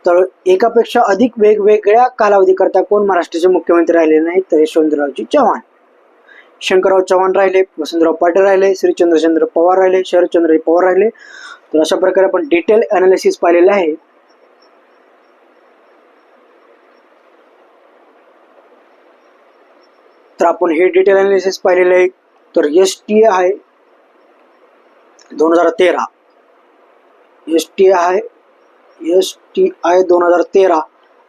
तर एकापेक्षा अधिक वेगवेगळ्या कालावधी करता कोण महाराष्ट्राचे मुख्यमंत्री राहिले नाहीत? तर यशवंतरावजी चव्हाण. शंकरराव चव्हाण राहिले, वसंतराव पाटील राहिले, श्री चंद्रशेखर पवार राहिले, शरदचंद्र पवार राहिले. तर अशा प्रकारे आपण डिटेल अनालिसिस पाहिलेलं आहे. तर आपण हे डिटेल अनालिसिस पाहिलेलं आहे. तर STA आहे 2013, STI 2013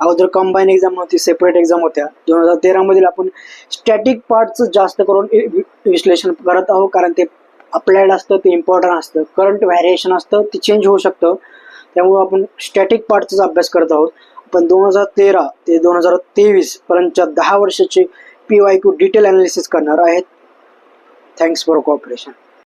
अगोदर कंबाईन एक्झाम नव्हती, सेपरेट एक्झाम होत्या. 2013 मधील आपण स्टॅटिक पार्टचं जास्त करून विश्लेषण करत आहोत, कारण ते अप्लाइड असतं, ते इम्पॉर्टंट असतं. करंट व्हॅरिएशन असतं, ते चेंज होऊ शकतं, त्यामुळे आपण स्टॅटिक पार्टचा अभ्यास करत आहोत. आपण 2013 ते 2023 पर्यंतच्या 10 वर्षाचे PYQ डिटेल अनालिसिस करणार आहेत. Thanks for cooperation.